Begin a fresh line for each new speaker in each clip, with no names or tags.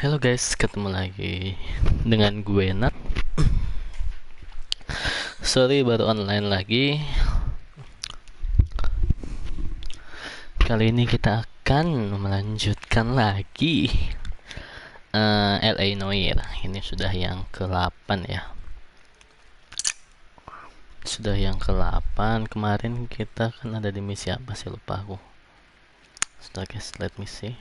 Halo guys, ketemu lagi dengan gue Nat. Sorry baru online lagi. Kali ini kita akan melanjutkan lagi LA Noire. Ini sudah yang ke-8 ya. Sudah yang ke-8. Kemarin kita kan ada di misi apa sih, lupa aku. Sudah guys, let me see.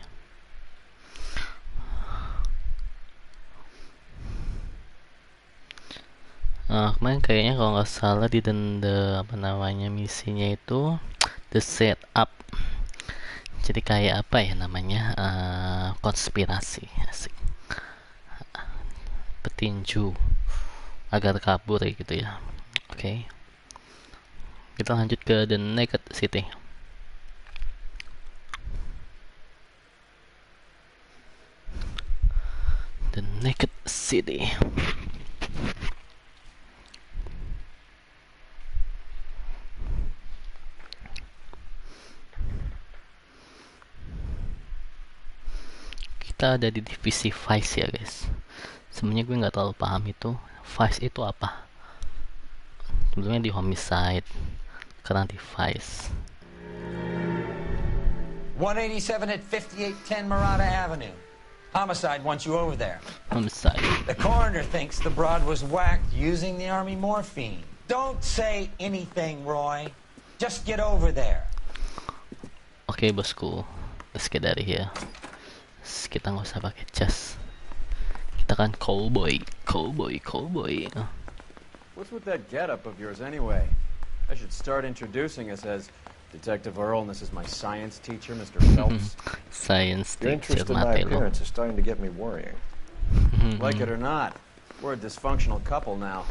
Kemarin kayaknya kalau nggak salah di denda apa namanya misinya itu the setup. Jadi kayak apa ya namanya, konspirasi, asik, petinju agar kabur gitu ya. Oke, kita lanjut ke the naked city. The naked city. Kita ada di divisi Vice ya guys. Sebenarnya gue nggak terlalu paham itu Vice itu apa. Sebelumnya di Homicide, sekarang di Vice.
187 at 5810 Murata Avenue. Homicide wants you over there.
Homicide.
The coroner thinks the broad was whacked using the army morphine. Don't say anything, Roy. Just get over there.
Oke, bosku, let's get out of here. Kita nggak usah pakai jas. Kita kan cowboy.
What's with that getup of yours anyway? I should start introducing us as Detective Earl, and this is my science teacher, Mr. Phelps.
Science
Your
teacher
interest in my
mati lo.
appearance is starting to get me worrying.
Like it or not, we're a dysfunctional couple now.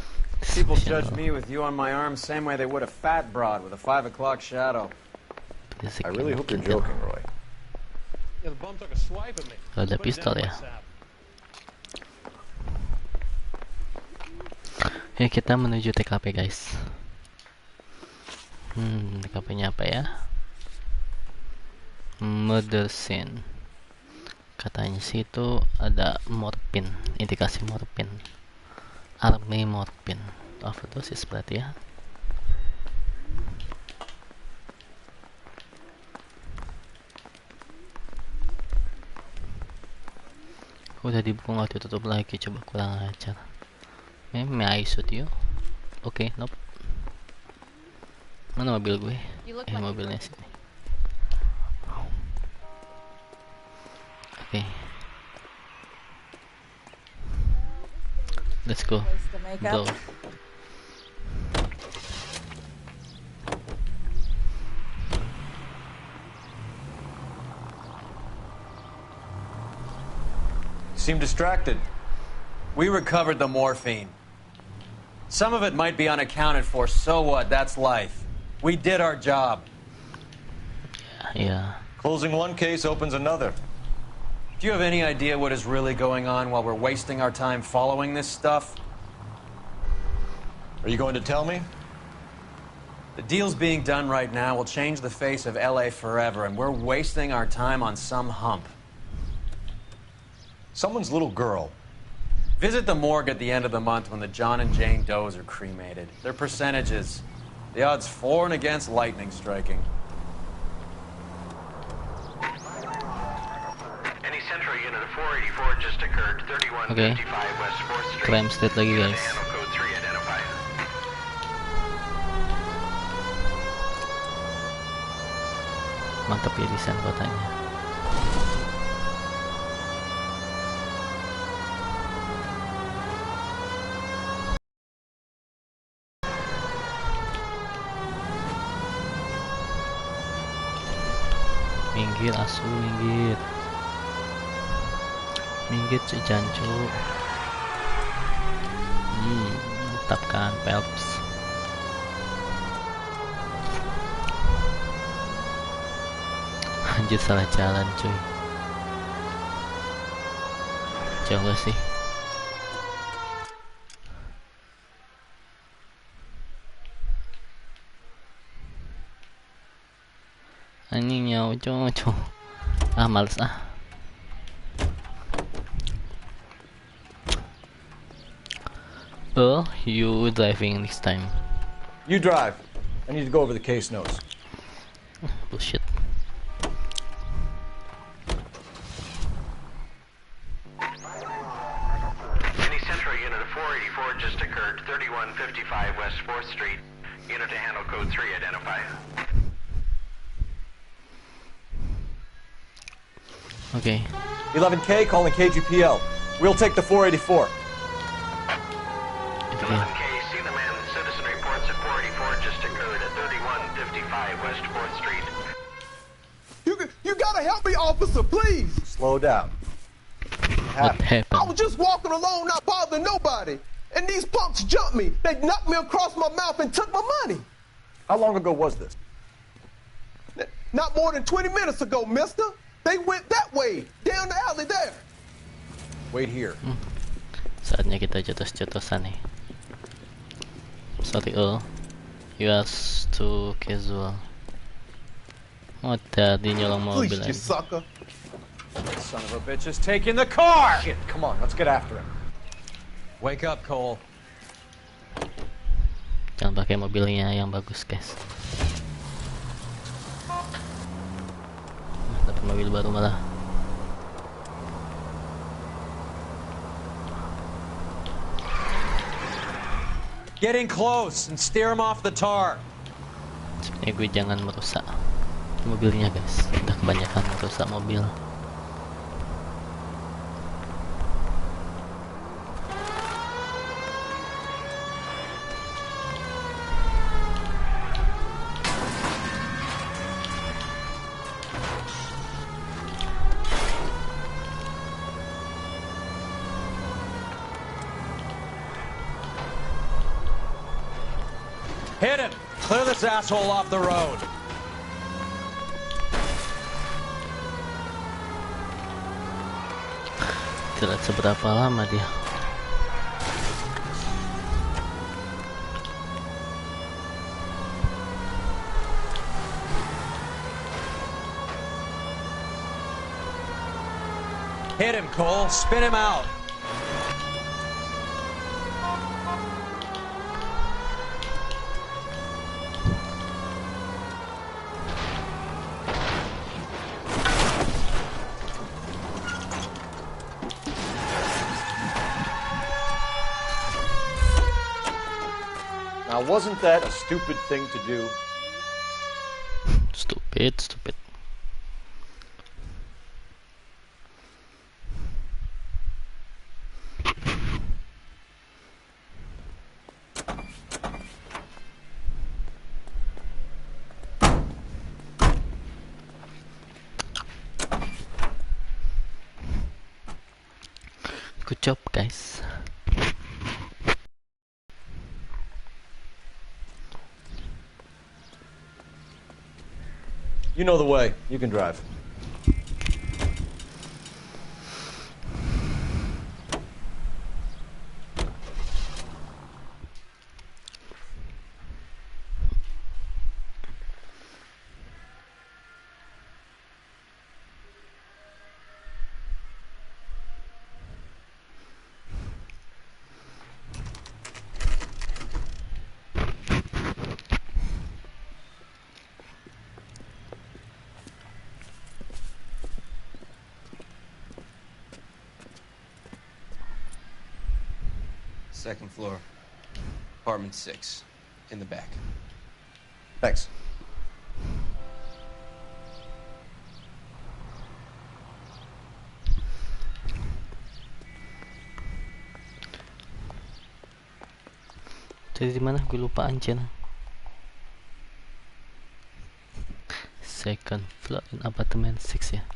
People judge me with you on my arm same way they would a fat broad with a 5 o'clock shadow.
I really hope you're joking, Roy.
Yeah, the bum took a swipe at me.
Ada
Put it
pistol
down
ya.
my sap.
Ya, kita menuju TKP guys. TKP-nya apa ya? Murder scene. Katanya sih itu ada morfin, indikasi morfin. Army morfin. Overdosis berarti ya. Udah dibuka nggak ditutup lagi, coba kurang ajar. May I shoot you? Oke, nope. Mana mobil gue? Mobilnya sini. Oke. Let's go. Go.
Seem distracted. We recovered the morphine. Some of it might be unaccounted for, so what? That's life. We did our job.
Yeah.
Closing one case opens another.
Do you have any idea what is really going on while we're wasting our time following this stuff?
Are you going to tell me?
The deals being done right now will change the face of LA forever, and we're wasting our time on some hump.
Someone's little girl.
Visit the morgue at the end of the month when the John and Jane Does are cremated. Their percentages. The odds for and against lightning striking.
Any central unit of 484 just occurred. 3155 West 4th Street.
Crime state lagi guys.
Handle code 3 identified.
Mantap ya desain kotanya. Minggir asu, minggir. Minggir cuy jancu. Mantap kan Phelps. Anjir, salah jalan cuy. Jauh gak sih? Anjing nyawa cowok. Males ah. You driving this time.
You drive. I need to go over the case notes.
Bullshit.
Any Central unit of 484 just occurred, 3155 West 4th Street. Unit to handle code 3, identify.
Okay.
11K calling KGPL. We'll take the 484.
11K, see the man. Citizen reports at 484 just occurred at 3155 West 4th Street.
You gotta help me, officer, please.
Slow down.
What
I
happened?
was just walking along, not bothering nobody. And these punks jumped me. They knocked me across my mouth and took my money.
How long ago was this?
Not more than 20 minutes ago, mister. They went that way, down the alley there.
Wait here.
Saatnya kita jotos-jotosan nih. Sorry, you are too casual. Oh, tadi nyolong mobil
Please, you
lagi.
sucker.
Son of a bitch is taking the car!
Shit, come on, let's get after him.
Wake up, Cole.
Jangan pakai mobilnya yang bagus, guys. Dapat mobil baru malah.
Get in close and steer him off the tar.
Sebenarnya gue jangan merusak mobilnya, guys. Udah kebanyakan merusak mobil.
Hit him! Clear this asshole off the road.
Tidak seberapa lama dia.
Hit him, Cole. Spin him out.
Now, wasn't that a stupid thing to do?
Stupid. Good job, guys.
You know the way. You can drive.
Second floor, apartment 6, in the back.
Thanks.
Jadi di mana? Gue lupa anjir. Second floor in apartment 6 ya.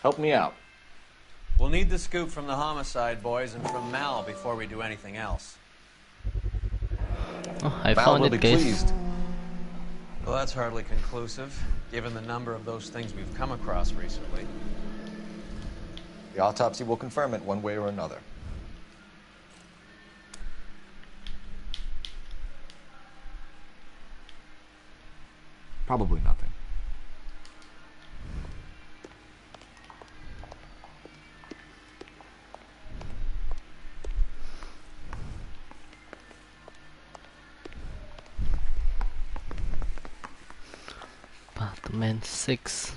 Help me out.
We'll need the scoop from the homicide boys and from Mal before we do anything else.
Oh, I
Val
found
will
it,
be
guys.
pleased.
Well, that's hardly conclusive, given the number of those things we've come across recently.
The autopsy will confirm it one way or another.
Probably nothing.
Apartment 6.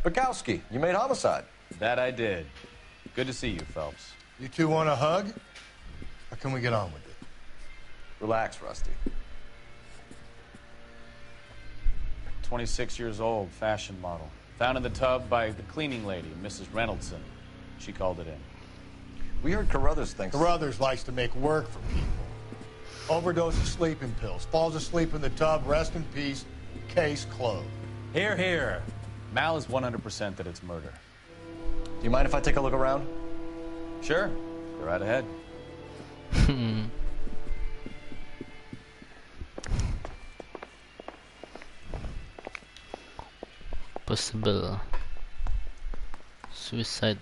Bukowski, you made homicide.
That I did. Good to see you, Phelps.
You two want a hug? Or can we get on with it?
Relax, Rusty.
26 years old, fashion model. Found in the tub by the cleaning lady, Mrs. Reynoldson. She called it in.
We heard Carruthers thinks...
Carruthers likes to make work for people. Overdose of sleeping pills. Falls asleep in the tub. Rest in peace. Case closed.
Here, here. Mal is 100% that it's murder.
Do you mind if I take a look around?
Sure. Go right ahead.
Possible suicide.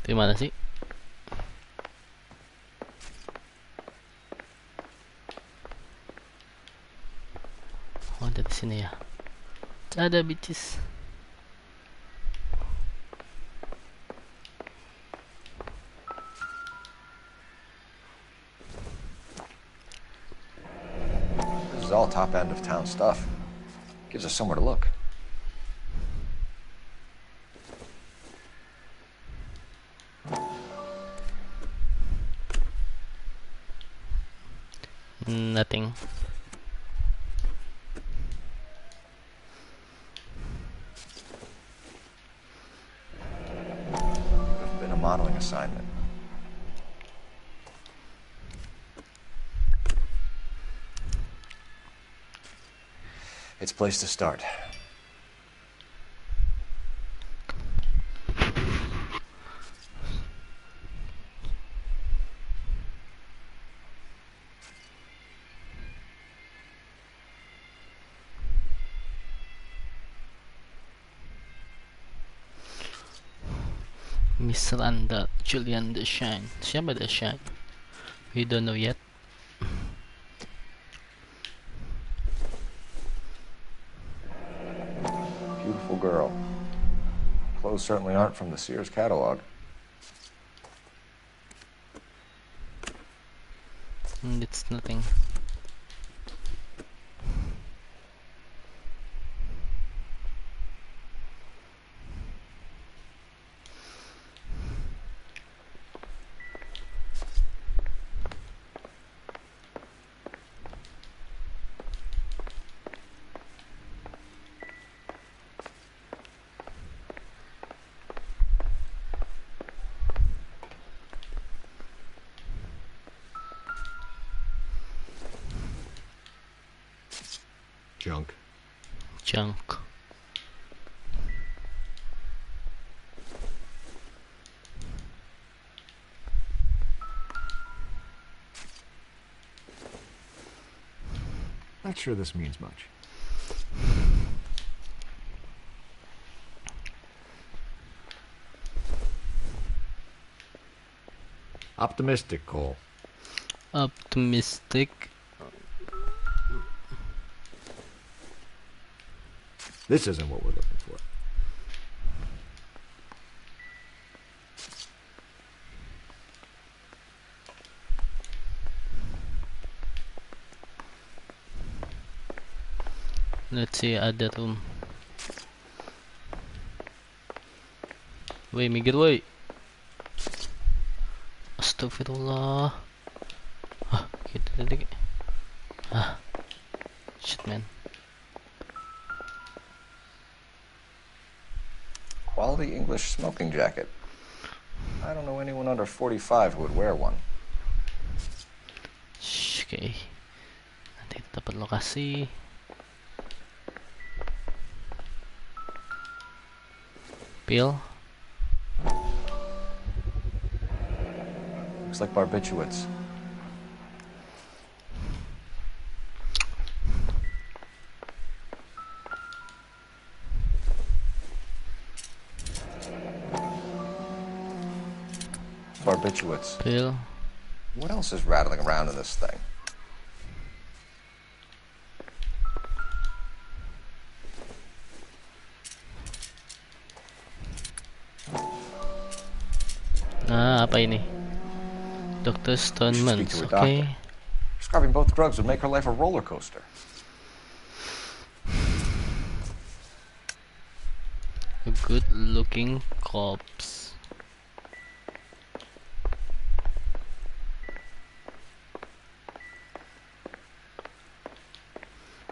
Di mana sih? Oh, dari sini ya. Ada bitches.
This is all top end of town stuff. Gives us somewhere to look.
Nothing.
It's been a modeling assignment. It's a place to start.
Miss Randa, Julian the Shine. Siapa the Shine? We don't know yet.
Beautiful girl. Clothes certainly aren't from the Sears catalog.
It's nothing.
Junk.
Junk.
Not sure this means much. Optimistic, Cole.
Optimistic.
This isn't what we're looking for.
Let's see other room. Woi, minggir woi. Astagfirullah. Ah, gitu tadi. Ah. Shit, man.
Quality English smoking jacket. I don't know anyone under 45 who would wear one.
Okay. Nanti kita dapat lokasi. Pil.
Looks like barbiturates. barbiturates.
Pill.
What else is rattling around in this thing?
Nah, apa ini? Dr.
We should speak
Stoneman's,
to her
okay.
doctor. Prescribing both drugs would make her life a roller coaster.
A good-looking corpse.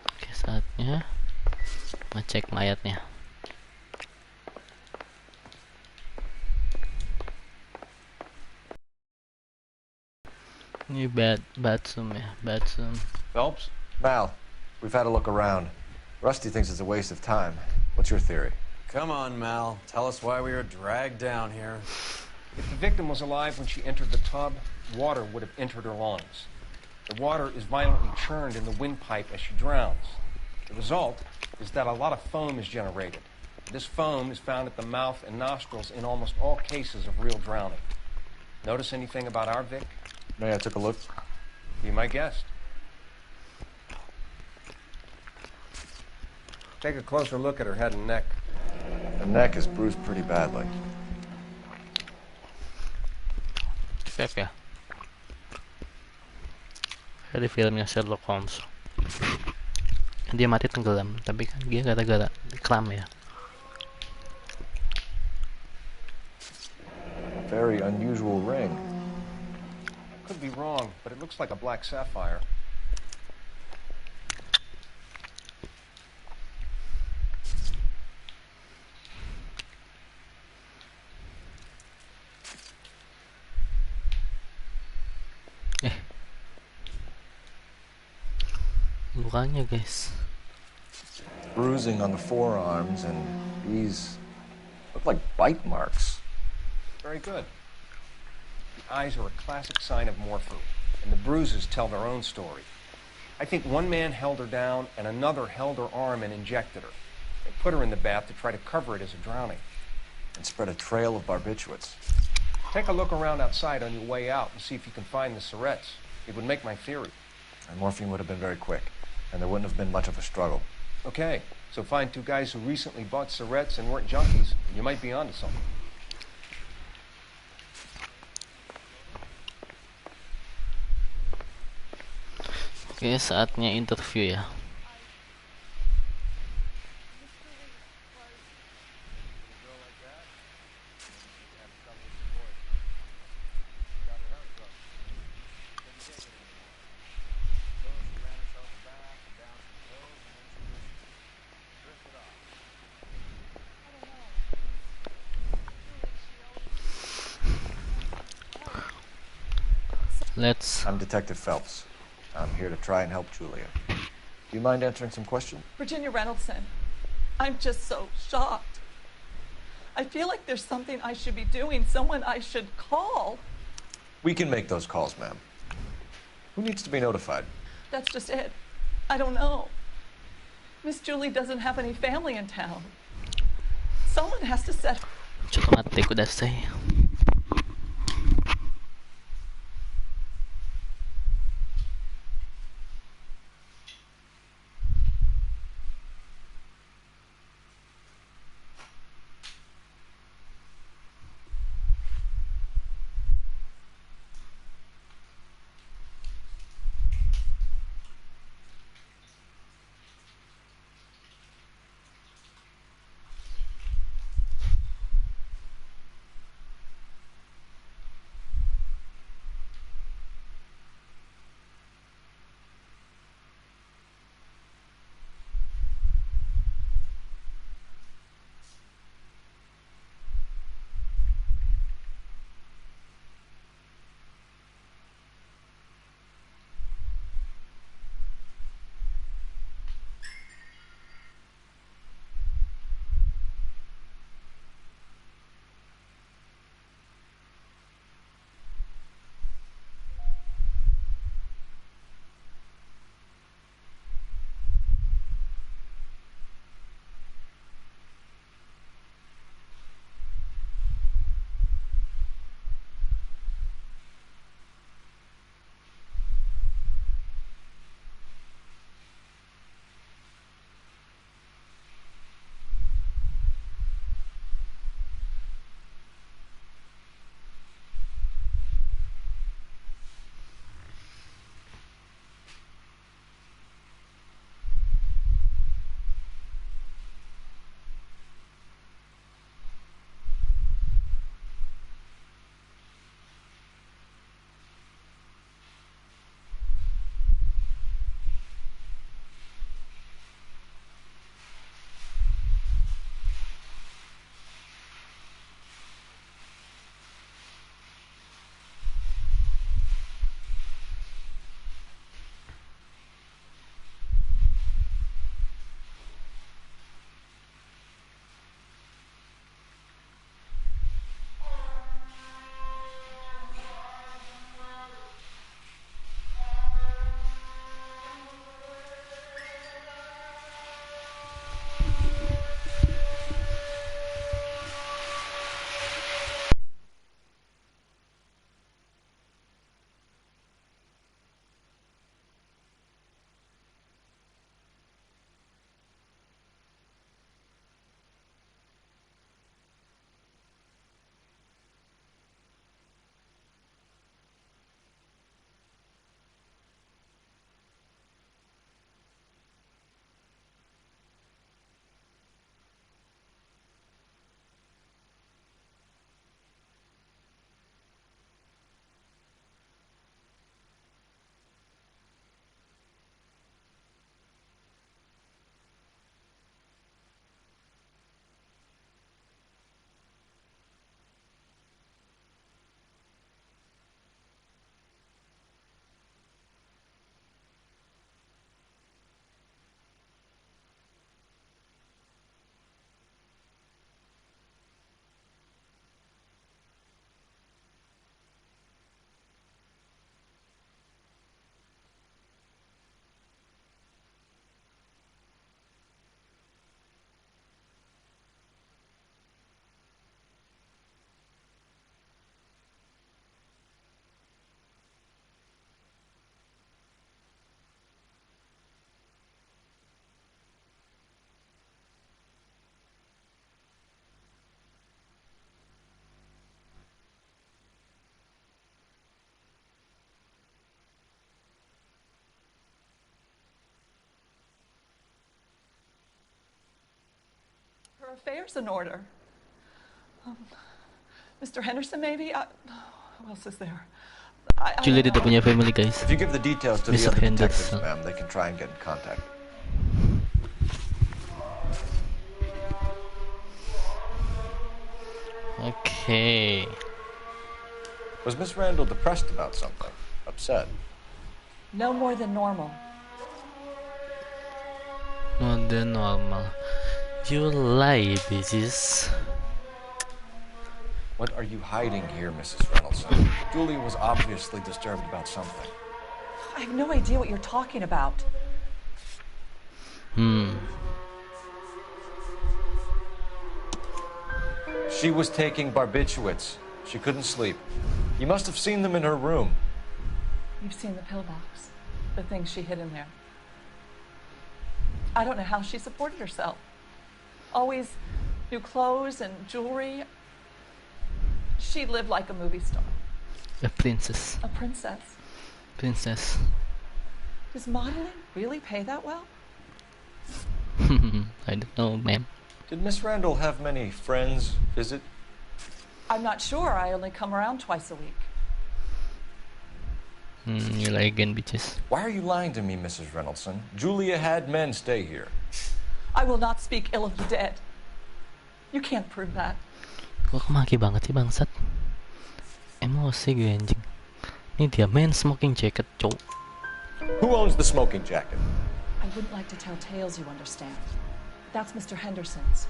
Oke, saatnya ngecek mayatnya. Ini bathroom ya, bathroom.
Phelps?
Mal, we've had a look around. Rusty thinks it's a waste of time. What's your theory?
Come on, Mal. Tell us why we were dragged down here.
If the victim was alive when she entered the tub, water would have entered her lungs. The water is violently churned in the windpipe as she drowns. The result is that a lot of foam is generated. This foam is found at the mouth and nostrils in almost all cases of real drowning. Notice anything about our Vic?
May I took a look?
Be my guest. Take a closer look at her head and neck.
Her neck is bruised pretty badly.
Safe ya. Kayak di filmnya Sherlock Holmes. Dia mati tenggelam, tapi kan dia gara-gara kram ya.
A very unusual ring.
Could be wrong, but it looks like a black sapphire.
Lukanya guys.
Bruising on the forearms, and these look like bite marks.
Very good. The eyes are a classic sign of morpho, and the bruises tell their own story. I think one man held her down, and another held her arm and injected her. They put her in the bath to try to cover it as a drowning.
And spread a trail of barbiturates.
Take a look around outside on your way out and see if you can find the syrettes. It would make my theory.
And morphine would have been very quick, and there wouldn't have been much of a struggle.
Okay, so find two guys who recently bought syrettes and weren't junkies, and you might be onto something.
Oke, saatnya interview ya.
I'm Detective Phelps. I'm here to try and help Julia. Do you mind answering some questions?
Virginia Reynoldson, I'm just so shocked. I feel like there's something I should be doing, someone I should call.
We can make those calls, ma'am. Who needs to be notified?
That's just it. I don't know. Miss Julie doesn't have any family in town. Someone has to set...
Cioè, mate, kudasai.
affairs in order. Mr. Henderson, maybe? Who else is there?
Julia tidak punya family, guys.
If you give the details to the
Mr.
other detectives,
Henderson.
ma'am, they can try and get in contact.
Okay.
Was Miss Randall depressed about something? Upset?
No more than normal.
Not the normal. You lie, bitches.
What are you hiding here, Mrs. Reynoldsson? Julie was obviously disturbed about something.
I have no idea what you're talking about.
She was taking barbiturates. She couldn't sleep. You must have seen them in her room.
You've seen the pillbox, the things she hid in there. I don't know how she supported herself. Always new clothes and jewelry. She lived like a movie star.
A princess.
A princess.
Princess.
Does modeling really pay that well?
I don't know, ma'am.
Did Miss Randall have many friends visit?
I'm not sure. I only come around twice a week.
You lie again, bitches.
Why are you lying to me, Mrs. Reynoldsson? Julia had men stay here.
I will not speak ill of the dead. You can't prove that.
Kok kemaki banget sih bangsat? Emosi gue anjing. Ini dia main smoking jacket, cowok.
Who owns the smoking jacket?
I wouldn't like to tell tales, you understand. That's Mr. Henderson's.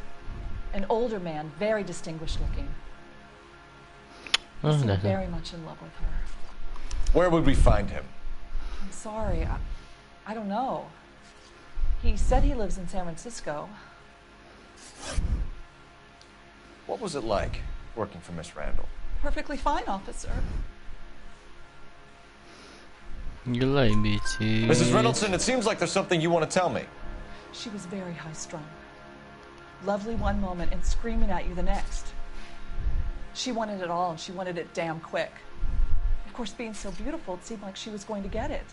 An older man, very distinguished looking. He seemed very much in love with her.
Where would we find him?
I'm sorry. I don't know. He said he lives in San Francisco.
What was it like working for Miss Randall?
Perfectly fine, officer.
You lie, bitches.
Mrs. Reynoldsson, it seems like there's something you want to tell me.
She was very high-strung. Lovely one moment and screaming at you the next. She wanted it all, and she wanted it damn quick. Of course, being so beautiful, it seemed like she was going to get it.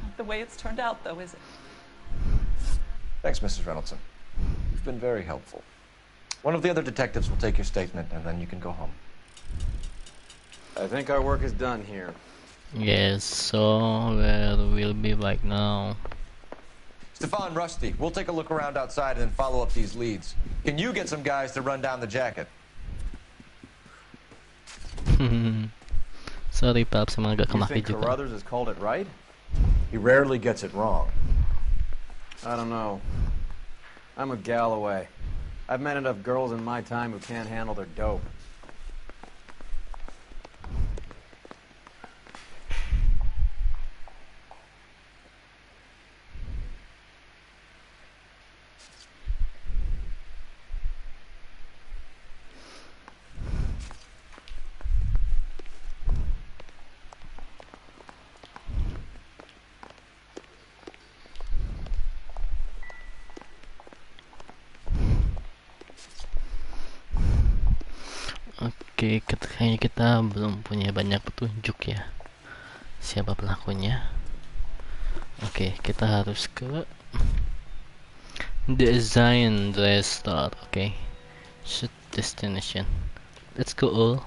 Not the way it's turned out, though, is it?
Thanks, Mrs. Reynoldsson. You've been very helpful. One of the other detectives will take your statement, and then you can go home.
I think our work is done here.
Yes, so where we'll be right now.
Stefan, Rusty, we'll take a look around outside and then follow up these leads. Can you get some guys to run down the jacket?
Sorry, Paps, emang agak
You
kemaki
think
juga.
Carruthers has called it right?
He rarely gets it wrong.
I don't know. I'm a Galloway. I've met enough girls in my time who can't handle their dope.
Oke, kayaknya kita belum punya banyak petunjuk ya. Siapa pelakunya? Oke, kita harus ke Design Restore. Oke, shoot destination. Let's go all.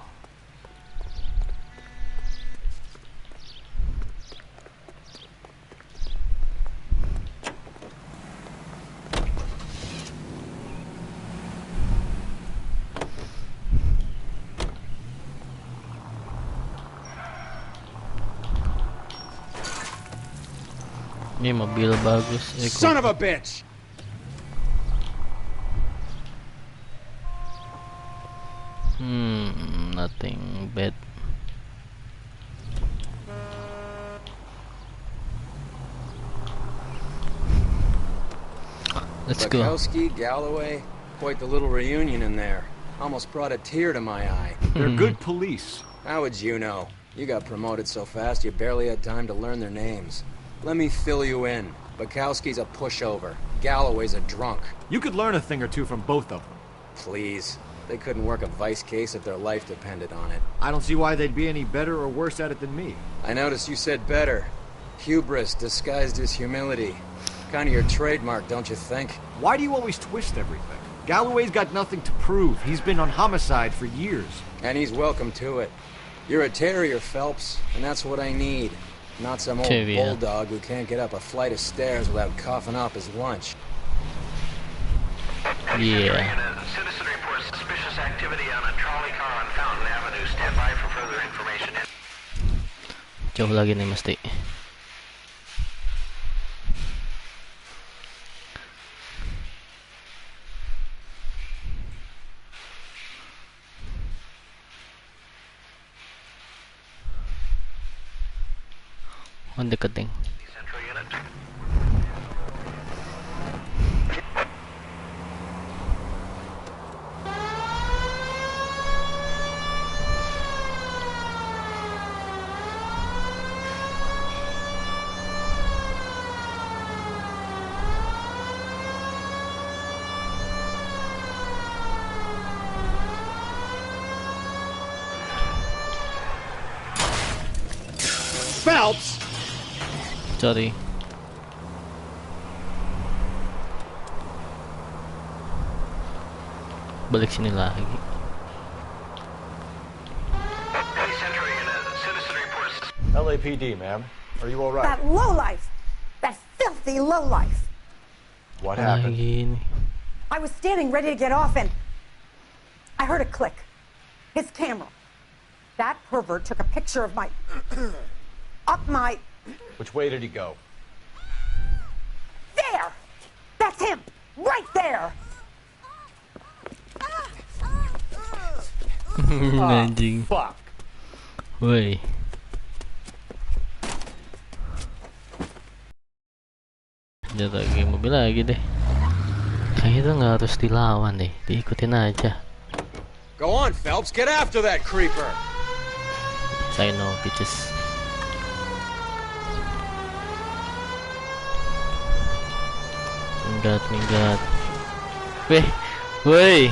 Ini mobil bagus.
Son of a bitch!
Nothing bad. Let's go.
Bukowski, Galloway, quite the little reunion in there. Almost brought a tear to my eye.
They're good police.
How would you know? You got promoted so fast you barely had time to learn their names. Let me fill you in. Bukowski's a pushover. Galloway's a drunk.
You could learn a thing or two from both of them.
Please. They couldn't work a vice case if their life depended on it.
I don't see why they'd be any better or worse at it than me.
I noticed you said better. Hubris disguised as humility. Kind of your trademark, don't you think?
Why do you always twist everything? Galloway's got nothing to prove. He's been on homicide for years.
And he's welcome to it. You're a terrier, Phelps, and that's what I need. Not some old bulldog who can't get up a flight of stairs without coughing up his lunch.
Yeah. Citizen reports suspicious activity on a trolley car on Fountain Avenue. Stand by for further information.
Jauh lagi nih mesti. Oh, deket ding.
Phelps!
Sorry. Balik sini lagi.
LAPD, ma'am. Are you all right?
That lowlife! That filthy lowlife!
What happened?
I was standing ready to get off and I heard a click. His camera. That pervert took a picture of my... up my...
Which way did he go?
There! That's him! Right there!
Anjing.
Fuck.
Woi. Jatuh lagi mobil lagi deh. Kayaknya itu nggak harus dilawan deh, diikutin aja.
Go on, Phelps, get after that creeper.
I know, bitches. Minggat. Woi.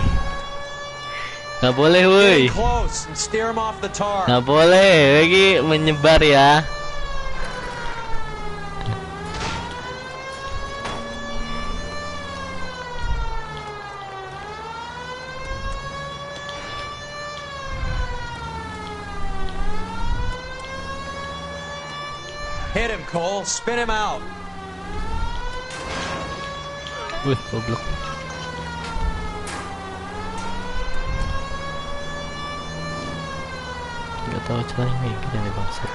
Nggak boleh, woi.
Close and steer him off the tar.
Nggak boleh, lagi menyebar ya.
Hit him, Cole. Spin him out.
Wih, goblok. Gak tahu caranya gini nih bangsat.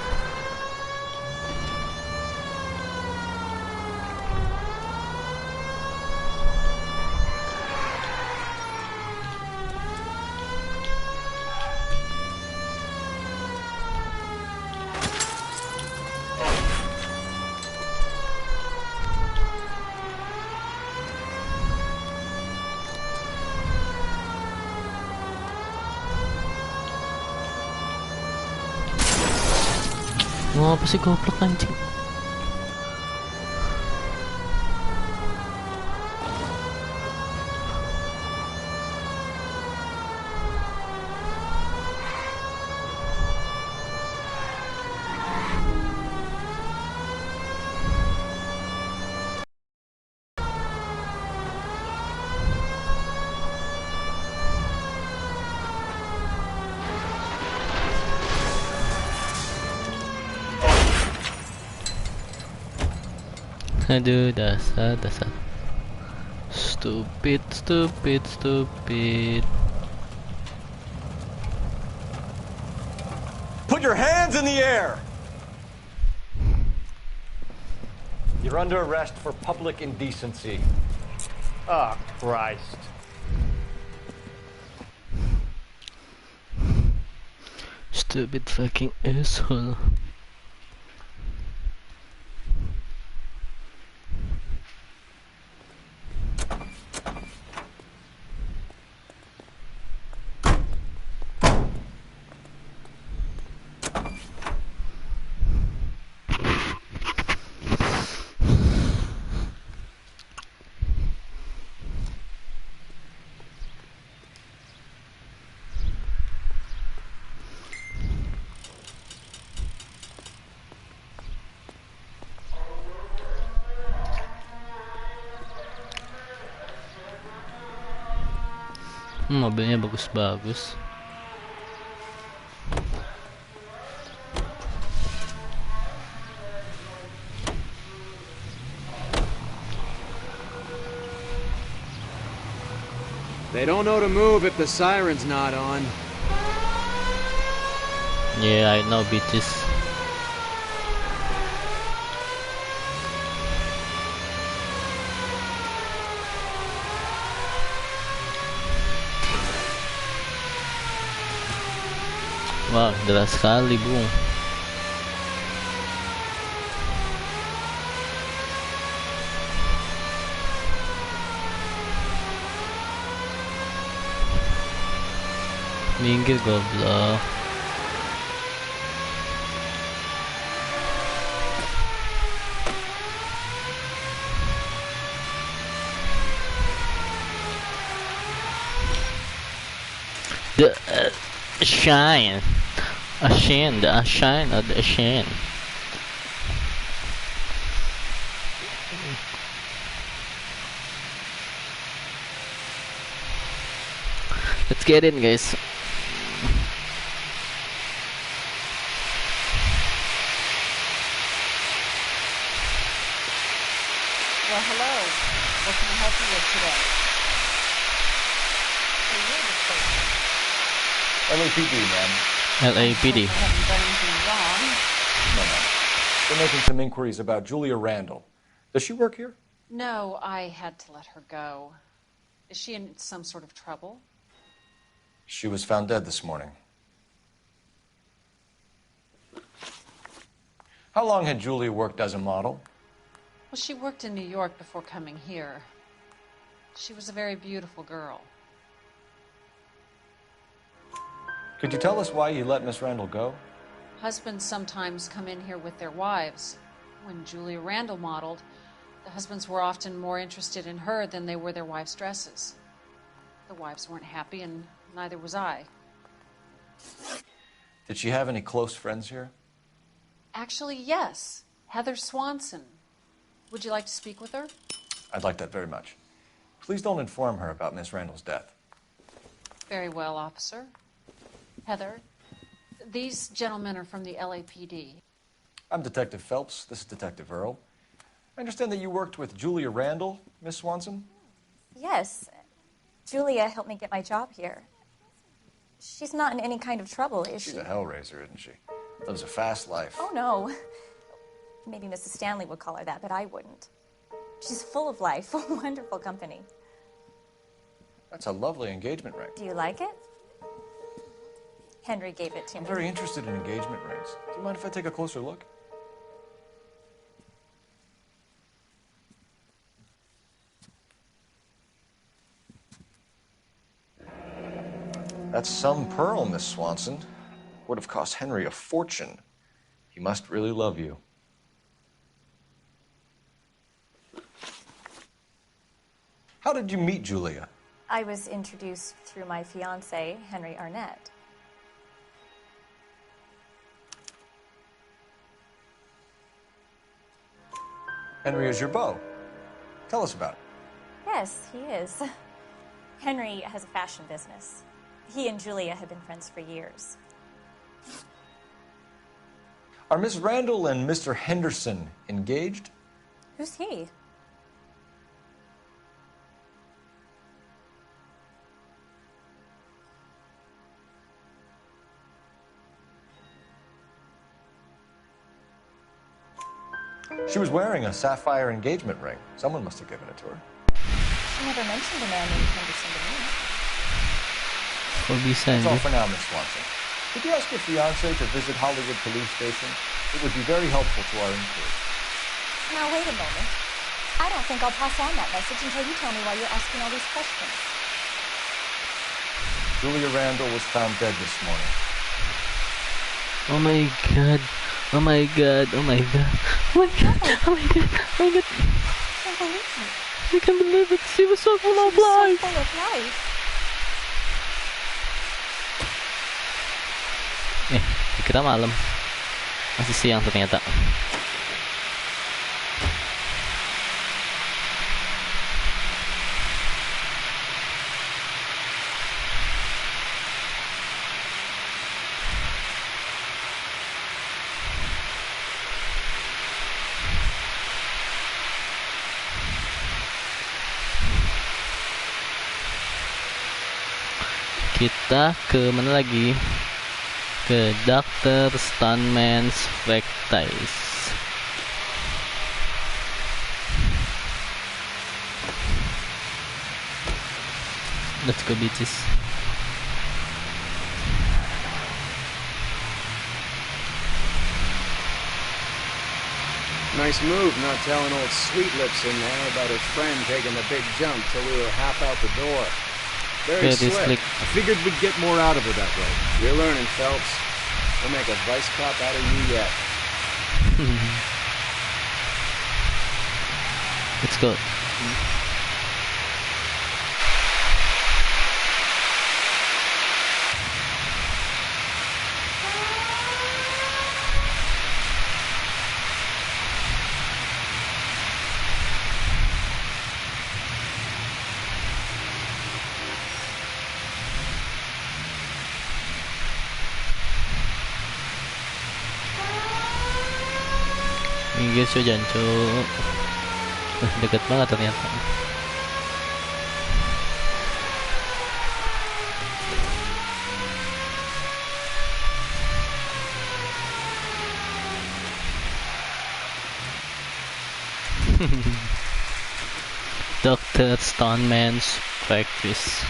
Mau apa sih goblok anjing? Aduh, dasar. Stupid.
Put your hands in the air! You're under arrest for public indecency. Oh, Christ.
Stupid fucking asshole. Mobilnya bagus-bagus.
They don't know to move if the siren's not on.
Yeah, I know, bitches. Wah, deras sekali, Bung. Minggir, goblok. The shine. Ashen, the shine of the Ashen. Let's get in, guys.
Well, hello. What can I help you with today? Hey, you're the
LAPD, ma'am.
LAPD.
I haven't done anything wrong.
No, ma'am. We're making some inquiries about Julia Randall. Does she work here?
No, I had to let her go. Is she in some sort of trouble?
She was found dead this morning. How long had Julia worked as a model?
Well, she worked in New York before coming here. She was a very beautiful girl.
Could you tell us why you let Miss Randall go?
Husbands sometimes come in here with their wives. When Julia Randall modeled, the husbands were often more interested in her than they were their wives' dresses. The wives weren't happy, and neither was I.
Did she have any close friends here?
Actually, yes. Heather Swanson. Would you like to speak with her?
I'd like that very much. Please don't inform her about Miss Randall's death.
Very well, officer. Heather, these gentlemen are from the LAPD.
I'm Detective Phelps. This is Detective Earl. I understand that you worked with Julia Randall, Miss Swanson?
Yes. Julia helped me get my job here. She's not in any kind of trouble, is she?
She's a hellraiser, isn't she? Lives a fast life.
Oh, no. Maybe Mrs. Stanley would call her that, but I wouldn't. She's full of life, wonderful company.
That's a lovely engagement ring.
Do you like it? Henry gave it to me.
I'm very interested in engagement rings. Do you mind if I take a closer look? That's some pearl, Miss Swanson. Would have cost Henry a fortune. He must really love you. How did you meet Julia?
I was introduced through my fiancé, Henry Arnett.
Henry is your beau. Tell us about it.
Yes, he is. Henry has a fashion business. He and Julia have been friends for years.
Are Miss Randall and Mr. Henderson engaged?
Who's he?
She was wearing a sapphire engagement ring. Someone must have given it to her.
She never mentioned a man named Henderson to me.
That's all for now, Miss Swanson. Could you ask your fiancé to visit Hollywood Police Station? It would be very helpful to our inquiry.
Now, wait a moment. I don't think I'll pass on that message until you tell me why you're asking all these questions.
Julia Randall was found dead this morning.
Oh my god. Oh my god. Oh my god. Oh my god. Oh my god. Oh my god.
I can't believe it.
I can't believe it. She was so full of life.
So full of life.
Dikira malam. Masih siang ternyata. Kita ke mana lagi? Ke Dr. Stoneman's Practice. Let's go, bitches.
Nice move not telling old Sweet Lips in there about his friend taking the big jump till we were half out the door. Very slick.
I figured we'd get more out of her that way.
You're learning, Phelps. We'll make a vice cop out of you yet.
Let's go. Minggir cu, jancu. Deket banget ternyata. Dr. Stoneman's Practice.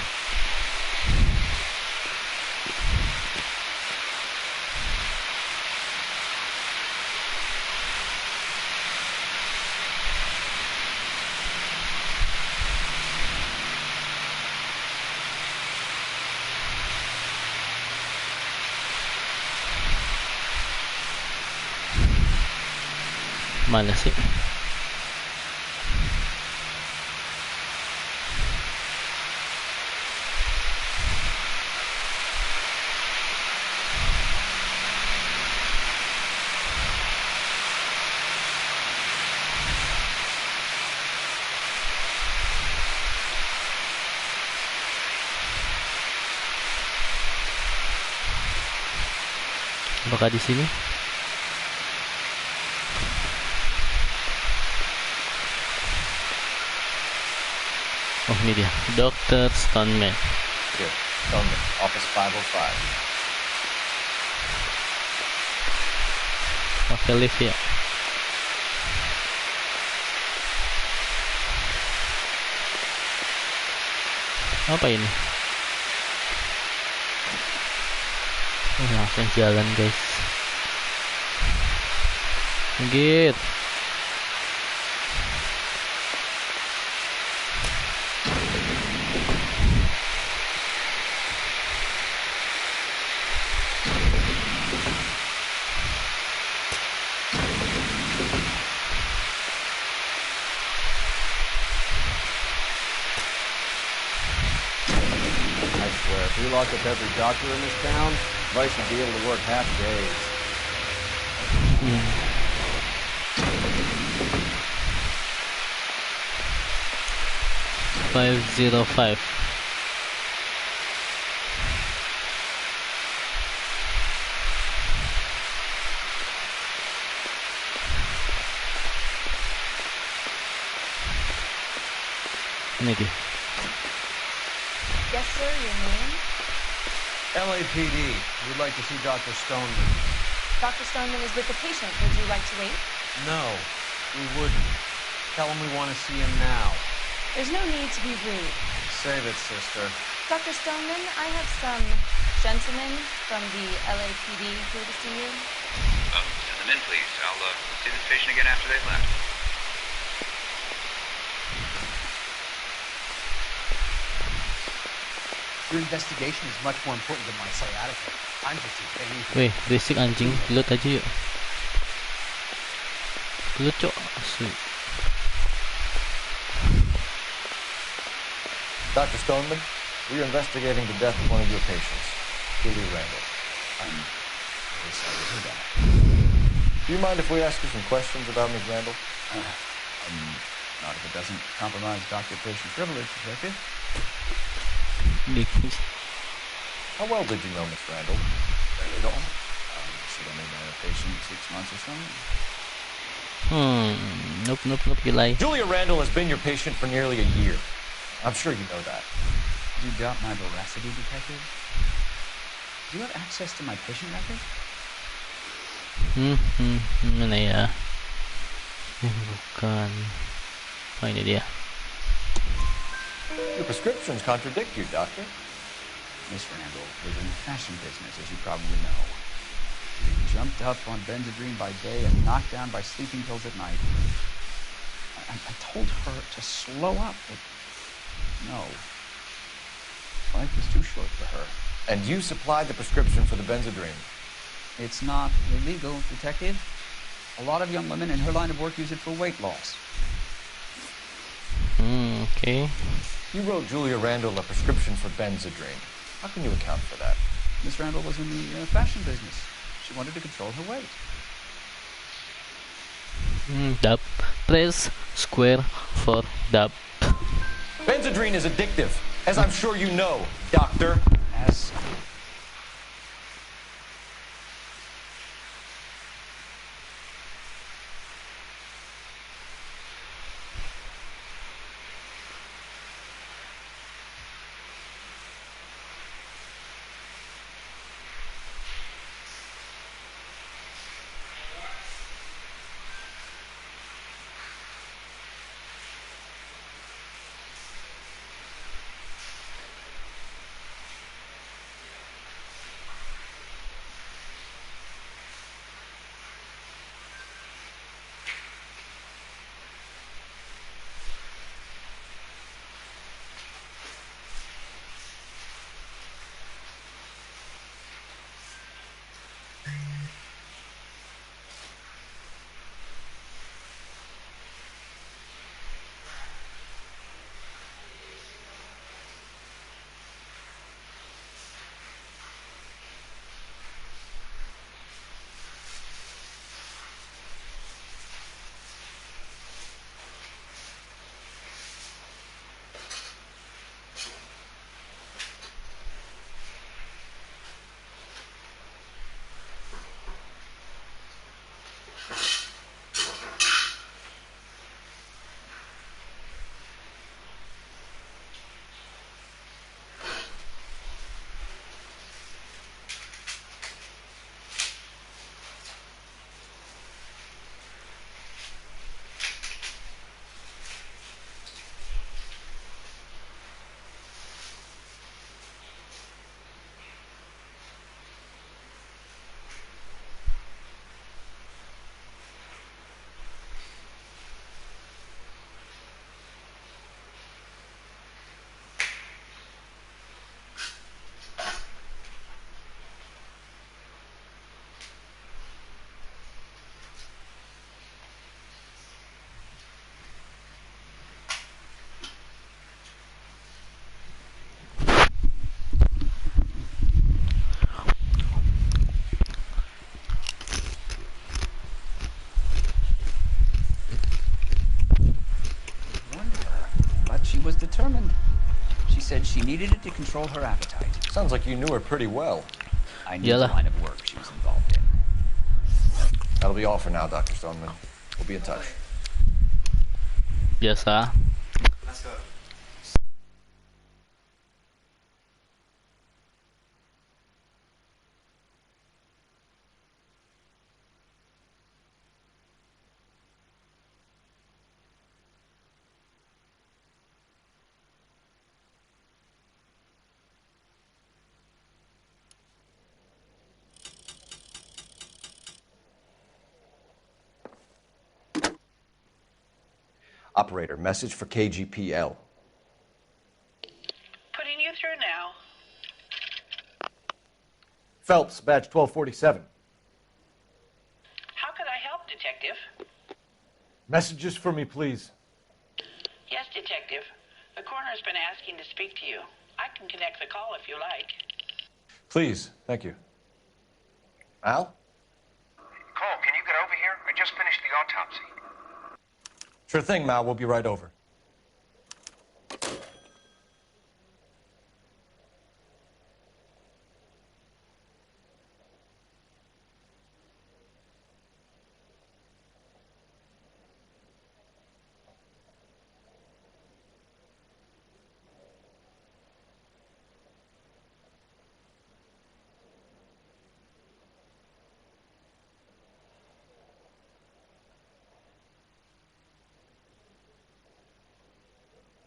Mana sih? Apakah di sini? Oh, ini dia, Dr. Stoneman.
Here, Stoneman, Office 505.
Pakai lift ya. Apa ini? Oh, langsung jalan guys. Git.
If we locked up every doctor in this town, Vice would be able to work half days.
505. Ini dia.
Yes, sir, your name?
LAPD. We'd like to see Dr. Stoneman.
Dr. Stoneman is with the patient. Would you like to wait?
No, we wouldn't. Tell him we want to see him now.
There's no need to be rude.
Save it, sister.
Dr. Stoneman, I have some gentlemen from the LAPD here to see you.
Oh, send them in, please. I'll see this patient again after they've left.
Your investigation is much more important than my sciatica. I'm just a pain.
Weh, berisik anjing. Gelut aja yuk. Gelut cok. Asli.
Dr. Stoneman, we are investigating the death of one of your patients, Julie Randall.
I'm very sorry to hear that.
Do you mind if we ask you some questions about Ms. Randall?
Not if it doesn't compromise doctor-patient privilege, Detective.
How well did you know Miss Randall?
Very little. She'd only been a patient 6 months or something.
Nope, you lie.
Julia Randall has been your patient for nearly a year. I'm sure you know that.
You doubt my veracity, detective? Do you have access to my patient record?
Mana ya? Bukan. Oh, ini dia.
Your prescriptions contradict you, Doctor.
Miss Randall was in the fashion business, as you probably know. She jumped up on Benzedrine by day and knocked down by sleeping pills at night. I told her to slow up, but no. Life was too short for her.
And you supplied the prescription for the Benzedrine?
It's not illegal, detective. A lot of young women in her line of work use it for weight loss.
Okay.
You wrote Julia Randall a prescription for Benzedrine. How can you account for that?
Miss Randall was in the fashion business. She wanted to control her weight.
Dub. Press square for dub.
Benzedrine is addictive, as I'm sure you know, Doctor.
As... She was determined. She said she needed it to control her appetite.
Sounds like you knew her pretty well.
I knew the line of work she was involved in.
That'll be all for now, Dr. Stoneman. We'll be in touch.
Biasa.
Let's go. Operator, message for KGPL.
Putting you through now.
Phelps, badge 1247.
How could I help, Detective?
Messages for me, please.
Yes, Detective. The coroner's been asking to speak to you. I can connect the call if you like.
Please, thank you. Al?
Cole, can you get over here? I just finished the autopsy.
Sure thing, Mal. We'll be right over.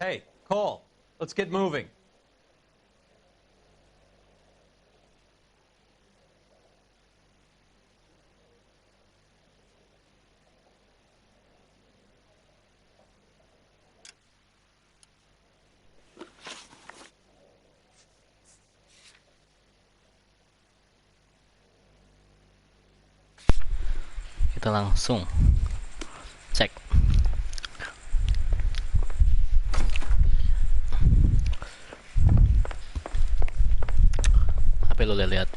Hey, Cole, let's get moving.
Kita langsung cek. HP lo lihat.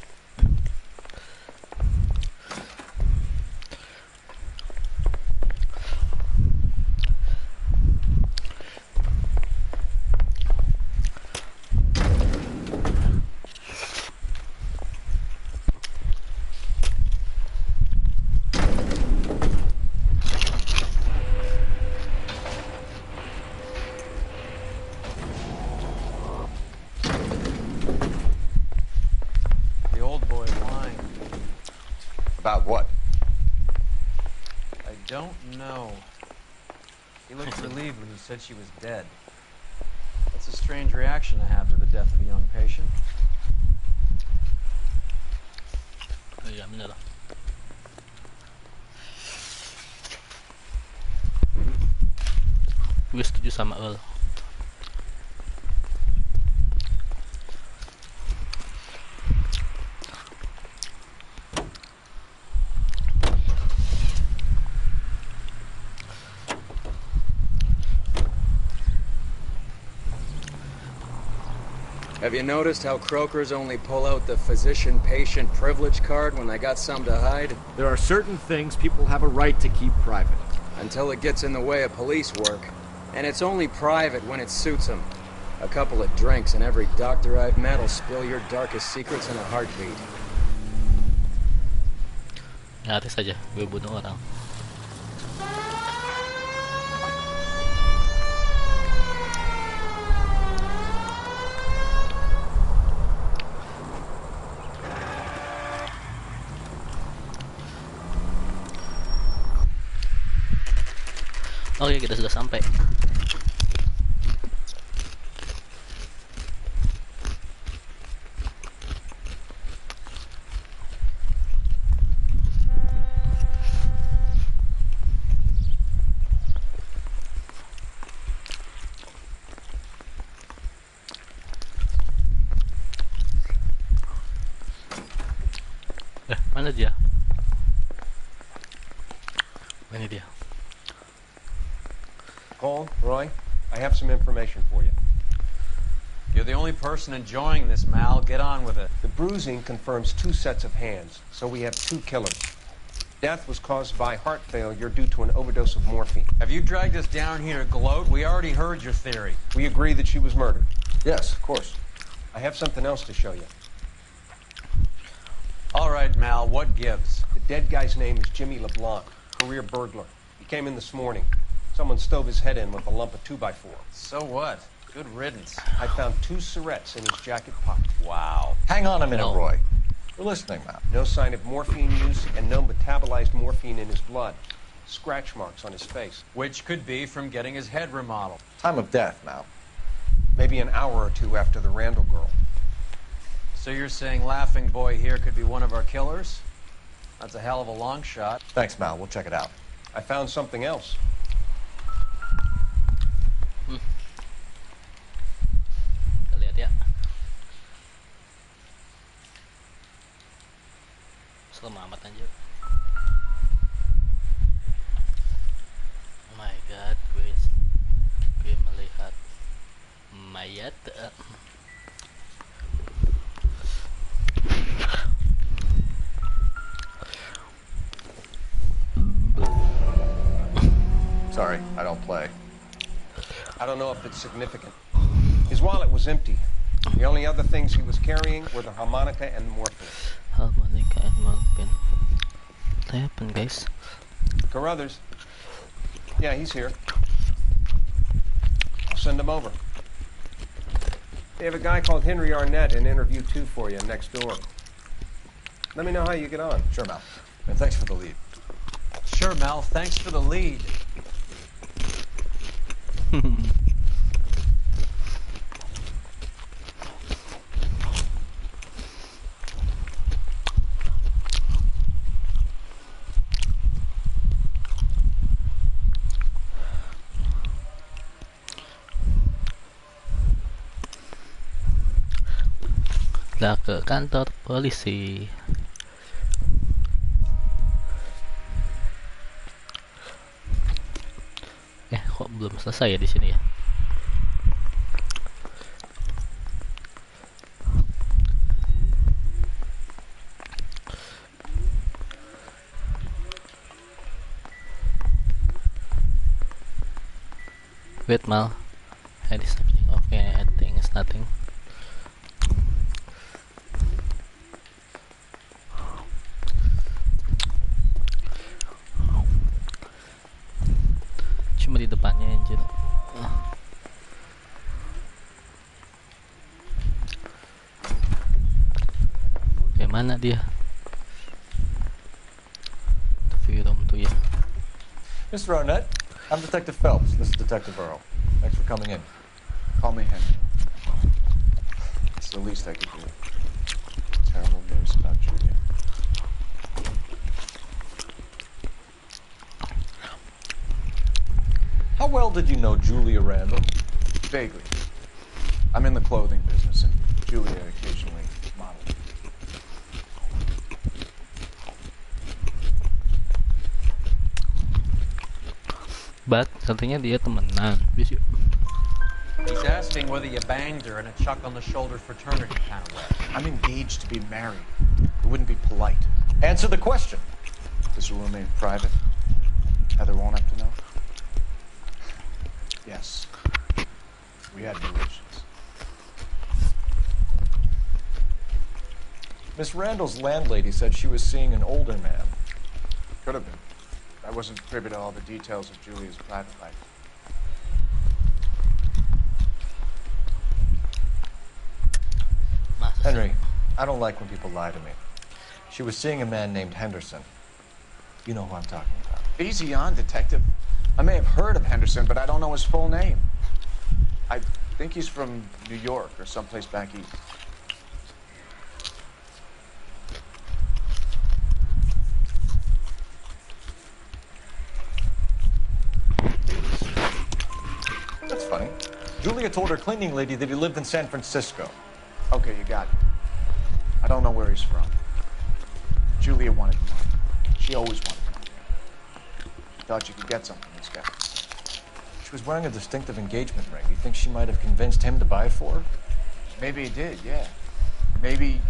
About what?
I don't know. He looked relieved when you said she was dead. That's a strange reaction to have to the death of a young patient.
Oh iya bener. Gue setuju sama lo.
Have you noticed how Croakers only pull out the physician-patient privilege card when they got something to hide?
There are certain things people have a right to keep private.
Until it gets in the way of police work. And it's only private when it suits them. A couple of drinks and every doctor I've met will spill your darkest secrets in a heartbeat.
Nyaris saja gue bunuh orang. Oke, kita sudah sampai. Mana dia? Ini dia.
Cole, Roy, I have some information for you.
You're the only person enjoying this, Mal. Get on with it.
The bruising confirms 2 sets of hands, so we have 2 killers. Death was caused by heart failure due to an overdose of morphine.
Have you dragged us down here to gloat? We already heard your theory.
We agree that she was murdered.
Yes, of course.
I have something else to show you.
All right, Mal, what gives?
The dead guy's name is Jimmy LeBlanc, career burglar. He came in this morning. Someone stove his head in with a lump of 2x4.
So what? Good riddance.
I found 2 syrettes in his jacket pocket.
Wow.
Hang on a minute, Roy. We're listening, Matt.
No sign of morphine use and no metabolized morphine in his blood. Scratch marks on his face.
Which could be from getting his head remodeled.
Time of death, Mal.
Maybe an hour or 2 after the Randall girl.
So you're saying Laughing Boy here could be one of our killers? That's a hell of a long shot.
Thanks, Mal. We'll check it out.
I found something else.
Kita lihat ya. Selamat anjir. Oh my god, gue melihat mayat.
Sorry, I don't play.
I don't know if it's significant. His wallet was empty. The only other things he was carrying were the harmonica and the morphine.
Harmonica and morphine. What happened, guys?
Carruthers. Yeah, he's here. I'll send him over. They have a guy called Henry Arnett in interview 2 for you next door. Let me know how you get on.
Sure, Mal. And thanks for the lead.
Sure, Mal. Thanks for the lead.
Kita ke kantor polisi. Kok belum selesai ya di sini ya? Wait, Mal. I did something. Okay, I think it's nothing. Cuma di depannya anjir. Mana dia? The room tuh ya.
Mr. Arnett, I'm Detective Phelps. This is Detective Earl. Thanks for coming in.
Call me Henry. It's the least I could do. Terrible news about Julia.
How well did you know Julia Randall?
Vaguely. I'm in the clothing business, and Julia occasionally modeled.
But katanya dia temenan. Bis yuk.
He's asking whether you banged her in a chuck on the shoulder fraternity kind of way.
I'm engaged to be married. It wouldn't be polite.
Answer the question.
This will remain private. Heather won't have to know. Yes. We had relations.
Miss Randall's landlady said she was seeing an older man.
Could have been. I wasn't privy to all the details of Julia's private life.
Henry, I don't like when people lie to me. She was seeing a man named Henderson. You know who I'm talking about.
Easy on, Detective. I may have heard of Henderson, but I don't know his full name. I think he's from New York or someplace back east.
That's funny. Julia told her cleaning lady that he lived in San Francisco.
Okay, you got it. I don't know where he's from. Julia wanted money. She always wanted money. She thought you could get something from this guy.
She was wearing a distinctive engagement ring. You think she might have convinced him to buy it for her?
Maybe he did, yeah. Maybe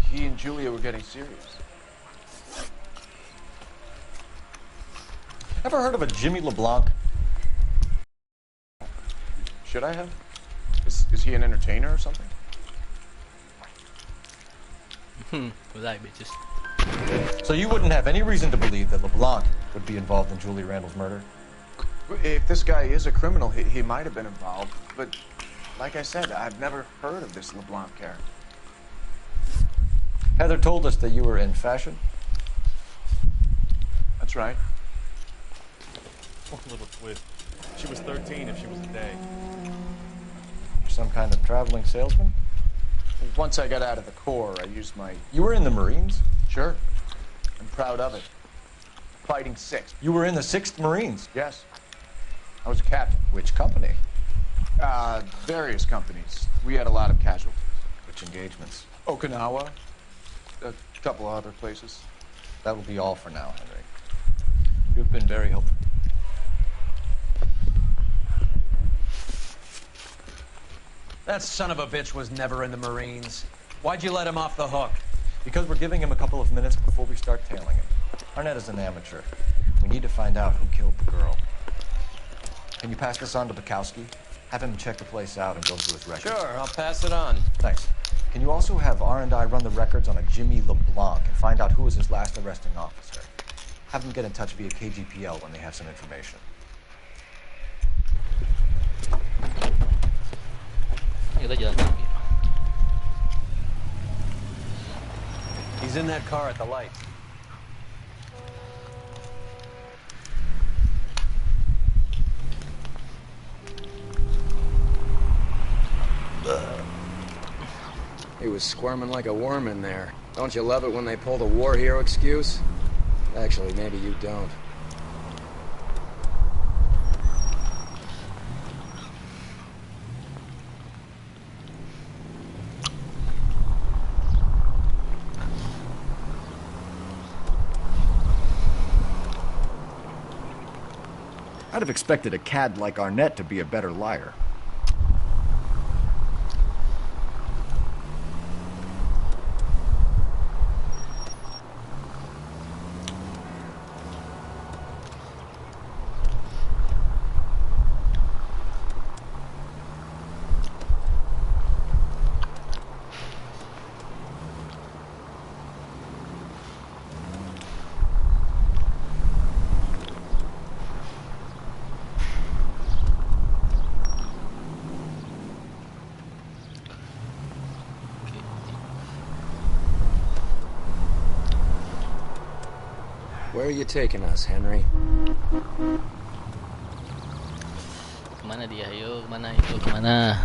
he and Julia were getting serious.
Ever heard of a Jimmy LeBlanc?
Should I have? Is he an entertainer or something?
Like bitches.
So you wouldn't have any reason to believe that LeBlanc would be involved in Julia Randall's murder?
If this guy is a criminal, he might have been involved. But like I said, I've never heard of this LeBlanc character.
Heather told us that you were in fashion.
That's right.
One little twist. She was 13 if she was a day.
Some kind of traveling salesman?
Once I got out of the Corps, I used my...
You were in the Marines?
Sure. I'm proud of it. Fighting 6th.
You were in the 6th Marines?
Yes. I was a captain.
Which company?
Various companies. We had a lot of casualties.
Which engagements?
Okinawa. A couple of other places.
That will be all for now, Henry. You've been very helpful.
That son of a bitch was never in the Marines. Why'd you let him off the hook?
Because we're giving him a couple of minutes before we start tailing him. Arnett is an amateur. We need to find out who killed the girl. Can you pass this on to Bukowski? Have him check the place out and go through his records.
Sure, I'll pass it on.
Thanks. Can you also have R&I run the records on a Jimmy LeBlanc and find out who was his last arresting officer? Have them get in touch via KGPL when they have some information.
Kita jalan kaki.
He's in that car at the light.
He was squirming like a worm in there. Don't you love it when they pull the war hero excuse? Actually, maybe you don't.
I'd have expected a cad like Arnett to be a better liar.
Where are you taking us, Henry?
Kemana dia? Ayo, kemana itu? Kemana?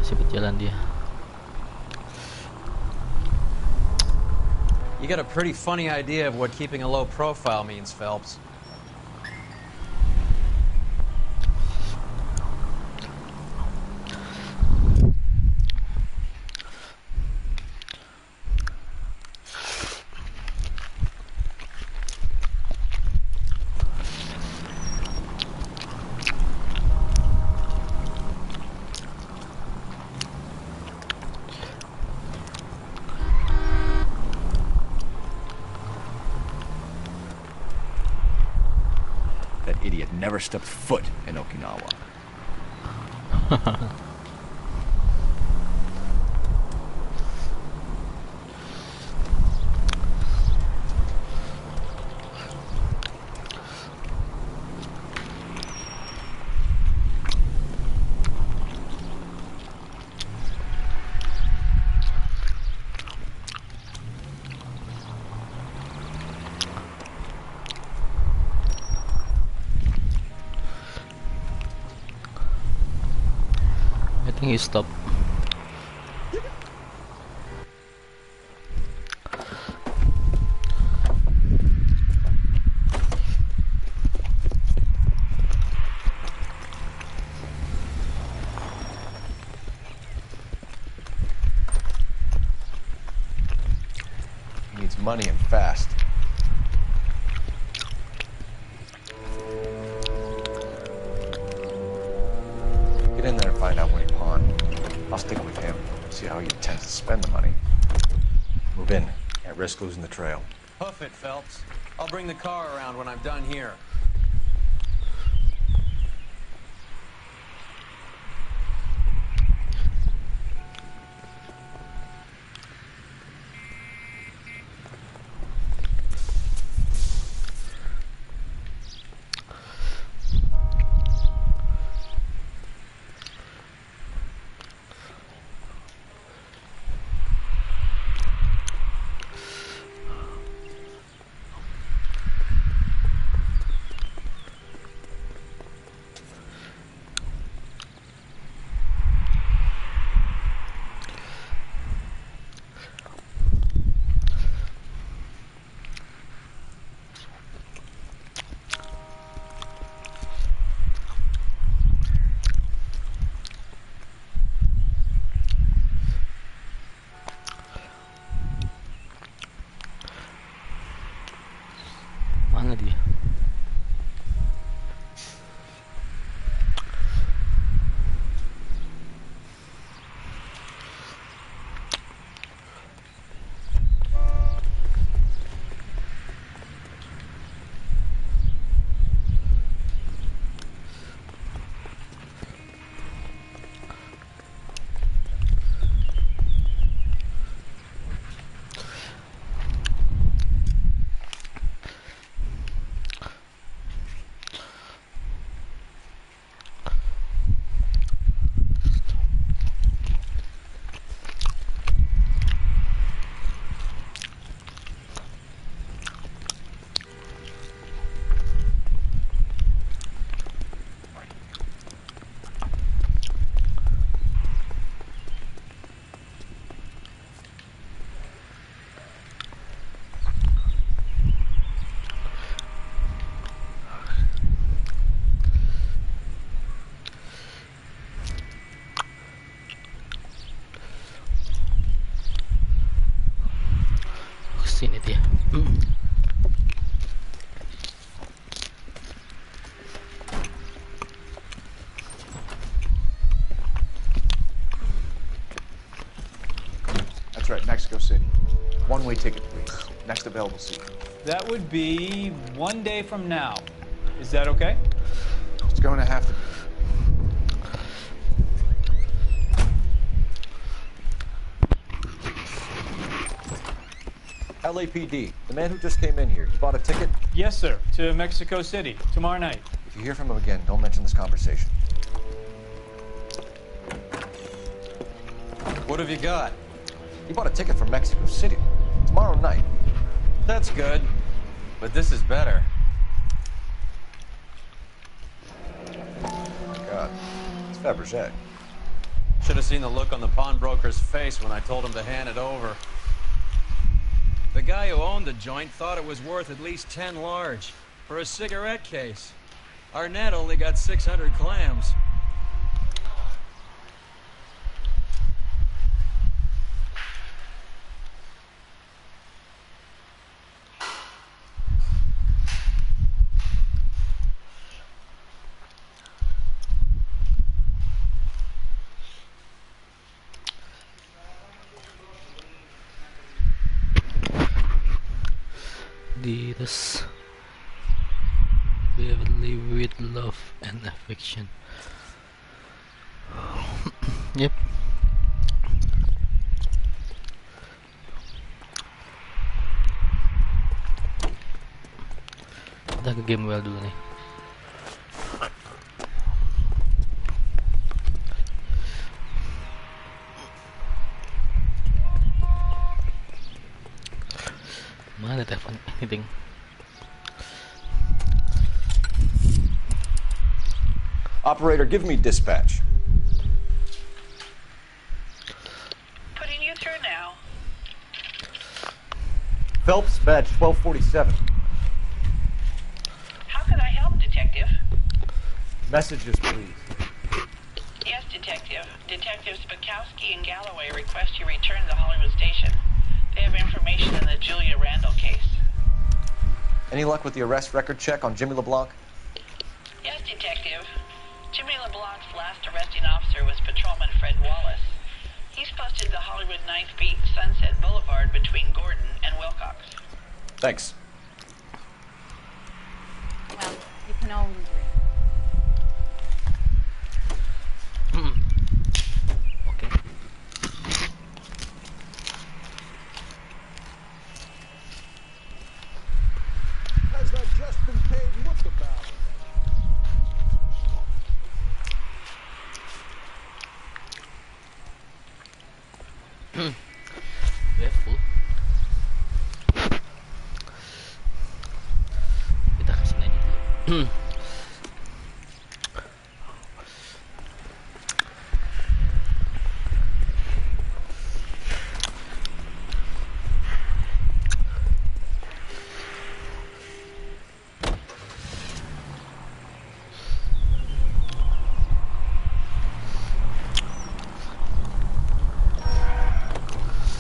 Masih berjalan dia.
You got a pretty funny idea of what keeping a low profile means, Phelps.
That idiot never stepped foot in Okinawa.
I think he stopped.
He needs money and fast. Get in there and find out what he pawned. I'll stick with him, see how he intends to spend the money. Move in. Can't risk losing the trail.
Hoof it, Phelps. I'll bring the car around when I'm done here.
Mexico City. One-way ticket, please. Next available seat.
That would be 1 day from now. Is that okay?
It's going to have to be. LAPD, the man who just came in here, he bought a ticket?
Yes, sir. To Mexico City, tomorrow night.
If you hear from him again, don't mention this conversation.
What have you got?
He bought a ticket for Mexico City. Tomorrow night.
That's good. But this is better.
God, it's Fabergé.
Should have seen the look on the pawnbroker's face when I told him to hand it over.
The guy who owned the joint thought it was worth at least 10 large for a cigarette case. Arnett only got 600 clams.
This Beverly with love and affection. Yep. Kita ke game well dulu nih. Mana telepon anything?
Operator, give me dispatch.
Putting you through now.
Phelps, badge 1247.
How can I help, Detective?
Messages, please.
Yes, Detective. Detectives Bukowski and Galloway request you return to the Hollywood station. They have information in the Julia Randall case.
Any luck with the arrest record check on Jimmy LeBlanc?
Yes, Detective. Jimmy LeBlanc's last arresting officer was Patrolman Fred Wallace. He's posted the Hollywood 9th Beat Sunset Boulevard between Gordon and Wilcox.
Thanks.
Well, you can only dream.
Okay.
Has I just been paid? Look about it.
Full. Kita kesini aja dulu.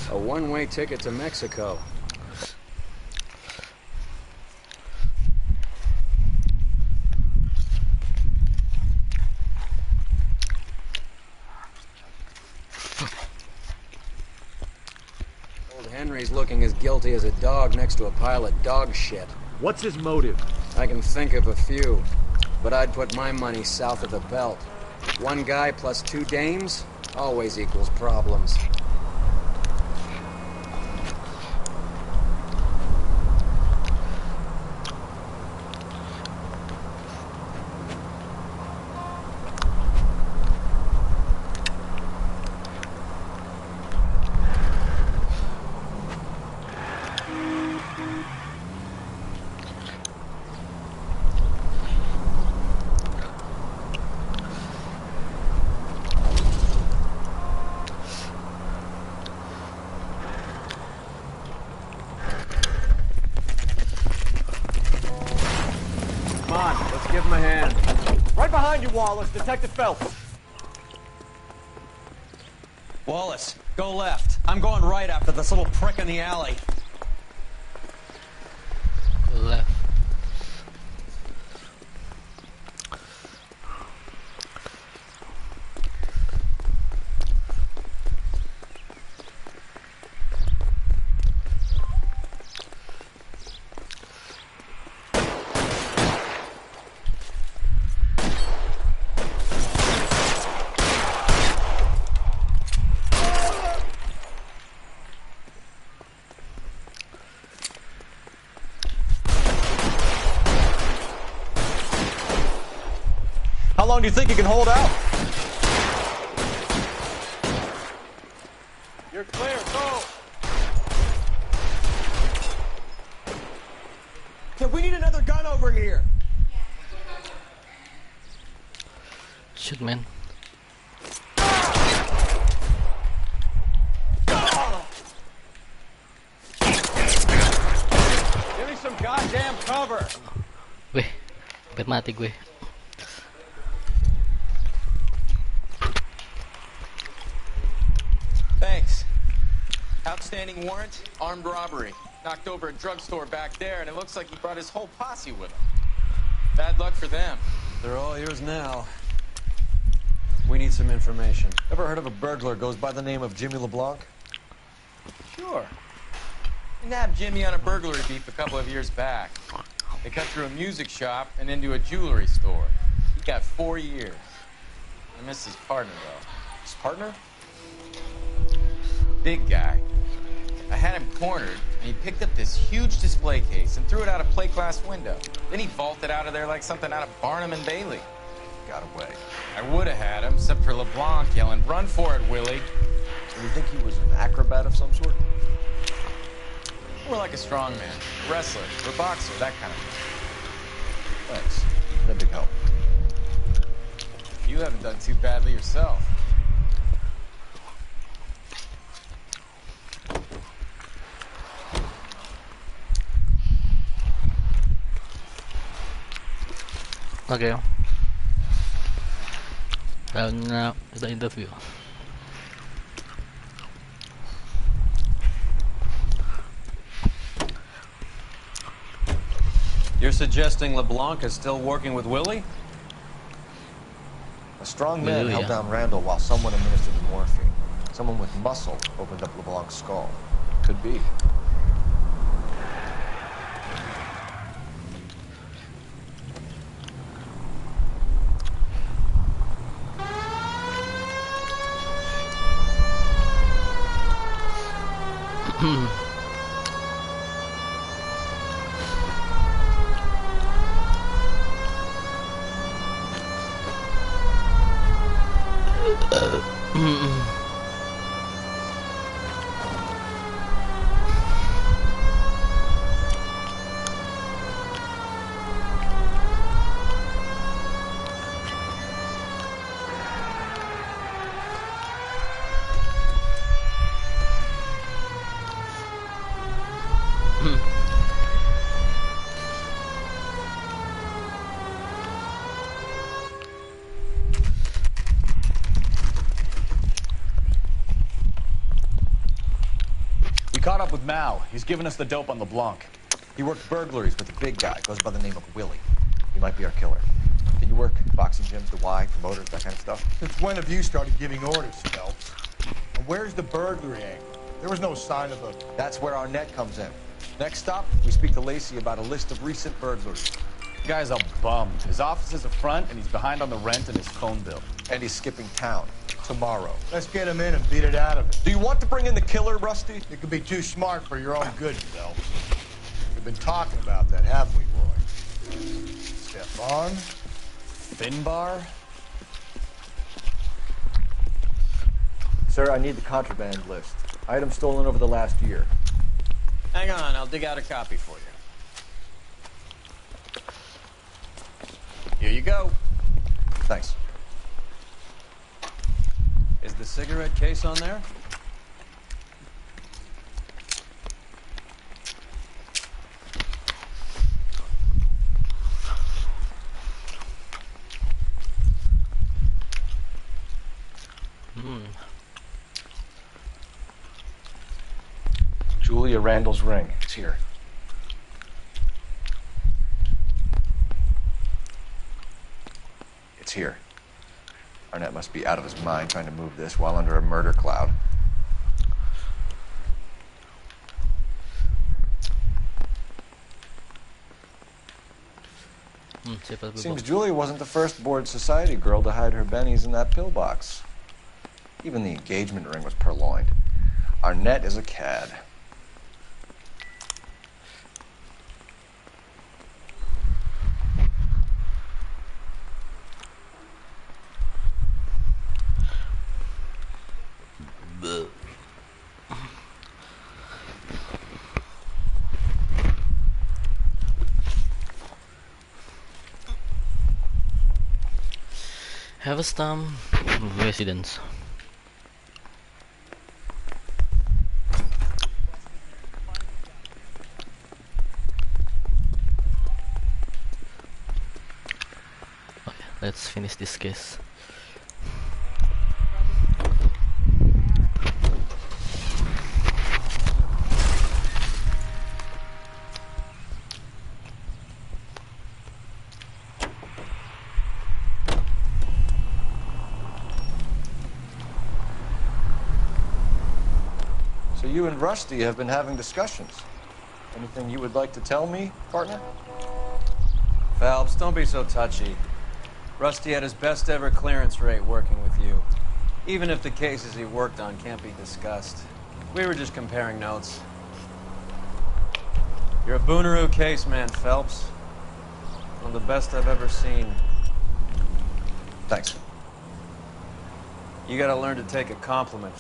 A one-way ticket to Mexico. Old Henry's looking as guilty as a dog next to a pile of dog shit.
What's his motive?
I can think of a few, but I'd put my money south of the belt. One guy plus two dames always equals problems.
Come on, let's give him a hand. Right behind you, Wallace. Detective Phelps.
Wallace, go left. I'm going right after this little prick in the alley.
Left.
long do you think you can hold out?
You're clear, go!
Yeah, we need another gun over here.
Shoot, man.
Give me some goddamn cover!
Weh, hampir mati gue.
Thanks. Outstanding warrant, armed robbery. Knocked over a drugstore back there, and it looks like he brought his whole posse with him. Bad luck for them.
They're all yours now. We need some information.
Ever heard of a burglar goes by the name of Jimmy LeBlanc?
Sure. We nabbed Jimmy on a burglary beef a couple of years back. They cut through a music shop and into a jewelry store. He got 4 years. I miss his partner, though.
His partner?
Big guy. I had him cornered, and he picked up this huge display case and threw it out a plate glass window. Then he vaulted out of there like something out of Barnum and Bailey.
Got away.
I would have had him, except for LeBlanc yelling, "Run for it, Willie!"
Do you think he was an acrobat of some sort?
More like a strongman, a wrestler, or a boxer, that kind of thing.
Thanks. No big help.
You haven't done too badly yourself.
Oke. Karena kita interview.
You're suggesting LeBlanc is still working with Willie?
A strong man held down Randall while someone administered the morphine. Someone with muscle opened up LeBlanc's skull. Could be.
Caught up with Mao. He's given us the dope on LeBlanc.
He worked burglaries with a big guy. Goes by the name of Willie. He might be our killer. Can you work boxing gyms, the Y, promoters, that kind of stuff?
Since when have you started giving orders, Phelps? And where's the burglary angle? There was no sign of a...
That's where our net comes in. Next stop, we speak to Lacey about a list of recent burglaries.
The guy's a bum. His office is a front, and he's behind on the rent and his phone bill.
And he's skipping town. Tomorrow.
Let's get him in and beat it out of it.
Do you want to bring in the killer, Rusty?
You could be too smart for your own good, Phelps. We've been talking about that, haven't we, Roy? Stefan?
Finbar?
Sir, I need the contraband list. Items stolen over the last year.
Hang on, I'll dig out a copy for you. Here you go.
Thanks.
Is the cigarette case on there?
Julia Randall's ring. It's here. It's here. Arnett must be out of his mind trying to move this while under a murder cloud. Seems Julia wasn't the first bored society girl to hide her bennies in that pillbox. Even the engagement ring was purloined. Arnett is a cad.
Have a stamp residence. Okay, let's finish this case.
So you and Rusty have been having discussions. Anything you would like to tell me, partner?
Phelps, don't be so touchy. Rusty had his best ever clearance rate working with you. Even if the cases he worked on can't be discussed. We were just comparing notes. You're a Booneroo case man, Phelps. One of the best I've ever seen.
Thanks.
You gotta learn to take a compliment.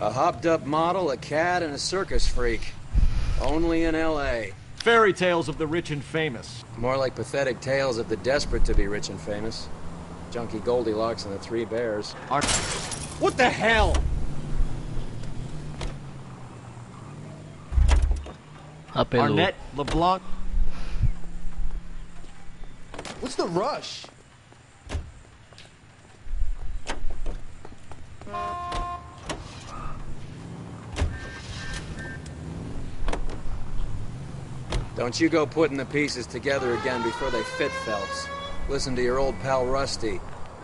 A hopped-up model, a cat, and a circus freak. Only in L.A.
Fairy tales of the rich and famous.
More like pathetic tales of the desperate to be rich and famous. Junkie Goldilocks and the Three Bears.
What the hell? Arnett, LeBlanc.
What's the rush?
Don't you go putting the pieces together again before they fit, Phelps. Listen to your old pal Rusty.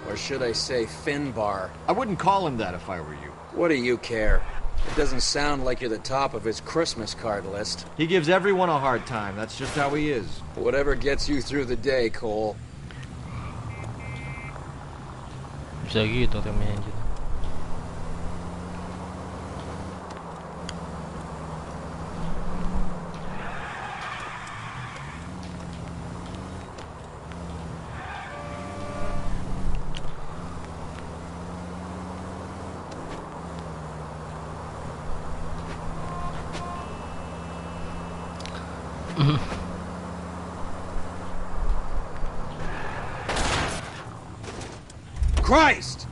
Or should I say Finbar.
I wouldn't call him that if I were you.
What do you care? It doesn't sound like you're the top of his Christmas card list.
He gives everyone a hard time. That's just how he is.
Whatever gets you through the day, Cole.
Bisa gitu remnya anjir.
Christ!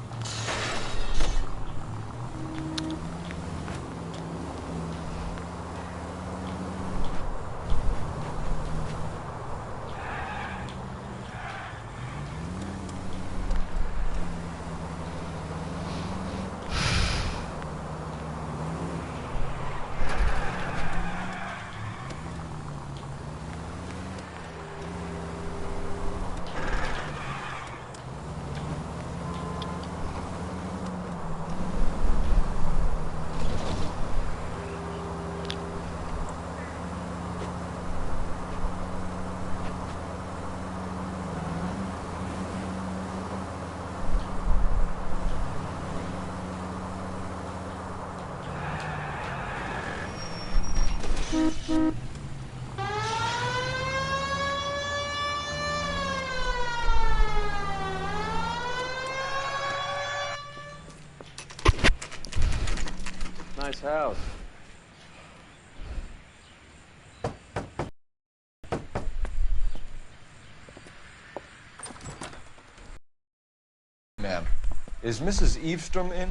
Nice house.
Ma'am, is Mrs. Eavestrom in?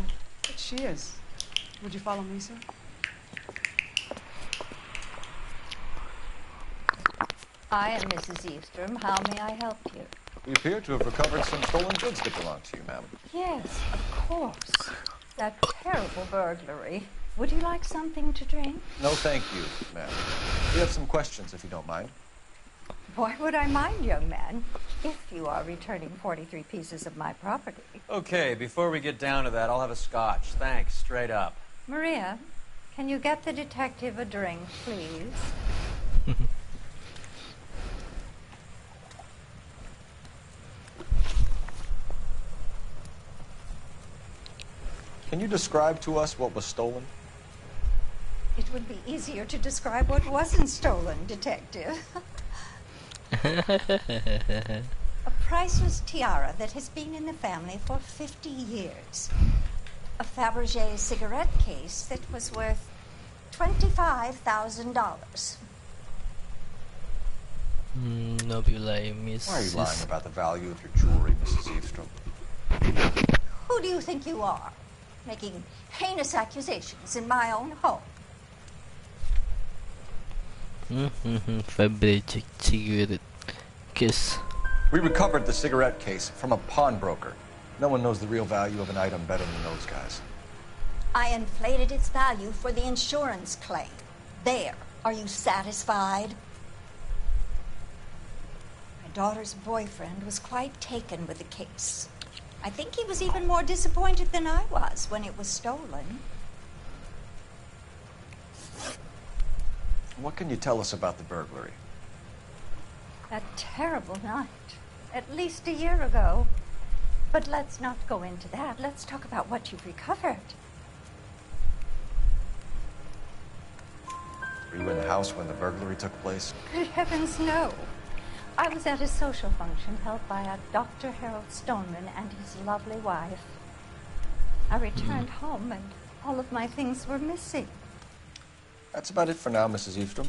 She is. Would you follow me, sir?
I am Mrs. Eavestrom. How may I help you?
We appear to have recovered some stolen goods that belong to you, ma'am.
Yes, of course. That terrible burglary. Would you like something to drink?
No, thank you, ma'am. We have some questions, if you don't mind.
Why would I mind, young man, if you are returning 43 pieces of my property?
Okay, before we get down to that, I'll have a scotch. Thanks, straight up.
Maria, can you get the detective a drink, please?
Can you describe to us what was stolen?
It would be easier to describe what wasn't stolen, detective. A priceless tiara that has been in the family for 50 years. A Fabergé cigarette case that was worth $25,000.
Nobile, Miss.
Why are you lying about the value of your jewelry, Mrs. Eavestrom?
Who do you think you are, making heinous accusations in my own home?
Fabergé cigarette case.
We recovered the cigarette case from a pawnbroker. No one knows the real value of an item better than those guys.
I inflated its value for the insurance claim. There. Are you satisfied? My daughter's boyfriend was quite taken with the case. I think he was even more disappointed than I was when it was stolen.
What can you tell us about the burglary?
That terrible night. At least a year ago. But let's not go into that. Let's talk about what you've recovered.
Were you in the house when the burglary took place?
Good heavens, no. I was at a social function held by a Dr. Harold Stoneman and his lovely wife. I returned home and all of my things were missing.
That's about it for now, Mrs. Eastrom.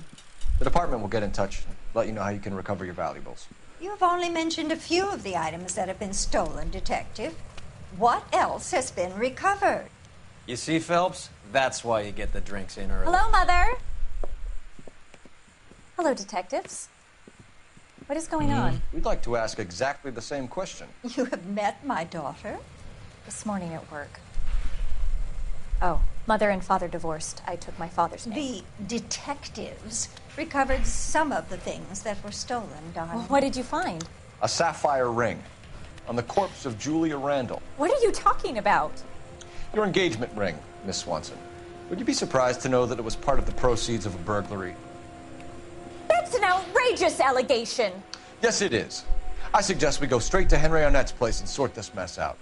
The department will get in touch and let you know how you can recover your valuables.
You've only mentioned a few of the items that have been stolen, Detective. What else has been recovered?
You see, Phelps? That's why you get the drinks in early.
Hello, Mother. Hello, detectives. What is going on?
We'd like to ask exactly the same question.
You have met my daughter?
This morning at work. Oh, Mother and Father divorced. I took my father's name.
The detectives recovered some of the things that were stolen, darling.
Well, what did you find?
A sapphire ring on the corpse of Julia Randall.
What are you talking about?
Your engagement ring, Miss Swanson. Would you be surprised to know that it was part of the proceeds of a burglary?
That's an outrageous allegation.
Yes, it is. I suggest we go straight to Henry Arnett's place and sort this mess out.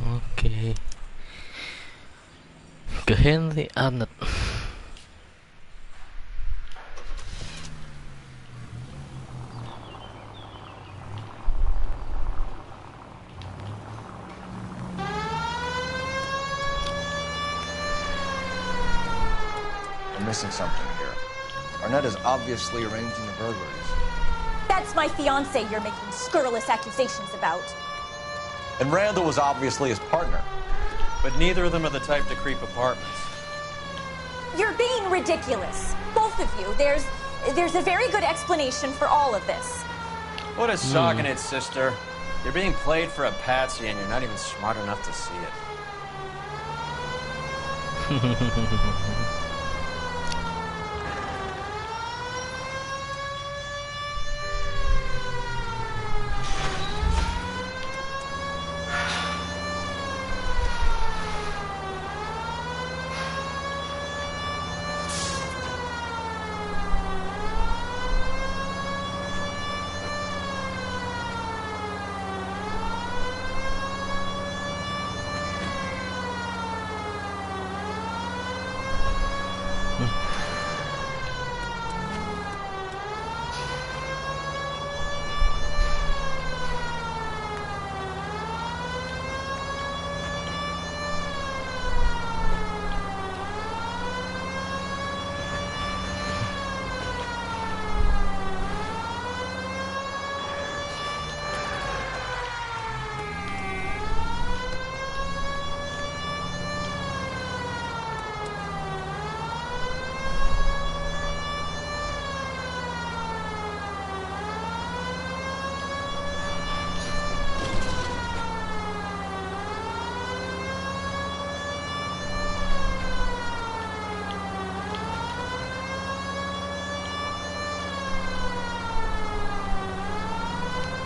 Oke. Ke Henry Arnett.
We're missing something here. Arnett is obviously arranging the burglaries.
That's my fiance you're making scurrilous accusations about.
And Randall was obviously his partner.
But neither of them are the type to creep apartments.
You're being ridiculous. Both of you. There's a very good explanation for all of this.
What is socking it, sister? You're being played for a patsy and you're not even smart enough to see it.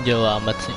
Jauh amat sih.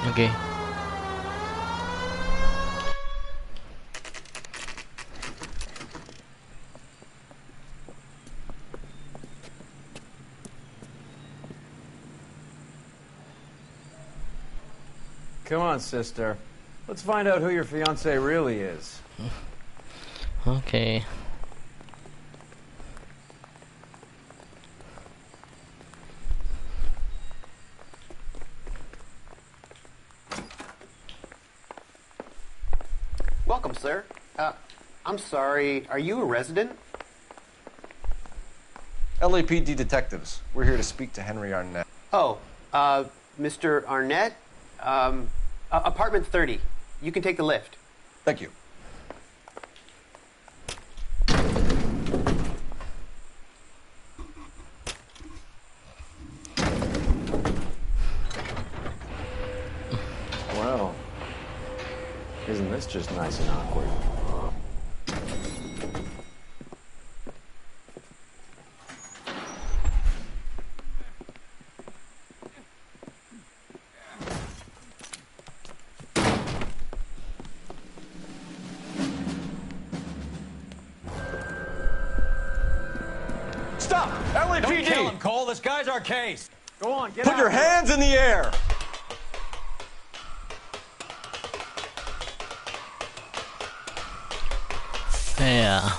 Oke.
Come on, sister. Let's find out who your fiance really is.
Oke.
Welcome, sir. I'm sorry, are you a resident?
LAPD detectives. We're here to speak to Henry Arnett.
Oh, Mr. Arnett? Apartment 30. You can take the lift.
Thank you.
Well, isn't this just nice and awkward?
Stop! LAPD!
Don't kill him, Cole. This guy's our case.
Go on, get
Put
out
your
of here.
hands in the air!
Yeah.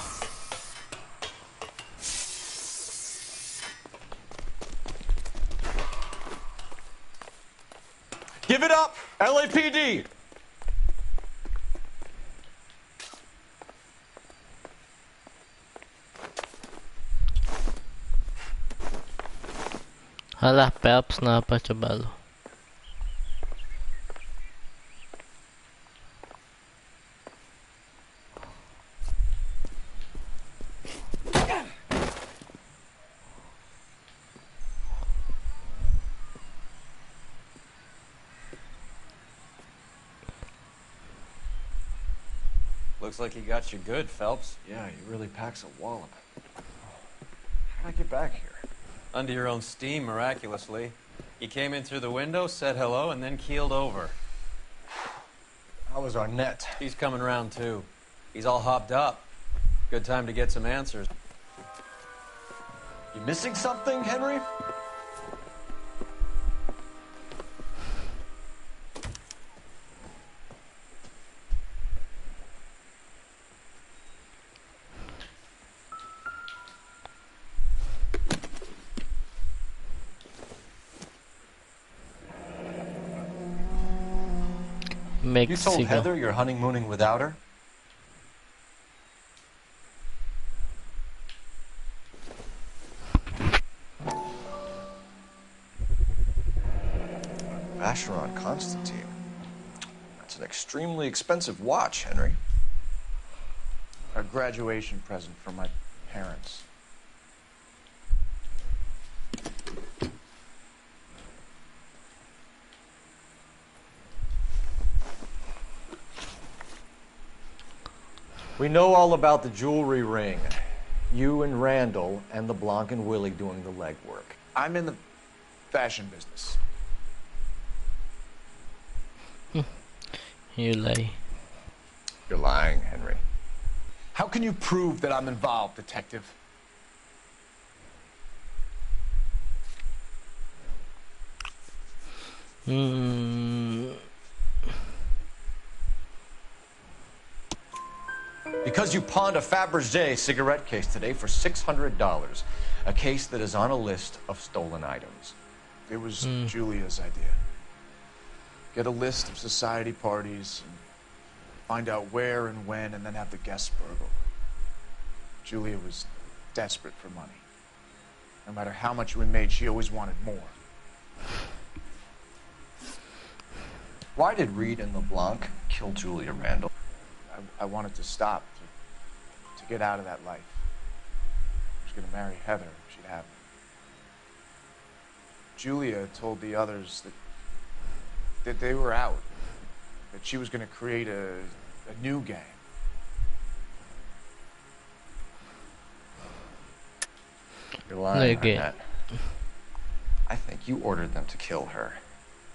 Give it up! LAPD!
Halah, Peps, kenapa coba lu?
Looks like he got you good, Phelps.
Yeah, he really packs a wallop. How'd I get back here?
Under your own steam, miraculously. He came in through the window, said hello, and then keeled over.
How was Arnett?
He's coming round, too. He's all hopped up. Good time to get some answers.
You missing something, Henry? You told
Mexico.
Heather you're honeymooning without her? Vacheron Constantine. That's an extremely expensive watch, Henry.
A graduation present from my parents.
We know all about the jewelry ring. You and Randall and LeBlanc and Willie doing the legwork.
I'm in the fashion business.
You lie.
You're lying, Henry.
How can you prove that I'm involved, Detective?
Because you pawned a Fabergé cigarette case today for $600. A case that is on a list of stolen items.
It was Julia's idea. Get a list of society parties, and find out where and when, and then have the guests burgled. Julia was desperate for money. No matter how much we made, she always wanted more.
Why did Reed and LeBlanc kill Julia Randall?
I wanted to stop, to get out of that life. I was going to marry Heather if she'd have me. Julia told the others that they were out, that she was going to create a new gang.
You're lying,
Okay.
Arnett. I think you ordered them to kill her.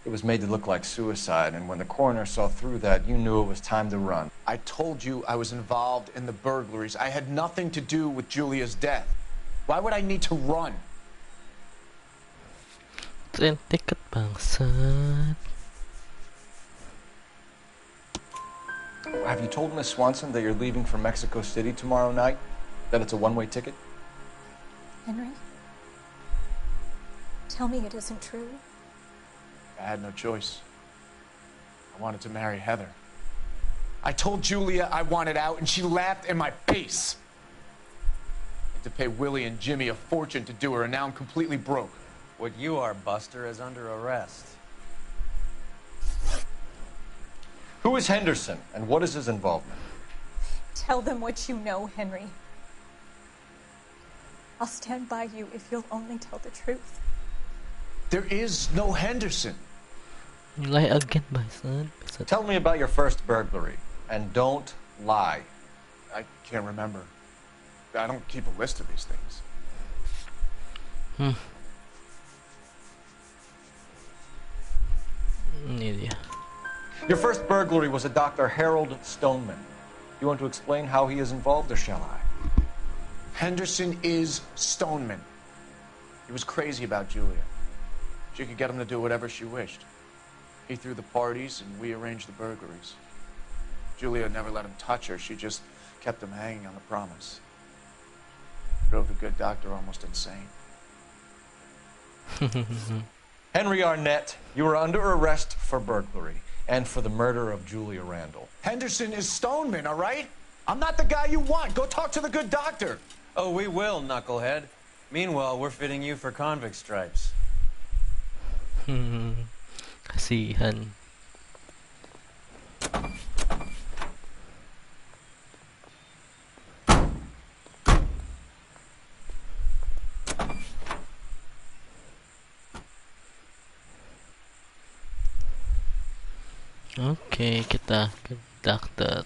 It was made to look like suicide, and when the coroner saw through that, you knew it was time to run.
I told you I was involved in the burglaries. I had nothing to do with Julia's death. Why would I need to run?
Tren tiket bangsat.
Have you told Miss Swanson that you're leaving for Mexico City tomorrow night? That it's a one-way ticket?
Henry? Tell me it isn't true.
I had no choice. I wanted to marry Heather. I told Julia I wanted out, and she laughed in my face. I had to pay Willie and Jimmy a fortune to do her, and now I'm completely broke.
What you are, Buster, is under arrest.
Who is Henderson, and what is his involvement?
Tell them what you know, Henry. I'll stand by you if you'll only tell the truth.
There is no Henderson.
You lie again, bangsat.
Tell me about your first burglary, and don't lie.
I can't remember. I don't keep a list of these things.
Ini dia.
Your first burglary was a Dr. Harold Stoneman. You want to explain how he is involved, or shall I? Henderson is Stoneman. He was crazy about Julia. She could get him to do whatever she wished. He threw the parties and we arranged the burglaries. Julia never let him touch her. She just kept him hanging on the promise. Drove the good doctor almost insane. Henry Arnett, you are under arrest for burglary and for the murder of Julia Randall.
Henderson is Stoneman, all right? I'm not the guy you want. Go talk to the good doctor.
Oh, we will, knucklehead. Meanwhile, we're fitting you for convict stripes.
Kasihan. Oke, kita ke dokter.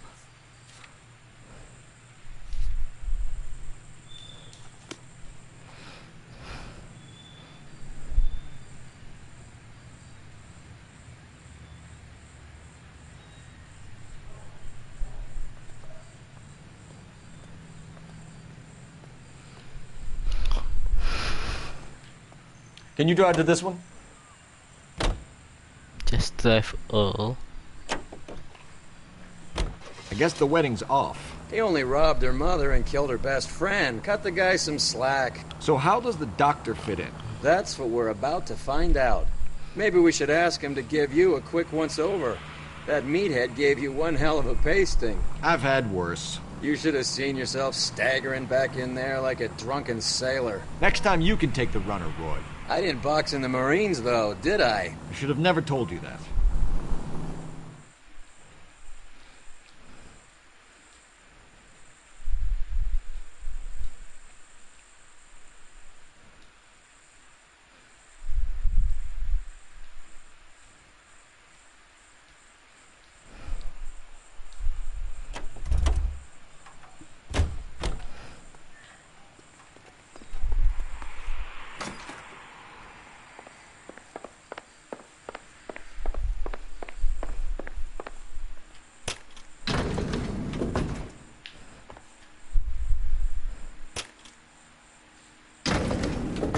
Can you drive to this one?
Just drive all.
I guess the wedding's off.
He only robbed her mother and killed her best friend. Cut the guy some slack.
So how does the doctor fit in?
That's what we're about to find out. Maybe we should ask him to give you a quick once-over. That meathead gave you one hell of a pasting.
I've had worse.
You should have seen yourself staggering back in there like a drunken sailor.
Next time you can take the runner, Roy.
I didn't box in the Marines, though, did I?
I should have never told you that.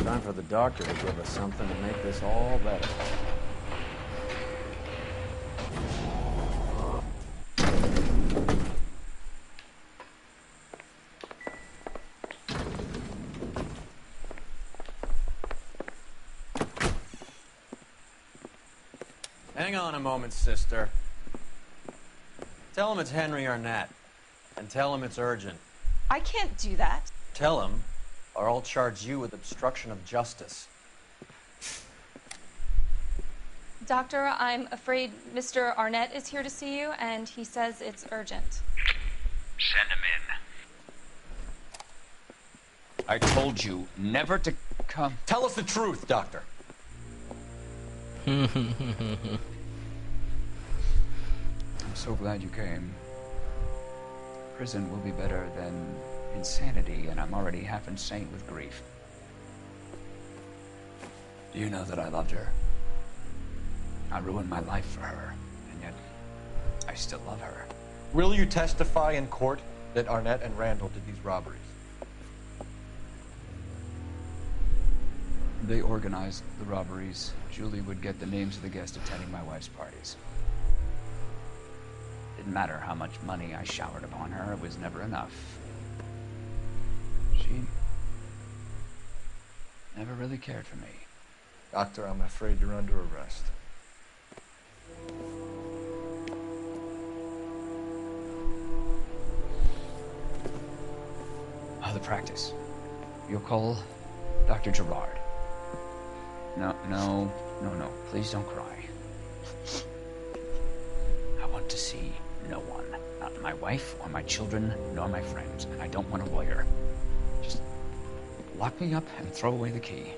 Time for the doctor to give us something to make this all better. Hang on a moment, sister. Tell him it's Henry Arnett, and tell him it's urgent.
I can't do that.
Tell him, or I'll charge you with obstruction of justice.
Doctor, I'm afraid Mr. Arnett is here to see you, and he says it's urgent.
Send him in. I told you never to come.
Tell us the truth, Doctor.
I'm so glad you came. Prison will be better than insanity, and I'm already half insane with grief. Do you know that I loved her? I ruined my life for her, and yet I still love her.
Will you testify in court that Arnett and Randall did these robberies?
They organized the robberies. Julie would get the names of the guests attending my wife's parties. Didn't matter how much money I showered upon her, it was never enough. She never really cared for me.
Doctor, I'm afraid you're under arrest.
The practice. You'll call Dr. Gerard. No. Please don't cry. I want to see no one. Not my wife or my children, nor my friends. And I don't want a lawyer. Just lock me up and throw away the key.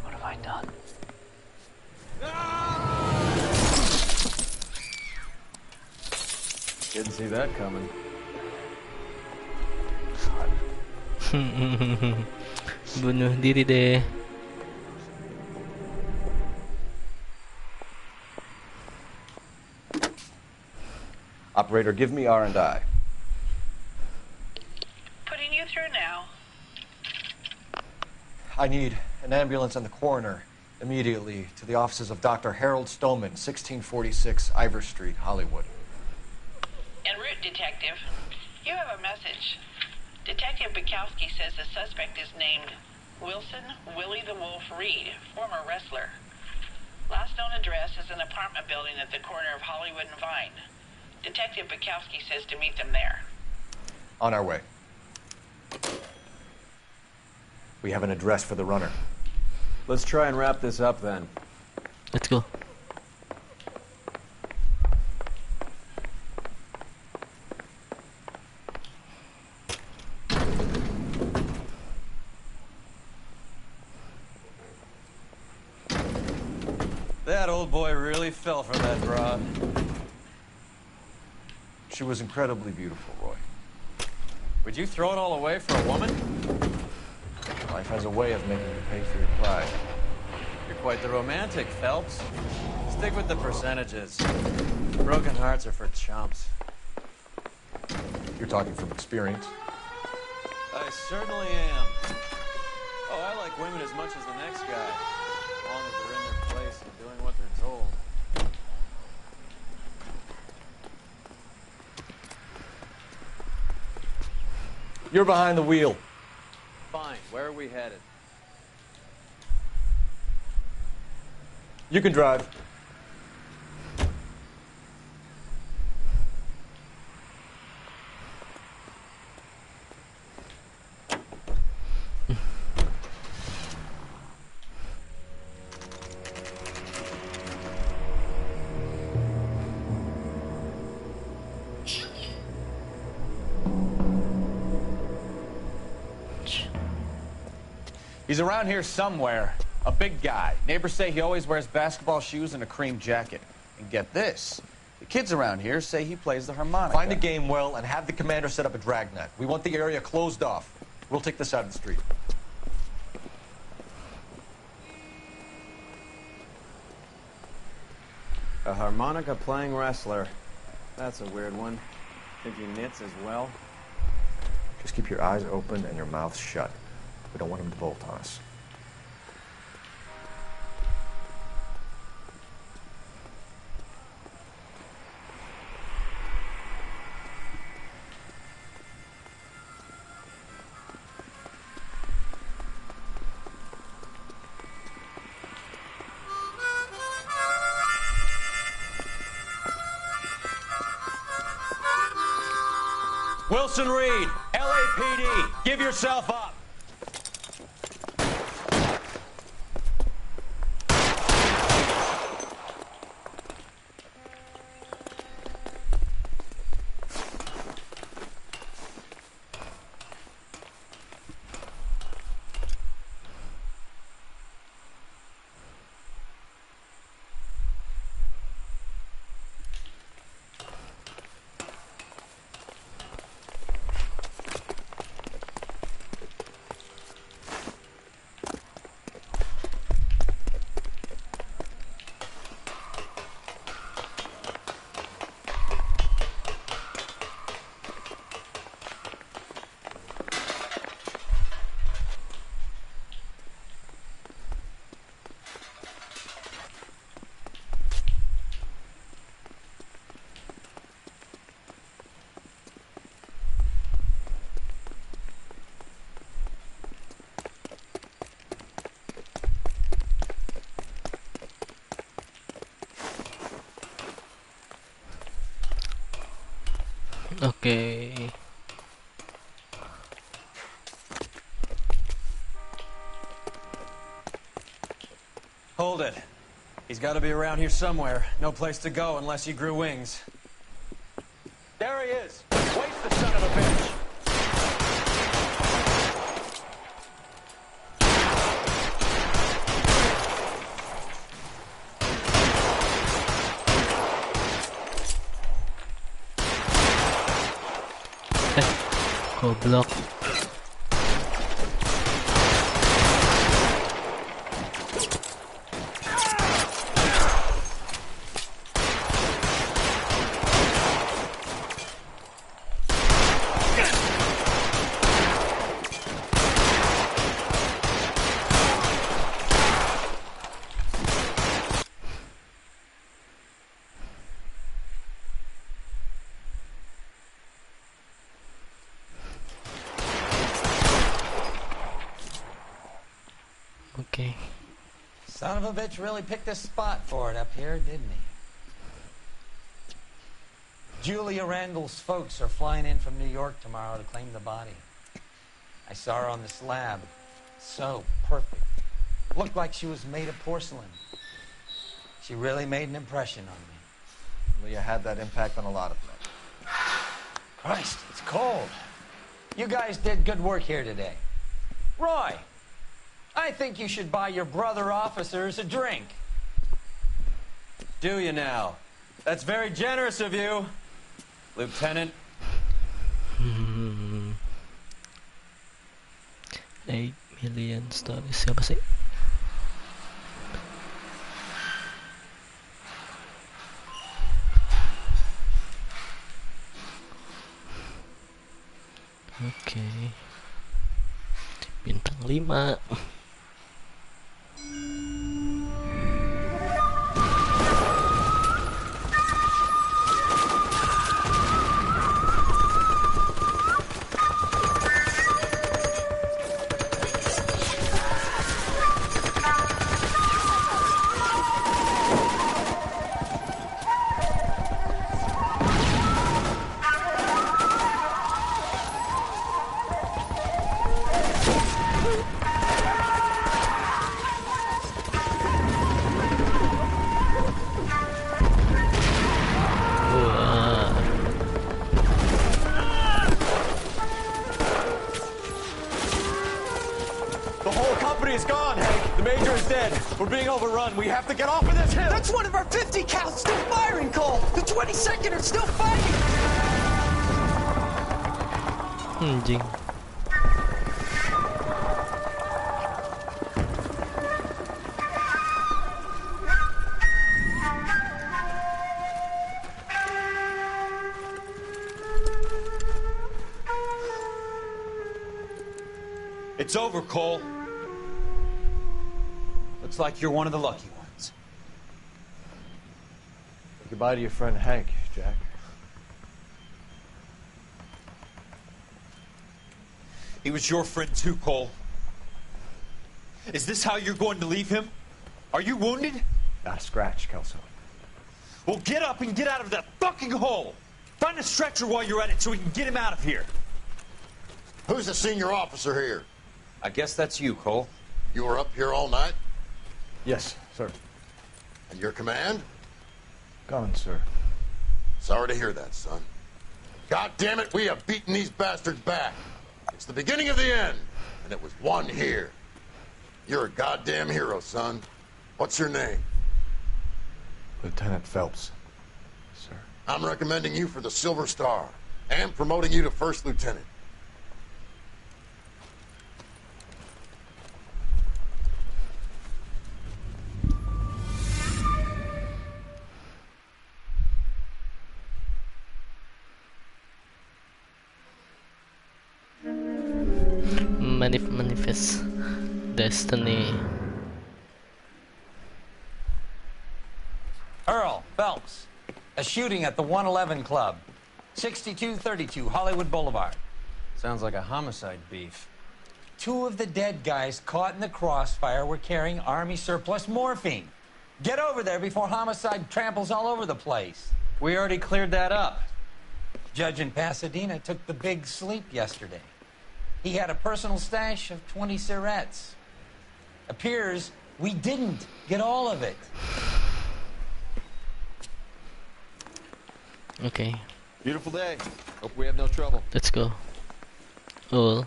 What have I done?
Didn't see that coming.
Bunuh diri deh.
Operator, give me R&I.
Putting you through now.
I need an ambulance and the coroner immediately to the offices of Dr. Harold Stoneman, 1646 Ivor Street, Hollywood.
En route, Detective. You have a message. Detective Bukowski says the suspect is named Wilson Willie the Wolf Reed, former wrestler. Last known address is an apartment building at the corner of Hollywood and Vine. Detective Bukowski says to meet them there.
On our way. We have an address for the runner.
Let's try and wrap this up then.
Let's go.
That old boy really fell for that broad.
She was incredibly beautiful, Roy.
Would you throw it all away for a woman?
Life has a way of making you pay for your pride.
You're quite the romantic, Phelps. Stick with the percentages. Broken hearts are for chumps.
You're talking from experience.
I certainly am. Oh, I like women as much as the next guy. As long as they're in their place and doing what they're told.
You're behind the wheel.
Fine, where are we headed?
You can drive.
He's around here somewhere. A big guy. Neighbors say he always wears basketball shoes and a cream jacket. And get this. The kids around here say he plays the harmonica.
Find the game well and have the commander set up a dragnet. We want the area closed off. We'll take this out of the street.
A harmonica playing wrestler. That's a weird one. Think he knits as well?
Just keep your eyes open and your mouth shut. We don't want him to bolt on us.
Wilson Reed, LAPD, give yourself up.
Okay.
Hold it. He's got to be around here somewhere. No place to go unless he grew wings.
There he is. Waste the son of a bitch.
Goblok. Okay.
Son of a bitch really picked a spot for it up here, didn't he? Julia Randall's folks are flying in from New York tomorrow to claim the body. I saw her on the slab. So perfect. Looked like she was made of porcelain. She really made an impression on me.
Leah had that impact on a lot of men.
Christ, it's cold. You guys did good work here today. Roy, I think you should buy your brother officers a drink.
Do you now? That's very generous of you, Lieutenant.
8 million stories. Siapa sih? Oke. Bintang 5.
The whole company is gone, Hank. The major is dead. We're being overrun. We have to get off of this hill.
That's one of our 50 cows still firing, Cole. The 22nd are still fighting.
Anjing.
It's over, Cole. Looks like you're one of the lucky ones.
Goodbye to your friend Hank, Jack.
He was your friend too, Cole. Is this how you're going to leave him? Are you wounded?
Not a scratch, Kelso.
Well, get up and get out of that fucking hole. Find a stretcher while you're at it so we can get him out of here.
Who's the senior officer here?
I guess that's you, Cole.
You were up here all night?
Yes, sir.
And your command?
Gone, sir.
Sorry to hear that, son. God damn it, we have beaten these bastards back. It's the beginning of the end, and it was one here. You're a goddamn hero, son. What's your name?
Lieutenant Phelps, sir.
I'm recommending you for the Silver Star and promoting you to First Lieutenant.
Manifest Destiny.
Earl Phelps, a shooting at the 111 Club, 6232 Hollywood Boulevard.
Sounds like a homicide beef.
2 of the dead guys caught in the crossfire were carrying Army surplus morphine. Get over there before homicide tramples all over the place.
We already cleared that up.
Judge in Pasadena took the big sleep yesterday. He had a personal stash of 20 cigarettes. Appears we didn't get all of it.
Okay,
Beautiful day. Hope we have no trouble.
let's go. All.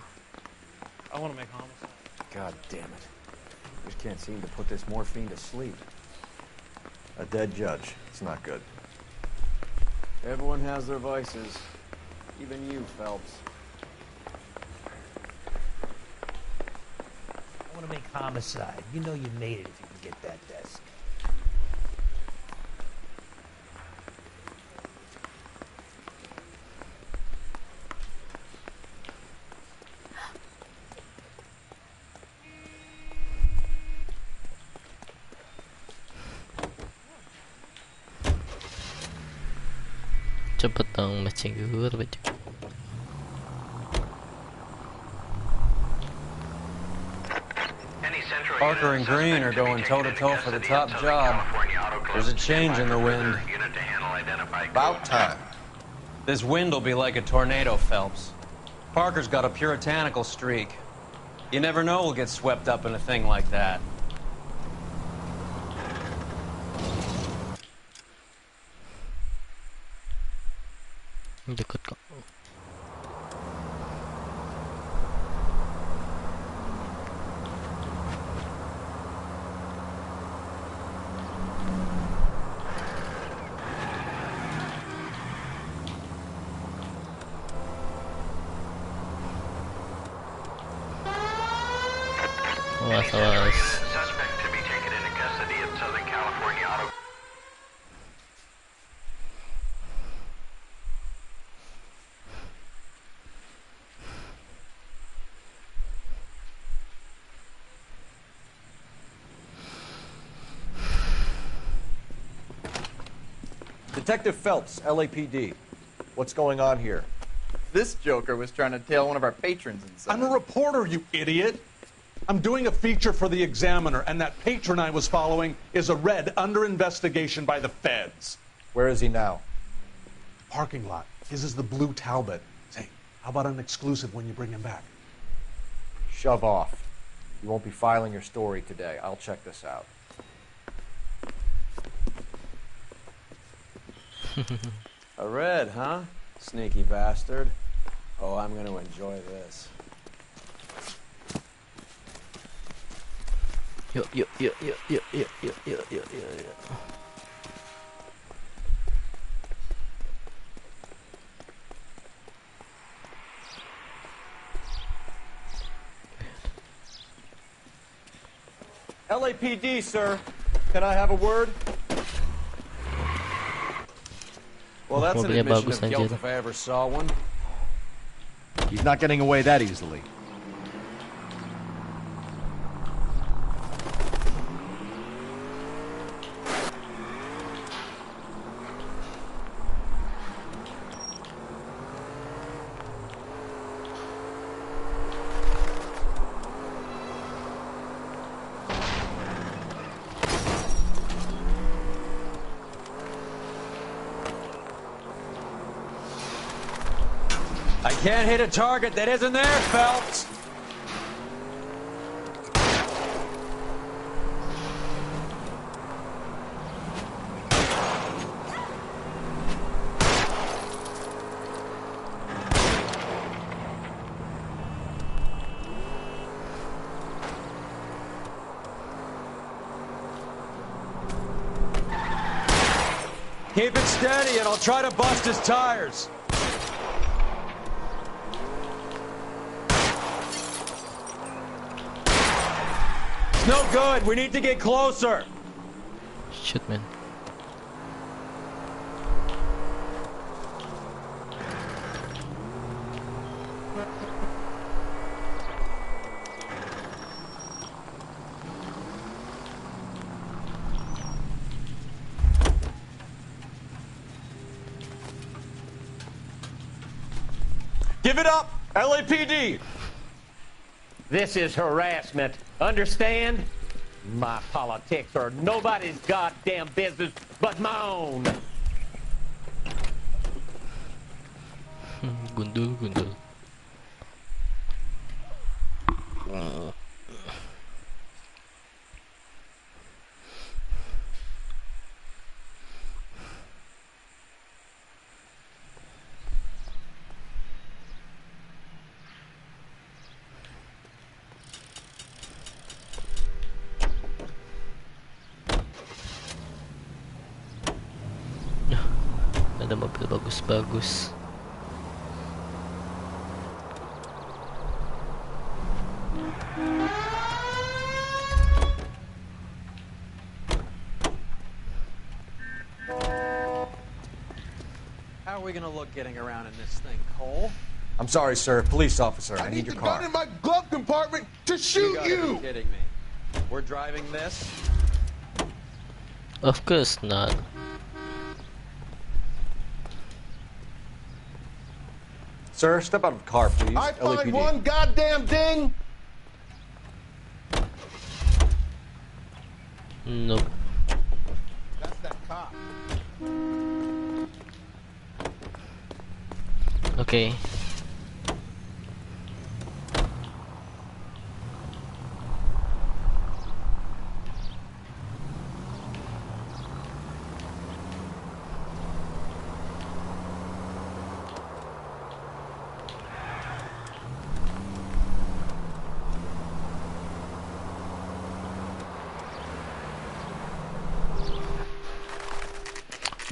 I want to make homicide.
God damn it. Just can't seem to put this morphine to sleep.
A dead judge. It's not good.
Everyone has their vices. Even you, Phelps.
I want to make homicide. You know you made it if you can get that desk.
Cepet dong matching gue baju.
Any Central
Parker and Green are going toe-to-toe for the top job. There's a change in the wind.
About time.
This wind will be like a tornado, Phelps. Parker's got a puritanical streak. You never know we'll get swept up in a thing like that.
Deket kok. Awas, awas.
Suspect to be taken into custody at Southern California Auto.
Detective Phelps, LAPD. What's going on here?
This joker was trying to tail one of our patrons inside.
I'm a reporter, you idiot. I'm doing a feature for the Examiner, and that patron I was following is a red under investigation by the feds.
Where is he now?
Parking lot. His is the blue Talbot. Say, how about an exclusive when you bring him back?
Shove off. You won't be filing your story today. I'll check this out.
A red, huh? Sneaky bastard. Oh, I'm gonna enjoy this.
Yuk, yuk, yuk, yuk, yuk, yuk, yuk, yuk, yuk, yuk.
LAPD, sir. Can I have a word?
Well, that's an
Mobilnya
admission
bagus
of guilt
anjir.
if I ever saw one.
He's not getting away that easily.
I can't hit a target that isn't there, Phelps. Keep it steady and I'll try to bust his tires. It's no good. We need to get closer.
Shit, man.
Give it up, LAPD.
This is harassment. Understand? My politics are nobody's goddamn business but my own.
Gundul, gundul. Ada mobil bagus-bagus.
How are we gonna look getting around in this thing, Cole?
I'm sorry, sir. Police officer. I need your
the
car.
gun in my glove compartment to shoot
gotta
you.
be kidding me. We're driving this?
Of course not.
Sir, step out of the car, please.
I find
LAPD.
one goddamn ding.
Nope.
That's that cop.
Okay.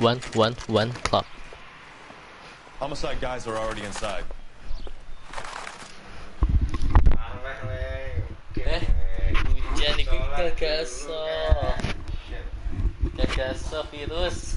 One club.
Homicide guys are already inside.
Hujan itu gagaso virus.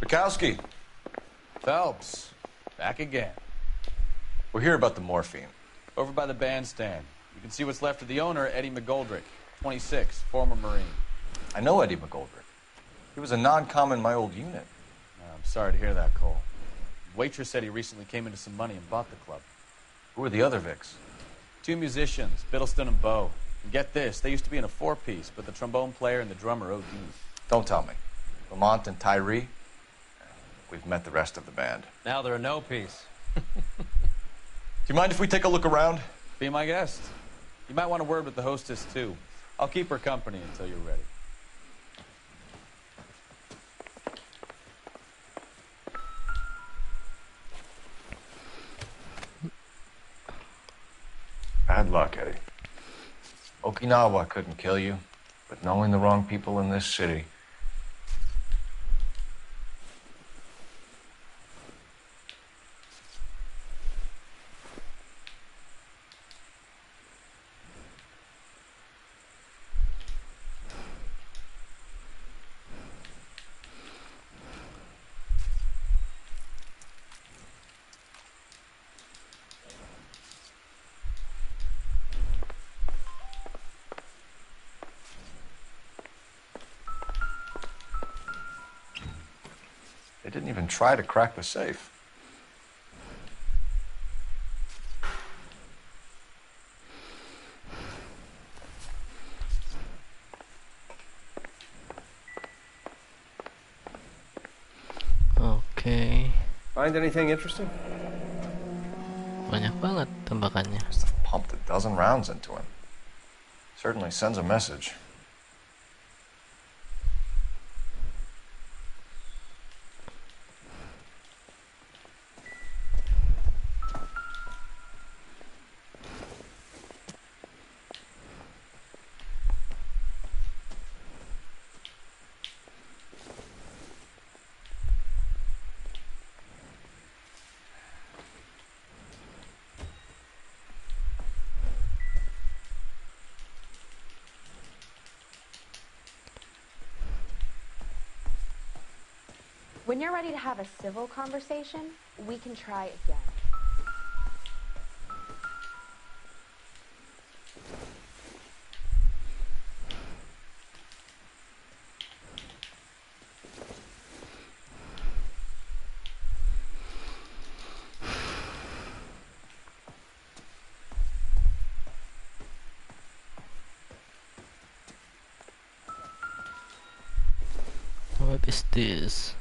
Bukowski.
Phelps, back again.
We're here about the morphine.
Over by the bandstand. You can see what's left of the owner, Eddie McGoldrick, 26, former Marine.
I know Eddie McGoldrick. He was a non-com in my old unit.
I'm sorry to hear that, Cole. The waitress said he recently came into some money and bought the club.
Who were the other Vics?
2 musicians, Biddleston and Bowe. And get this, they used to be in a 4-piece, but the trombone player and the drummer OD'd.
Don't tell me. Lamont and Tyree? We've met the rest of the band.
Now they're a no-piece.
Do you mind if we take a look around?
Be my guest. You might want a word with the hostess, too. I'll keep her company until you're ready.
Bad luck, Eddie. Okinawa couldn't kill you, but knowing the wrong people in this city... They didn't even try to crack the safe.
Okay.
Find anything interesting?
Banyak banget tembakannya.
Must have pumped a dozen rounds into him. Certainly sends a message.
When you're ready to have a civil conversation, we can try again.
is this?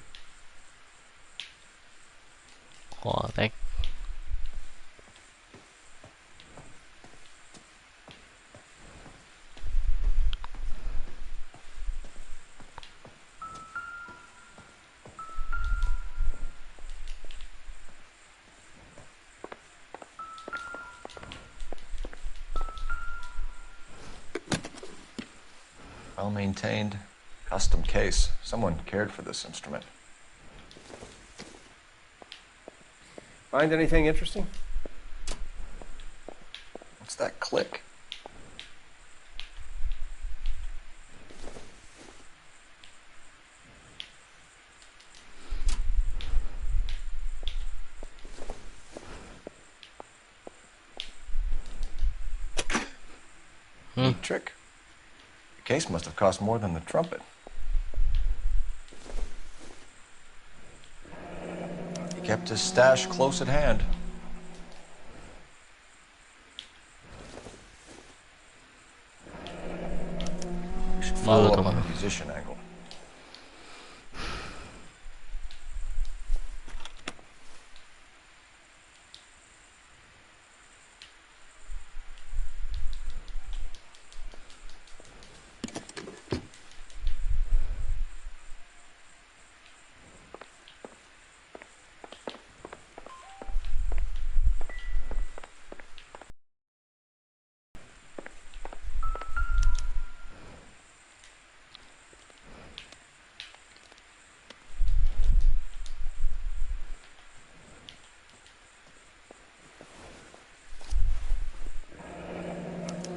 Correct.
Well maintained, custom case. Someone cared for this instrument.
Find anything interesting?
What's that click? Neat trick. The case must have cost more than the trumpet. He kept his stash close at hand. We should follow up on the musician angle.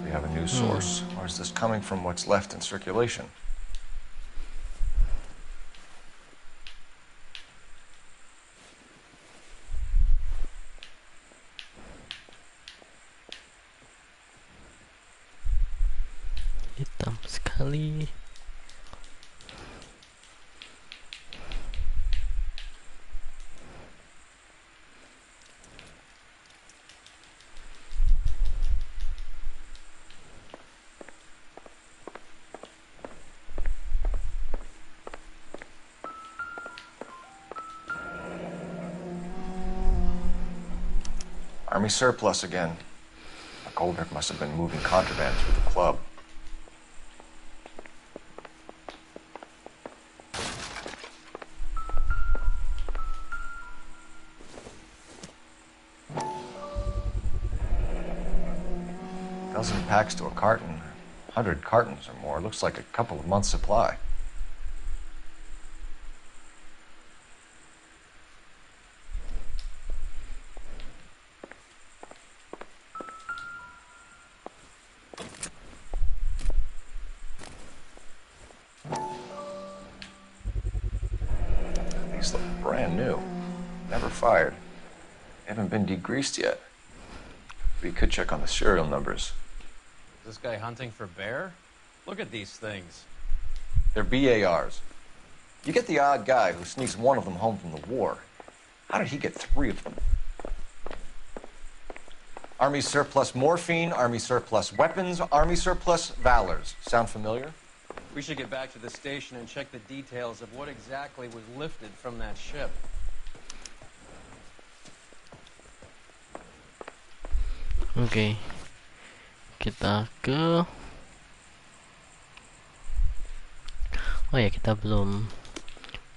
We have a new source, or is this coming from what's left in circulation?
Hitam sekali.
Army surplus again. Goldberg must have been moving contraband through the club. Dozen packs to a carton. 100 cartons or more. Looks like a couple of months' supply. These look brand new. Never fired. They haven't been degreased yet. We could check on the serial numbers.
Is this guy hunting for bear? Look at these things.
They're BARs. You get the odd guy who sneaks one of them home from the war. How did he get 3 of them? Army surplus morphine, Army surplus weapons, Army surplus valors. Sound familiar?
We should get back to the station and check the details of what exactly was lifted from that ship.
Oke. Kita ke Oh ya, kita belum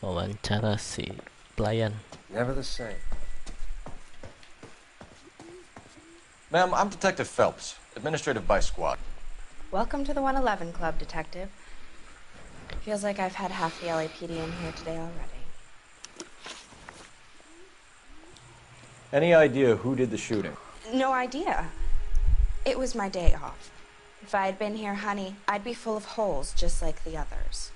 wawancara si pelayan.
Never the same.
Ma'am, I'm Detective Phelps, Administrative Vice Squad.
Welcome to the 111 Club, Detective. Feels like I've had half the LAPD in here today already.
Any idea who did the shooting?
No idea. It was my day off. If I had been here, honey, I'd be full of holes just like the others.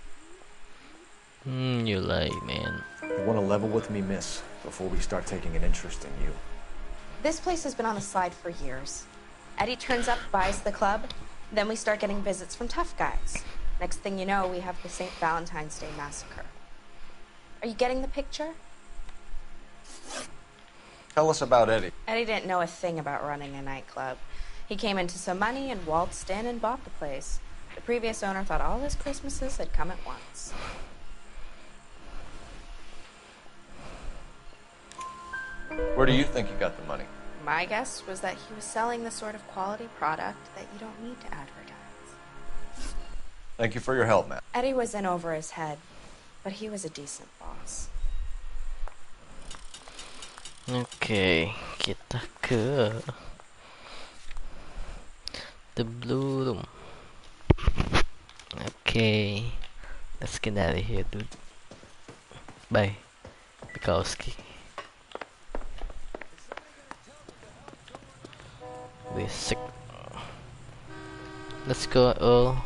You lie, man.
You want to level with me, miss, before we start taking an interest in you.
This place has been on the slide for years. Eddie turns up, buys the club, then we start getting visits from tough guys. Next thing you know, we have the St. Valentine's Day massacre. Are you getting the picture?
Tell us about Eddie.
Eddie didn't know a thing about running a nightclub. He came into some money and waltzed in and bought the place. The previous owner thought all his Christmases had come at once.
Where do you think he got the money?
My guess was that he was selling the sort of quality product that you don't need to advertise.
Thank you for your help, Matt.
Eddie was in over his head, but he was a decent boss.
Oke, kita ke the blue room. Okay, let's get out of here, dude. Bye, Bukowski. We're sick. Let's go, Earl.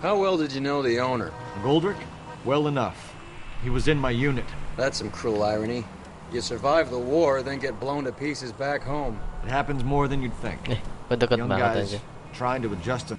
How well did you know the owner?
Goldrick? Well enough. He was in my unit.
That's some cruel irony. You survive the war, then get blown to pieces back home.
It happens more than you'd think.
Madekat
Young
banget
guys
aja.
trying to adjust to...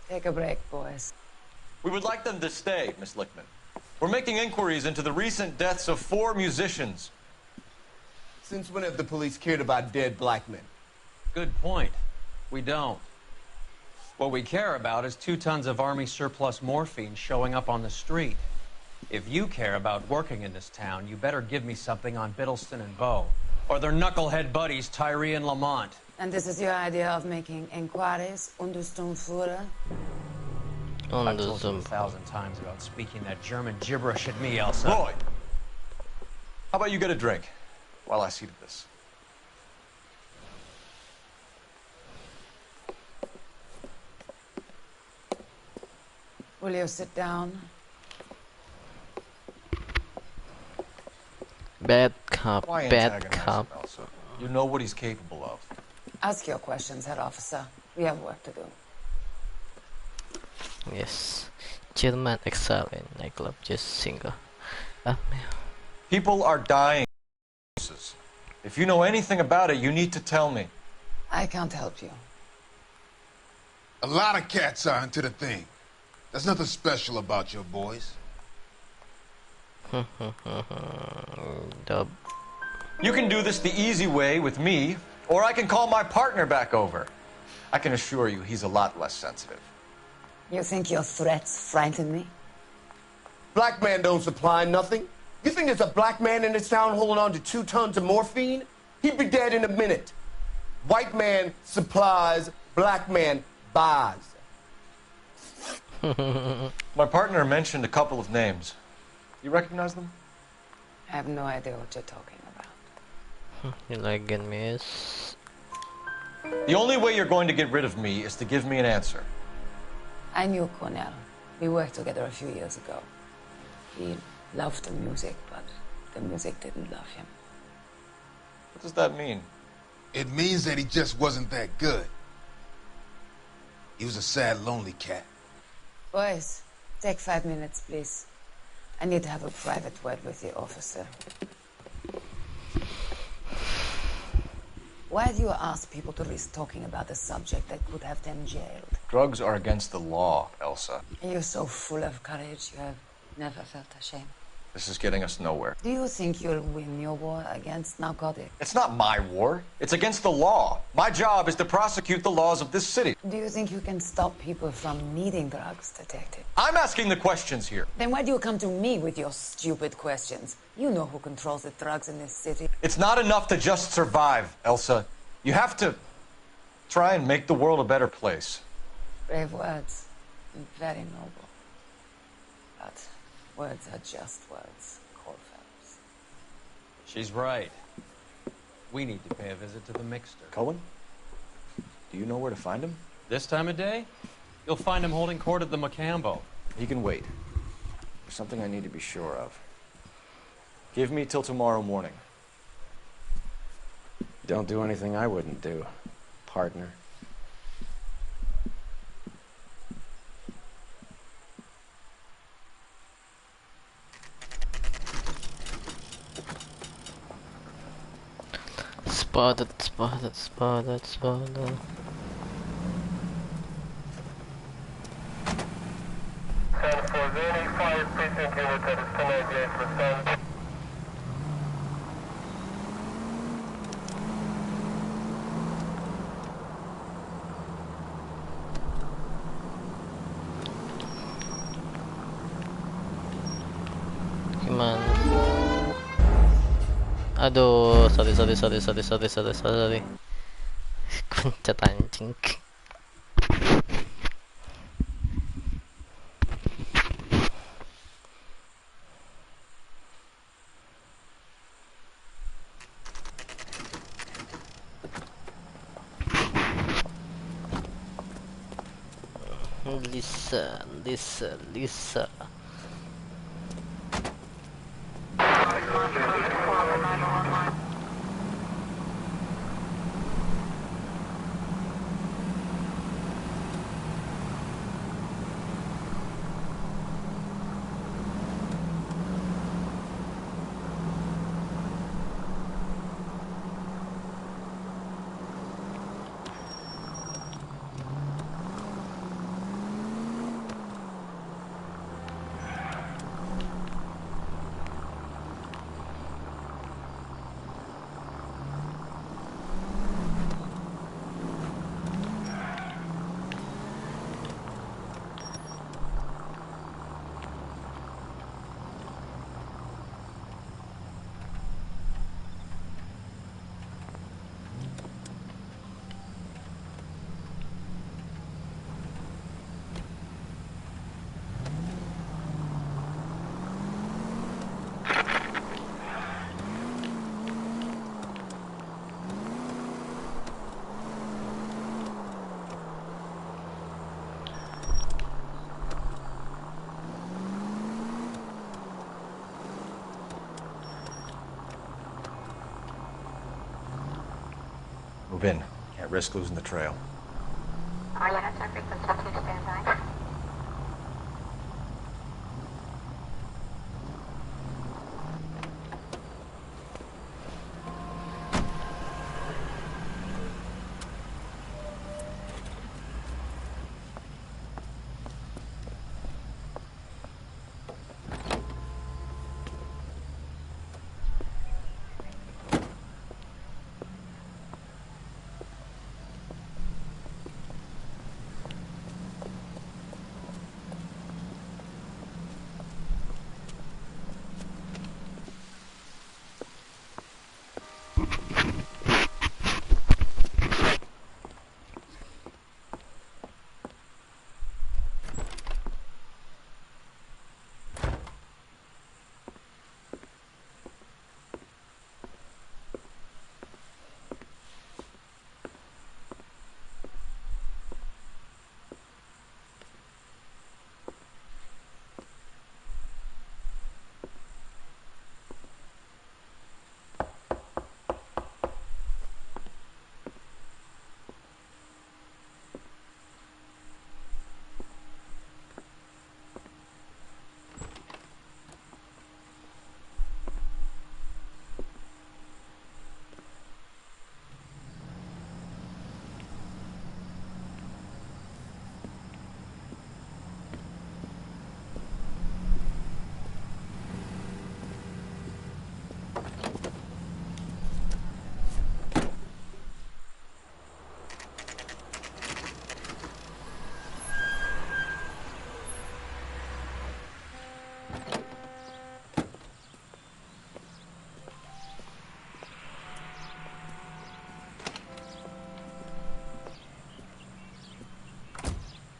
Take a break, boys.
We would like them to stay, Miss Lickman. We're making inquiries into the recent deaths of 4 musicians.
Since when have the police cared about dead black men?
Good point. We don't. What we care about is 2 tons of Army surplus morphine showing up on the street. If you care about working in this town, you better give me something on Biddleston and Bow, or their knucklehead buddies Tyree and Lamont.
And this is your idea of making inquiries, Untersturmführer?
I've told you 1,000 times about speaking that German gibberish at me, Elsa.
Roy! How about you get a drink while I see to this?
Will you sit down?
Bad cop,
Why
bad
antagonize
cop.
him, Elsa? You know what he's capable of.
Ask your questions, head officer. We have work to do.
Yes, German exile in nightclub just single.
People are dying. If you know anything about it, you need to tell me.
I can't help you.
A lot of cats are into the thing. There's nothing special about your boys.
Dub.
You can do this the easy way with me, or I can call my partner back over. I can assure you he's a lot less sensitive.
You think your threats frighten me?
Black man don't supply nothing. You think there's a black man in this town holding on to 2 tons of morphine? He'd be dead in a minute. White man supplies, black man buys.
My partner mentioned a couple of names. You recognize them?
I have no idea what you're talking about.
You like it, miss?
The only way you're going to get rid of me is to give me an answer.
I knew Cornell. We worked together a few years ago. He loved the music, but the music didn't love him.
What does that mean?
It means that he just wasn't that good. He was a sad, lonely cat.
Boys, take 5 minutes, please. I need to have a private word with the officer. Why do you ask people to risk talking about a subject that could have them jailed?
Drugs are against the law, Elsa.
You're so full of courage, you have never felt ashamed.
This is getting us nowhere.
Do you think you'll win your war against narcotics?
It's not my war. It's against the law. My job is to prosecute the laws of this city.
Do you think you can stop people from needing drugs, detective?
I'm asking the questions here.
Then why do you come to me with your stupid questions? You know who controls the drugs in this city.
It's not enough to just survive, Elsa. You have to try and make the world a better place.
Brave words, and very noble. But words are just words, Coldfellows.
She's right. We need to pay a visit to the mixer.
Cullen? Do you know where to find him?
This time of day? You'll find him holding court at the Macambo.
He can wait. There's something I need to be sure of. Give me till tomorrow morning.
Don't do anything I wouldn't do, partner.
Spotted, spotted, spotted, spotted. Gimana? Aduh, sorry. Kuncet anjing. Lisa.
Move in. Can't risk losing the trail.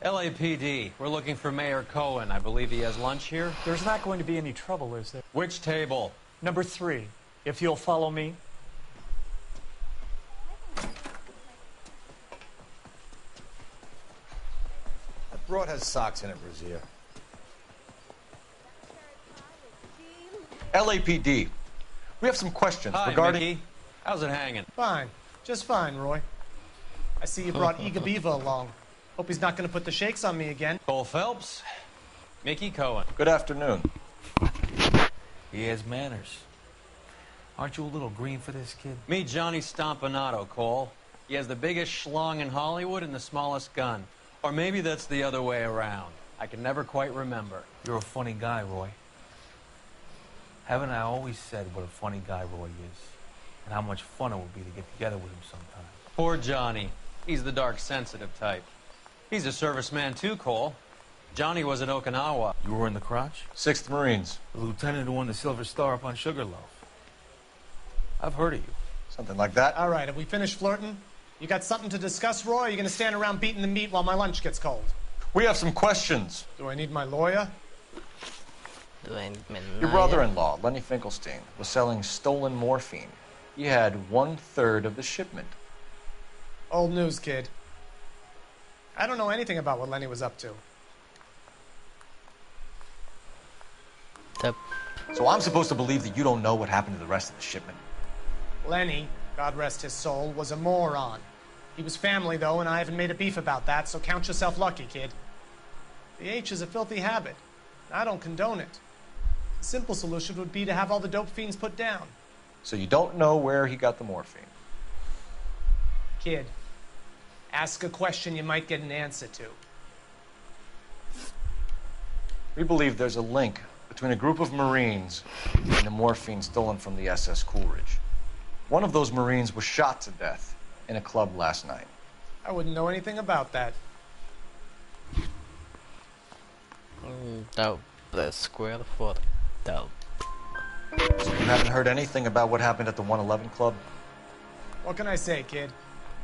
LAPD, we're looking for Mayor Cohen. I believe he has lunch here.
There's not going to be any trouble, is there?
Which table?
Number 3, if you'll follow me.
That broad has socks in it, Brazier. LAPD, we have some questions
Hi,
regarding...
Mickey. How's it hanging?
Fine. Just fine, Roy. I see you brought Eaga Beaver along. Hope he's not going to put the shakes on me again.
Cole Phelps, Mickey Cohen.
Good afternoon.
He has manners. Aren't you a little green for this kid?
Meet Johnny Stompanato, Cole. He has the biggest schlong in Hollywood and the smallest gun. Or maybe that's the other way around. I can never quite remember.
You're a funny guy, Roy. Haven't I always said what a funny guy Roy is? And how much fun it would be to get together with him sometime?
Poor Johnny. He's the dark, sensitive type. He's a serviceman too, Cole. Johnny was at Okinawa.
You were in the crotch?
6th Marines.
The lieutenant who won the Silver Star up on Sugarloaf. I've heard of you.
Something like that.
All right, have we finished flirting? You got something to discuss, Roy, or are you going to stand around beating the meat while my lunch gets cold?
We have some questions.
Do I need my lawyer?
Your brother-in-law, Lenny Finkelstein, was selling stolen morphine. He had 1/3 of the shipment.
Old news, kid. I don't know anything about what Lenny was up to.
So I'm supposed to believe that you don't know what happened to the rest of the shipment?
Lenny, God rest his soul, was a moron. He was family, though, and I haven't made a beef about that, so count yourself lucky, kid. The H is a filthy habit. I don't condone it. The simple solution would be to have all the dope fiends put down.
So you don't know where he got the morphine?
Kid, ask a question you might get an answer to.
We believe there's a link between a group of Marines and the morphine stolen from the SS Coolidge. One of those Marines was shot to death in a club last night.
I wouldn't know anything about that.
Dope. The square foot. Dope.
So you haven't heard anything about what happened at the 111 Club?
What can I say, kid?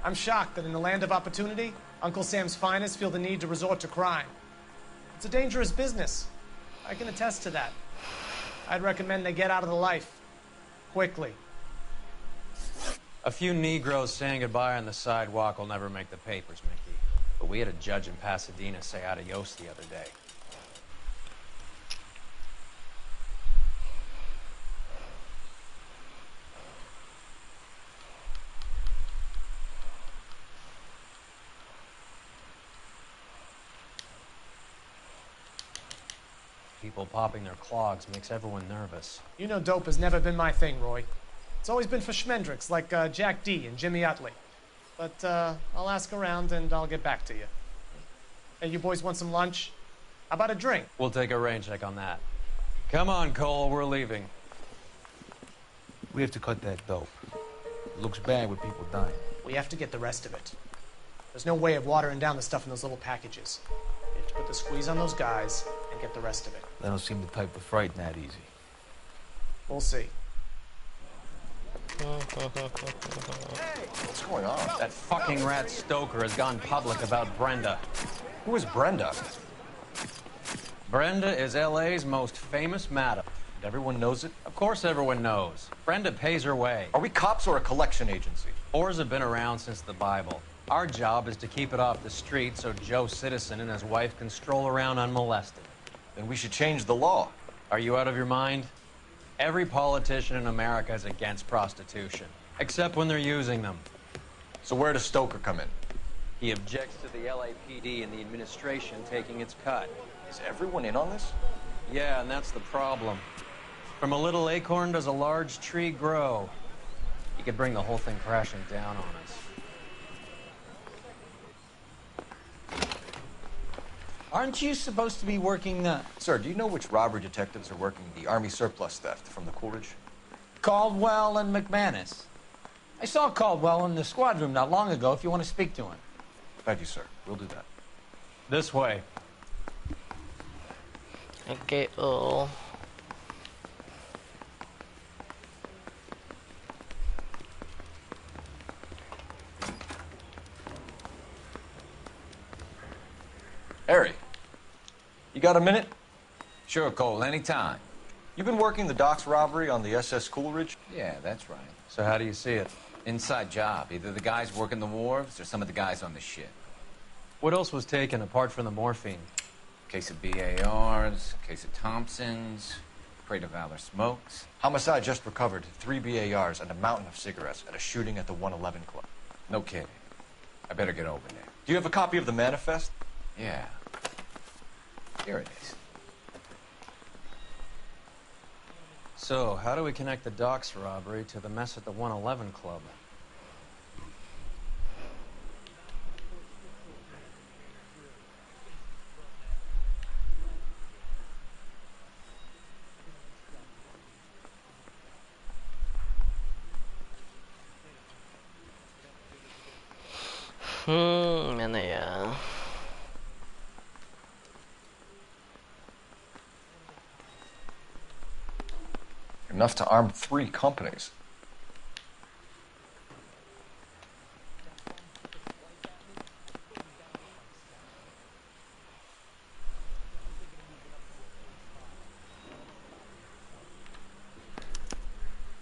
I'm shocked that in the land of opportunity, Uncle Sam's finest feel the need to resort to crime. It's a dangerous business. I can attest to that. I'd recommend they get out of the life. Quickly.
A few Negroes saying goodbye on the sidewalk will never make the papers, Mickey. But we had a judge in Pasadena say adios the other day. People popping their clogs makes everyone nervous.
You know dope has never been my thing, Roy. It's always been for schmendricks like Jack D. and Jimmy Utley. But I'll ask around and I'll get back to you. Hey, you boys want some lunch? How about a drink?
We'll take a rain check on that. Come on, Cole, we're leaving.
We have to cut that dope. It looks bad with people dying.
We have to get the rest of it. There's no way of watering down the stuff in those little packages. We have to put the squeeze on those guys and get the rest of it.
They don't seem the type to frighten that easy.
We'll see.
What's going on?
That fucking rat Stoker has gone public about Brenda.
Who is Brenda?
Brenda is LA's most famous madam.
And everyone knows it?
Of course everyone knows. Brenda pays her way.
Are we cops or a collection agency?
Whores have been around since the Bible. Our job is to keep it off the street so Joe Citizen and his wife can stroll around unmolested.
Then we should change the law.
Are you out of your mind? Every politician in America is against prostitution, except when they're using them.
So where does Stoker come in?
He objects to the LAPD and the administration taking its cut.
Is everyone in on this?
Yeah, and that's the problem. From a little acorn does a large tree grow. He could bring the whole thing crashing down on us.
Aren't you supposed to be working
Sir, do you know which robbery detectives are working the Army surplus theft from the Coolidge?
Caldwell and McManus? I saw Caldwell in the squad room not long ago if you want to speak to him.
Thank you, sir. We'll do that.
This way.
Okay, oh.
Harry, you got a minute?
Sure, Cole, anytime.
You've been working the docks robbery on the SS Coolidge?
Yeah, that's right.
So how do you see it?
Inside job. Either the guys working the wharves or some of the guys on the ship.
What else was taken apart from the morphine?
Case of BARs, case of Thompsons. Parade of Valor smokes.
Homicide just recovered 3 BARs and a mountain of cigarettes at a shooting at the 111 Club.
No kidding. I better get over there.
Do you have a copy of the manifest?
Yeah. Here it is.
So, how do we connect the docks robbery to the mess at the 111 Club?
Mana ya?
Enough to arm 3 companies.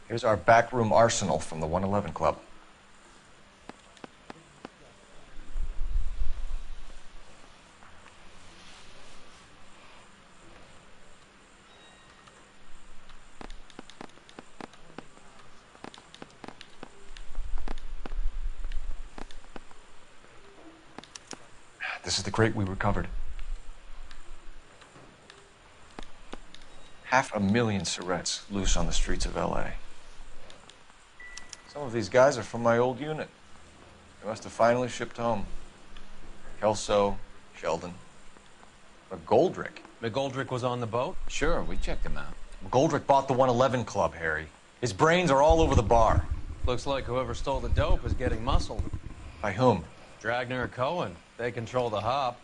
Here's our backroom arsenal from the 111 Club. This is the crate we recovered. 500,000 cigarettes loose on the streets of L.A. Some of these guys are from my old unit. They must have finally shipped home. Kelso, Sheldon, McGoldrick.
McGoldrick was on the boat?
Sure, we checked him out.
McGoldrick bought the 111 Club, Harry. His brains are all over the bar.
Looks like whoever stole the dope is getting muscled.
By whom?
Dragner or Cohen. They control the hop.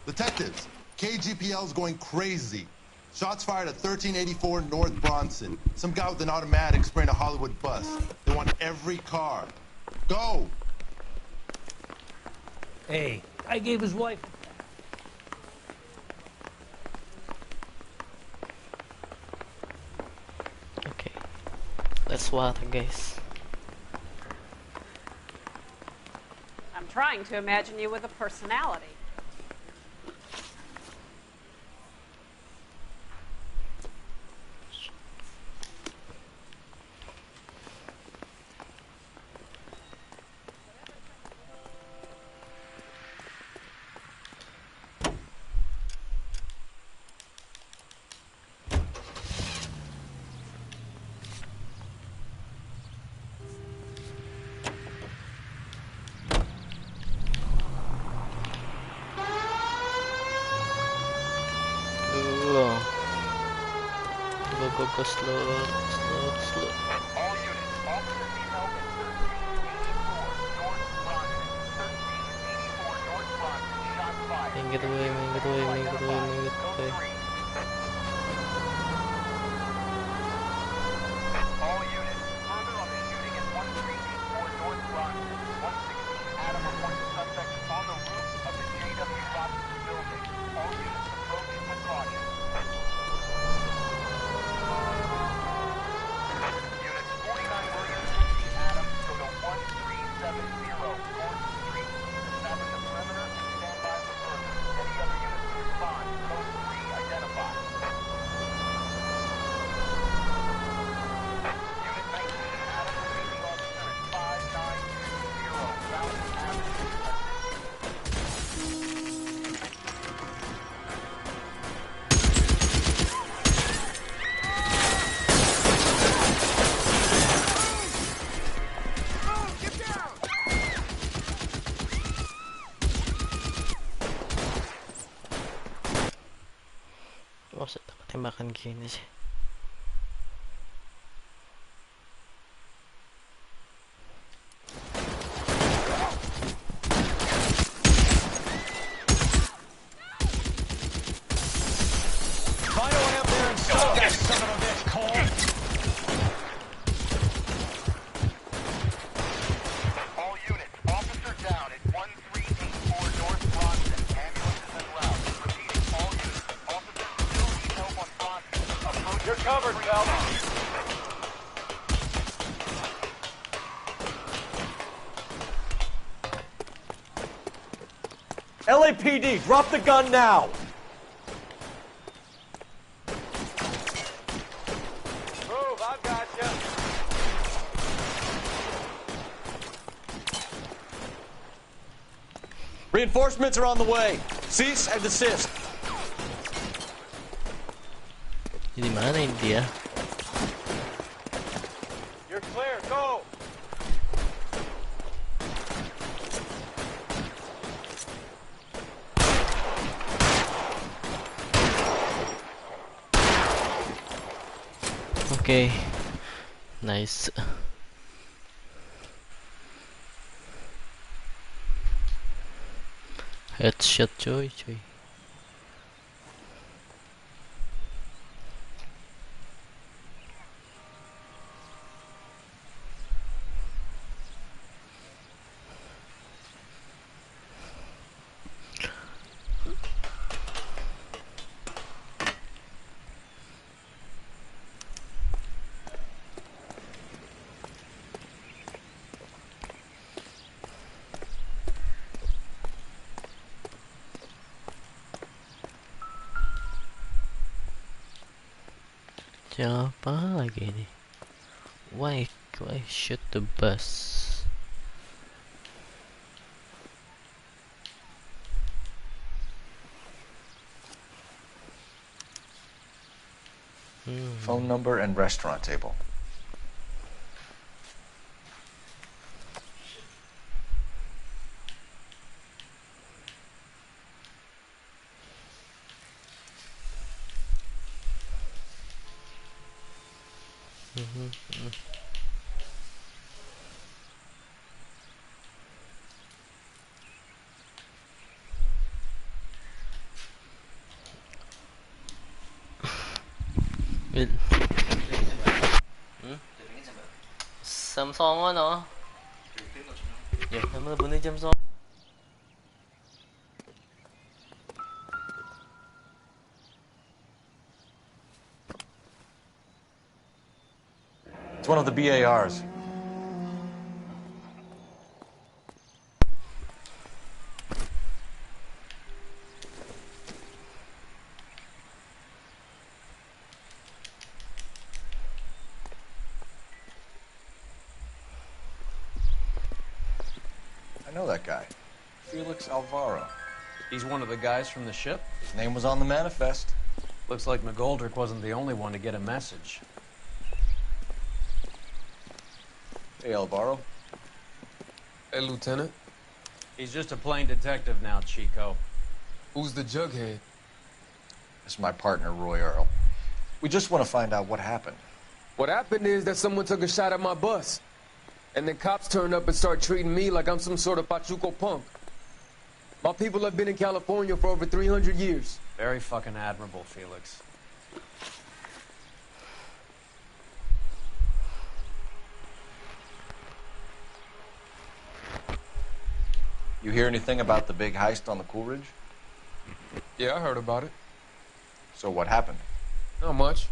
Detectives, KGPL's going crazy. Shots fired at 1384 North Bronson. Some guy with an automatic spraying a Hollywood bus. They want every car. Go!
Hey, I gave his wife...
Okay. Let's water, guys.
I'm trying to imagine you with a personality.
Go slow.
All units, officers need help at 1384 North Bronson. 1384 North Bronson, shots fired.
Minggir away.
Code 3. All units, further on the shooting at 1384 North Bronson. 116 Adam reports the suspect is on the roof of the J.W. Robinson building. All units approach with caution. Units 49 Williams and Adam go to 1370 Gordon Street. Establish a perimeter and stand by for further. Any other units to respond. Code 3 identified. Unit 19 Adam receiving officer at 5920 Fountain Avenue.
Maksud apa tembakan gini sih?
Find a way up there and stop that son of a bitch, Cole. All units, officer down at 1384 North Bronson. Ambulances en route. Repeating, all units, officers still need help on Bronson. Approach. You're covered, Phelps.
LAPD, drop the gun now!
Reinforcements are on the way. Cease and desist.
Di mana ini dia?
You're clear. Go.
Okay. Nice. Headshot coy. Siapa lagi ini? Why shoot the bus?
Phone number and restaurant table.
Samsung no? Ya, kamu bunyi jam song.
It's one of the BARs. I know that guy. Felix Alvaro.
He's one of the guys from the ship?
His name was on the manifest.
Looks like McGoldrick wasn't the only one to get a message.
Hey, Alvaro.
Hey, Lieutenant.
He's just a plain detective now, Chico.
Who's the jughead?
This is my partner, Roy Earl. We just want to find out what happened.
What happened is that someone took a shot at my bus. And then cops turned up and started treating me like I'm some sort of Pachuco punk. My people have been in California for over 300 years.
Very fucking admirable, Felix.
You hear anything about the big heist on the Coolidge?
Yeah, I heard about it.
So what happened?
Not much.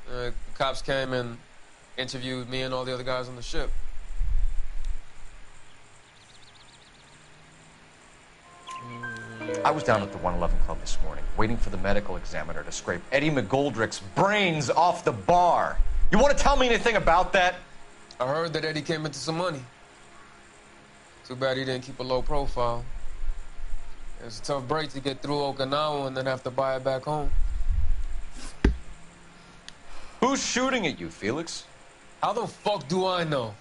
The cops came and interviewed me and all the other guys on the ship.
I was down at the 111 Club this morning, waiting for the medical examiner to scrape Eddie McGoldrick's brains off the bar. You want to tell me anything about that?
I heard that Eddie came into some money. Too bad he didn't keep a low profile. It was a tough break to get through Okinawa and then have to buy it back home.
Who's shooting at you, Felix?
How the fuck do I know?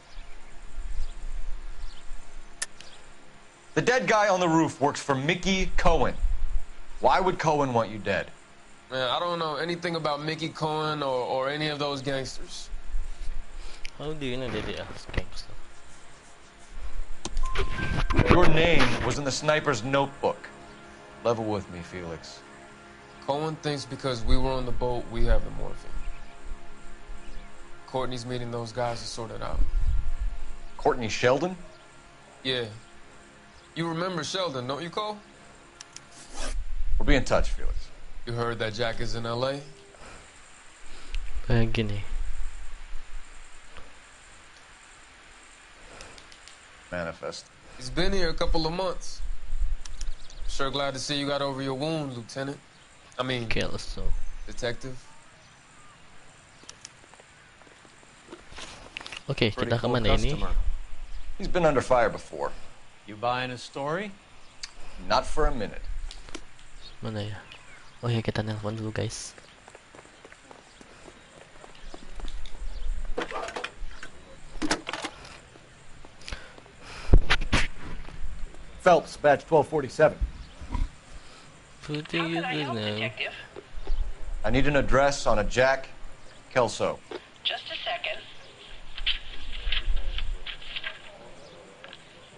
The dead guy on the roof works for Mickey Cohen. Why would Cohen want you dead?
Man, I don't know anything about Mickey Cohen or any of those gangsters.
How do you know that they are gangsters?
Your name was in the sniper's notebook. Level with me, Felix.
Cohen thinks because we were on the boat, we have the morphine. Courtney's meeting those guys to sort it out.
Courtney Sheldon?
Yeah. You remember Sheldon, don't you, Cole?
We'll be in touch, Felix.
You heard that Jack is in L.A.?
Begini.
Manifest.
He's been here a couple of months. Sure glad to see you got over your wound, Lieutenant. I mean, Detective.
Okay, kita kemana ini?
He's been under fire before.
You buying his story?
Not for a minute.
Mana ya? Oh ya, kita nelpon dulu guys.
Phelps, badge 1247.
Who do you know?
I need an address on a Jack Kelso.
Just a second.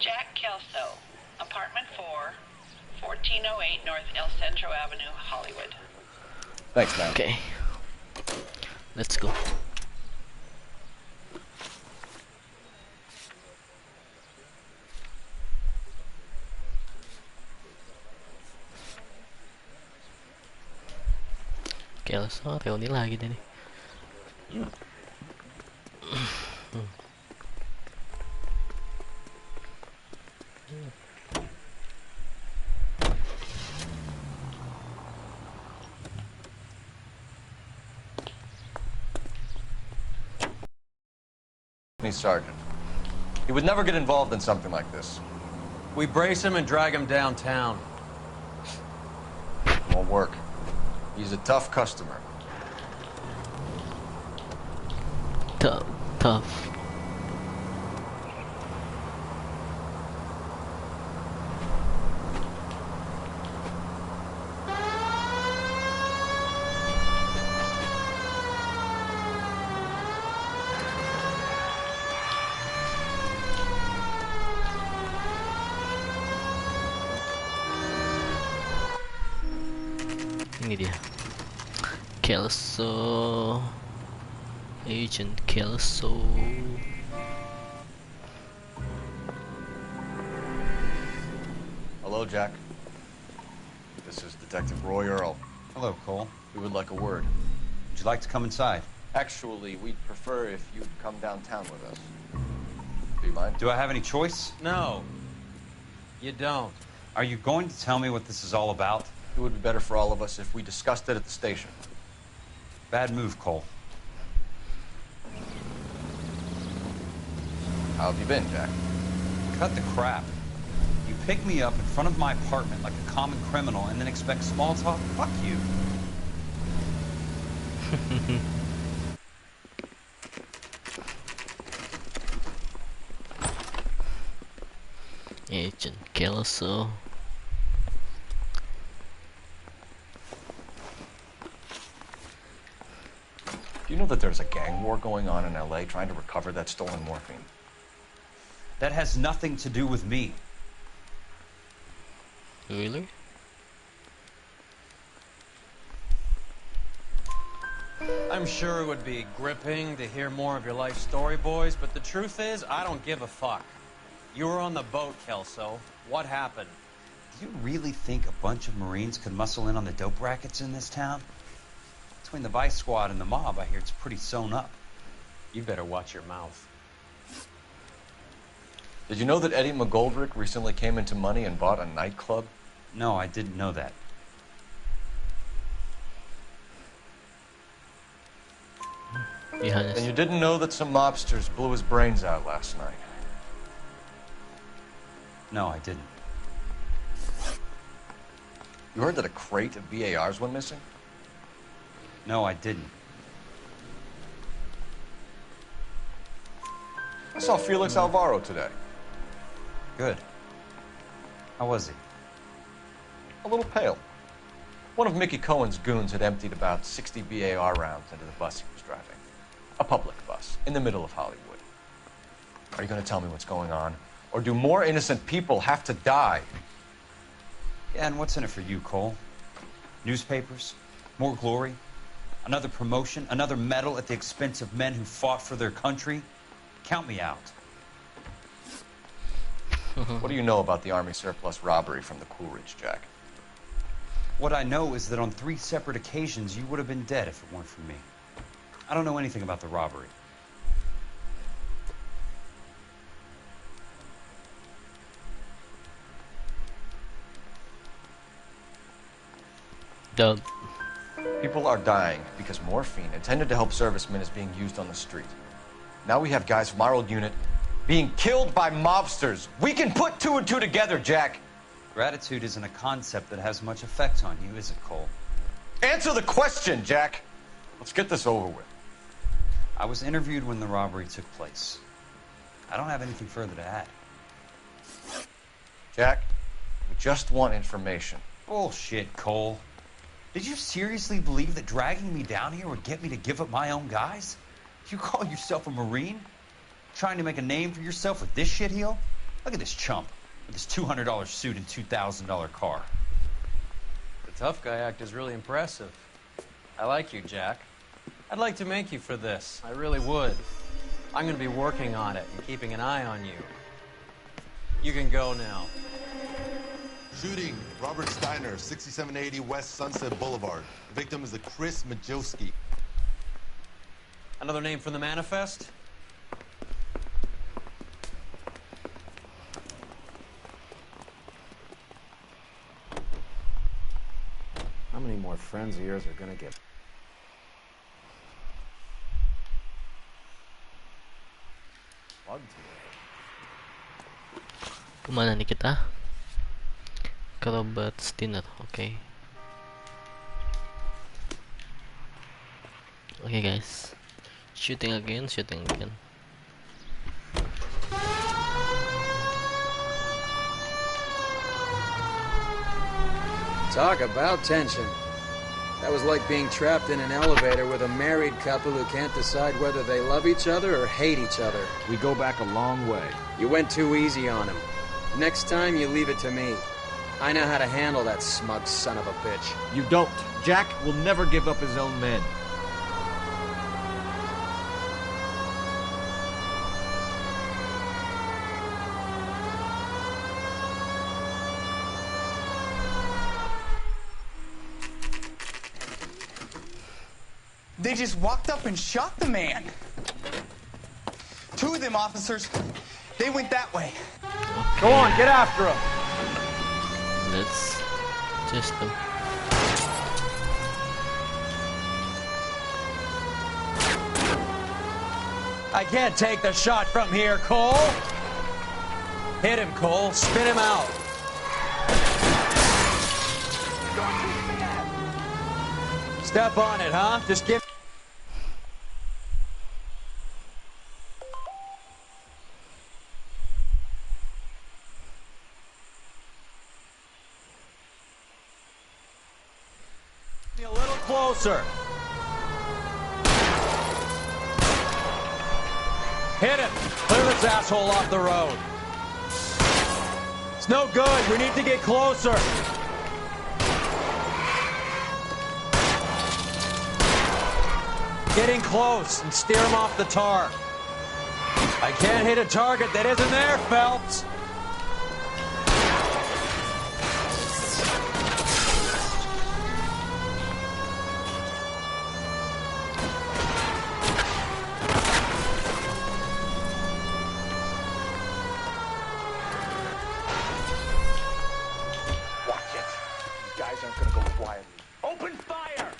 Jack Kelso, apartment 4, 1408 North El Centro Avenue, Hollywood.
Thanks, man.
Okay. Let's go. Kelso, reuni lagi deh nih.
Sergeant. He would never get involved in something like this.
We brace him and drag him downtown.
Won't work. He's a tough customer.
Tough. Ini dia. Kelso. Agent Kelso.
Hello, Jack. This is Detective Roy Earl.
Hello, Cole.
We would like a word.
Would you like to come inside?
Actually, we'd prefer if you'd come downtown with us. Do you mind?
Do I have any choice?
No. You don't.
Are you going to tell me what this is all about?
It would be better for all of us if we discussed it at the station.
Bad move, Cole.
How have you been, Jack?
Cut the crap. You pick me up in front of my apartment like a common criminal and then expect small talk? Fuck you.
Agent Kelso.
Do you know that there's a gang war going on in LA trying to recover that stolen morphine?
That has nothing to do with me.
Really?
I'm sure it would be gripping to hear more of your life story, boys, but the truth is, I don't give a fuck. You were on the boat, Kelso. What happened?
Do you really think a bunch of Marines could muscle in on the dope rackets in this town? Between the Vice Squad and the mob, I hear it's pretty sewn up.
You better watch your mouth.
Did you know that Eddie McGoldrick recently came into money and bought a nightclub?
No, I didn't know that.
And you didn't know that some mobsters blew his brains out last night?
No, I didn't.
You heard that a crate of BARs went missing?
No, I didn't.
I saw Felix Alvaro today.
Good. How was he?
A little pale. One of Mickey Cohen's goons had emptied about 60 BAR rounds into the bus he was driving. A public bus, in the middle of Hollywood. Are you going to tell me what's going on? Or do more innocent people have to die?
Yeah, and what's in it for you, Cole? Newspapers? More glory? Another promotion? Another medal at the expense of men who fought for their country? Count me out.
What do you know about the Army surplus robbery from the Coolidge, Jack?
What I know is that on 3 separate occasions, you would have been dead if it weren't for me. I don't know anything about the robbery.
Dub.
People are dying because morphine intended to help servicemen is being used on the street. Now we have guys from our old unit being killed by mobsters. We can put 2 and 2 together, Jack.
Gratitude isn't a concept that has much effect on you, is it, Cole?
Answer the question, Jack! Let's get this over with.
I was interviewed when the robbery took place. I don't have anything further to add.
Jack, we just want information.
Bullshit, Cole. Did you seriously believe that dragging me down here would get me to give up my own guys? You call yourself a Marine? Trying to make a name for yourself with this shitheel? Look at this chump with his $200 suit and $2,000 car.
The tough guy act is really impressive. I like you, Jack. I'd like to make you for this. I really would. I'm going to be working on it and keeping an eye on you. You can go now.
Shooting, Robert Steiner, 6780 West Sunset Boulevard. The victim is a Chris Majowski.
Another name from the manifest?
How many more friends of yours are gonna get plugged here?
Kemana nih kita? Ke Robert's Dinner, oke. Oke guys, shooting again.
Talk about tension. That was like being trapped in an elevator with a married couple who can't decide whether they love each other or hate each other.
We go back a long way.
You went too easy on him. Next time, you leave it to me. I know how to handle that smug son of a bitch.
You don't. Jack will never give up his own men.
They just walked up and shot the man. Two of them officers, they went that way.
Go on, get after him.
Let's just them.
I can't take the shot from here, Cole. Hit him, Cole. Spin him out. Step on it, huh? Just give... me a little closer. Hit him. Clear this asshole off the road. It's no good. We need to get closer. Getting close and steer him off the tar. I can't hit a target that isn't there, Phelps.
Watch it. These guys aren't gonna go quietly. Open fire!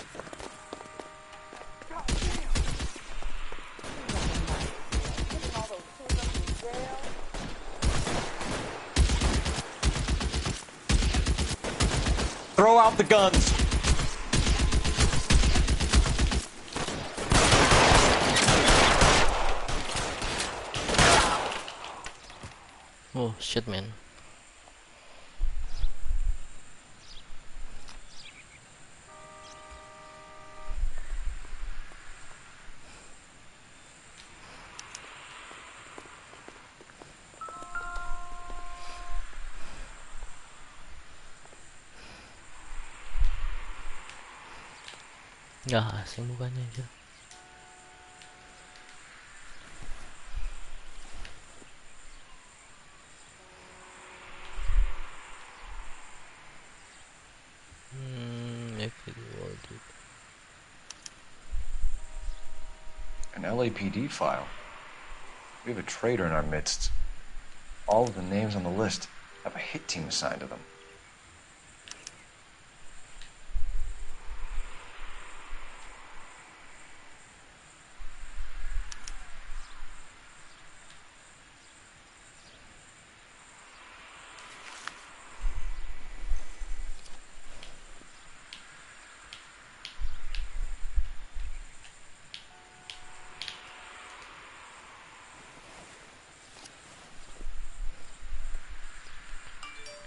Throw out the guns.
Oh shit, man. Nggak asing mukanya aja.
An LAPD file. We have a traitor in our midst. All of the names on the list have a hit team assigned to them.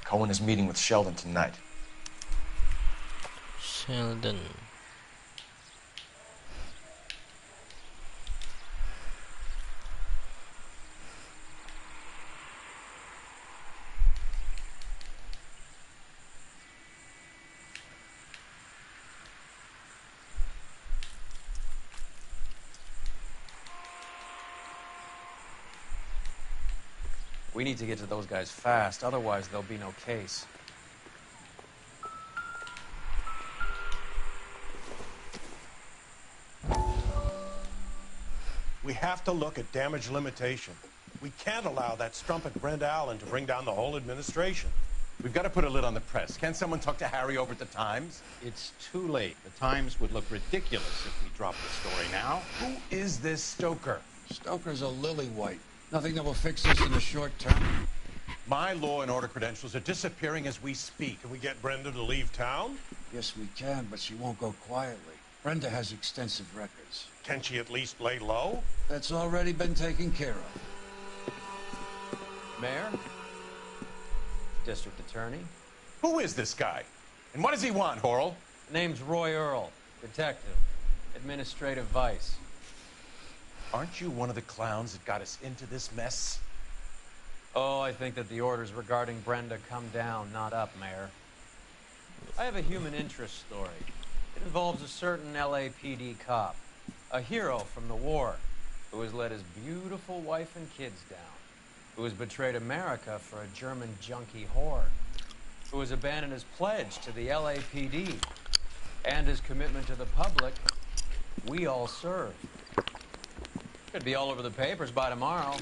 Cohen is meeting with Sheldon tonight.
Sheldon.
We need to get to those guys fast, otherwise there'll be no case.
We have to look at damage limitation. We can't allow that strumpet Brent Allen to bring down the whole administration.
We've got to put a lid on the press. Can't someone talk to Harry over at the Times?
It's too late. The Times would look ridiculous if we dropped the story now.
Who is this Stoker?
Stoker's a lily-white. Nothing that will fix this in the short term.
My law and order credentials are disappearing as we speak.
Can we get Brenda to leave town?
Yes, we can, but she won't go quietly. Brenda has extensive records.
Can she at least lay low?
That's already been taken care of.
Mayor? District Attorney?
Who is this guy? And what does he want, Horrell?
Name's Roy Earl, detective, administrative vice.
Aren't you one of the clowns that got us into this mess?
Oh, I think that the orders regarding Brenda come down, not up, Mayor. I have a human interest story. It involves a certain LAPD cop, a hero from the war, who has let his beautiful wife and kids down, who has betrayed America for a German junkie whore, who has abandoned his pledge to the LAPD and his commitment to the public. We all serve. Could be all over the papers by tomorrow,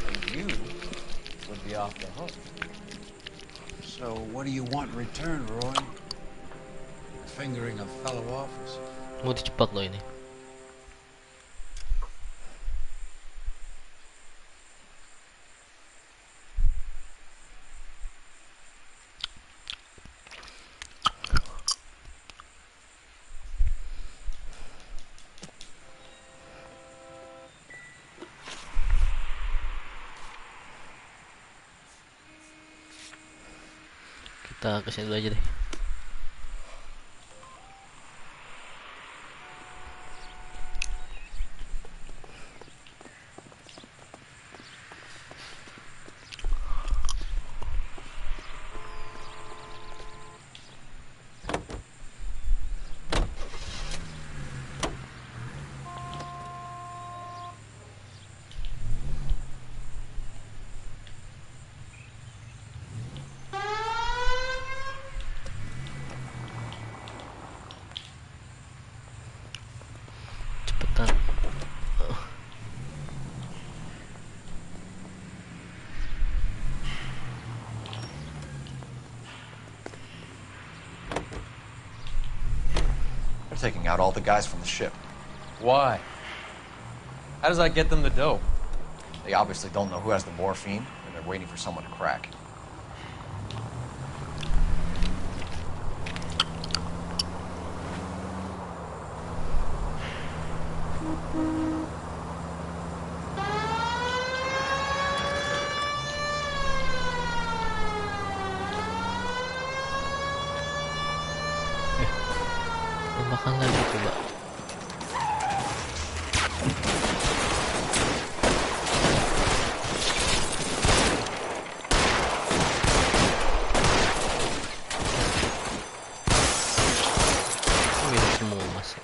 and you would be off the hook.
So what do you want in return, Roy? Fingering a fellow officer.
Mau dicepat loh ini. Kita kesini dulu aja deh.
They're taking out all the guys from the ship.
Why? How does that get them the dope?
They obviously don't know who has the morphine, and they're waiting for someone to crack.
Makan lagi coba. Mirip semua masih.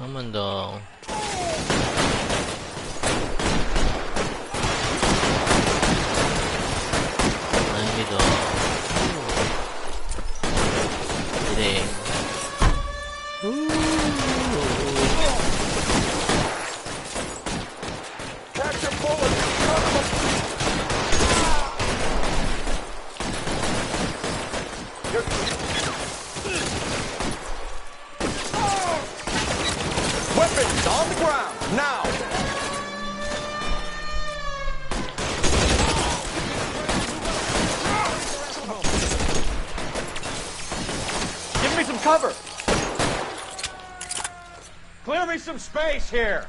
Aman dong. Lagi dong. Jadi.
Catch a bullet! Weapons on the ground, now!
me some cover! Clear me some space here!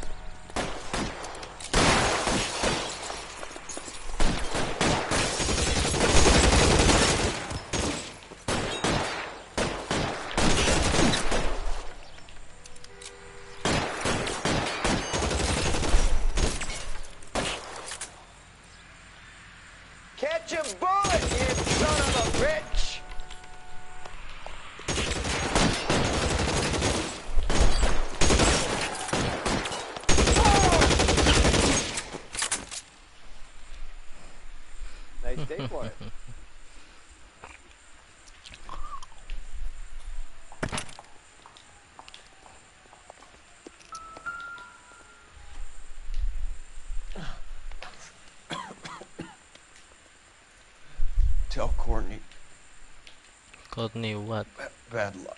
Catch a bullet, you son of a bitch! Nice day for it.
Tell Courtney.
Courtney what?
Bad luck.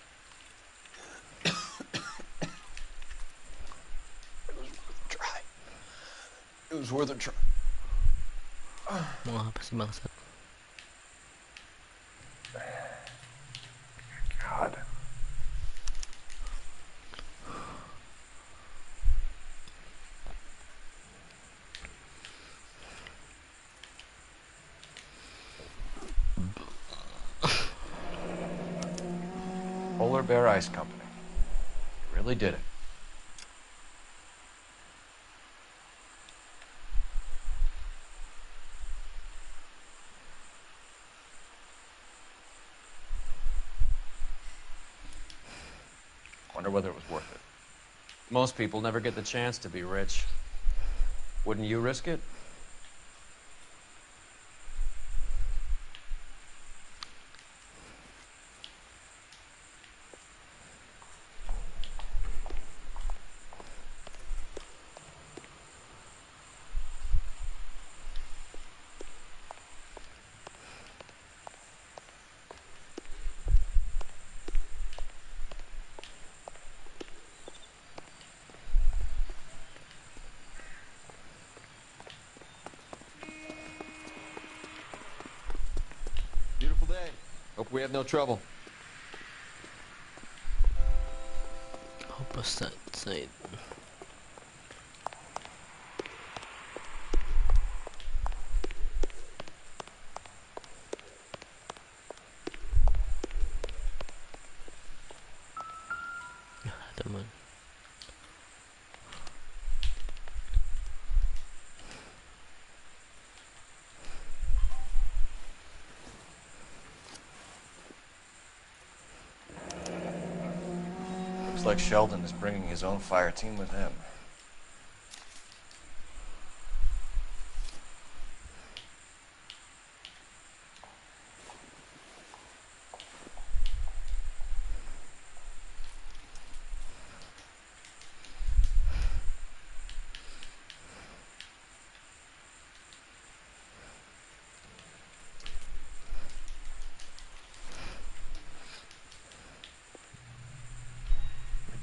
It was worth a try.
Mau apa sih bangsat?
God. Polar Bear Ice Company. You really did it. Wonder whether it was worth it.
Most people never get the chance to be rich. Wouldn't you risk it?
Beautiful day. Hope we have no trouble.
Opposite side. Teman.
Looks like Sheldon is bringing his own fire team with him.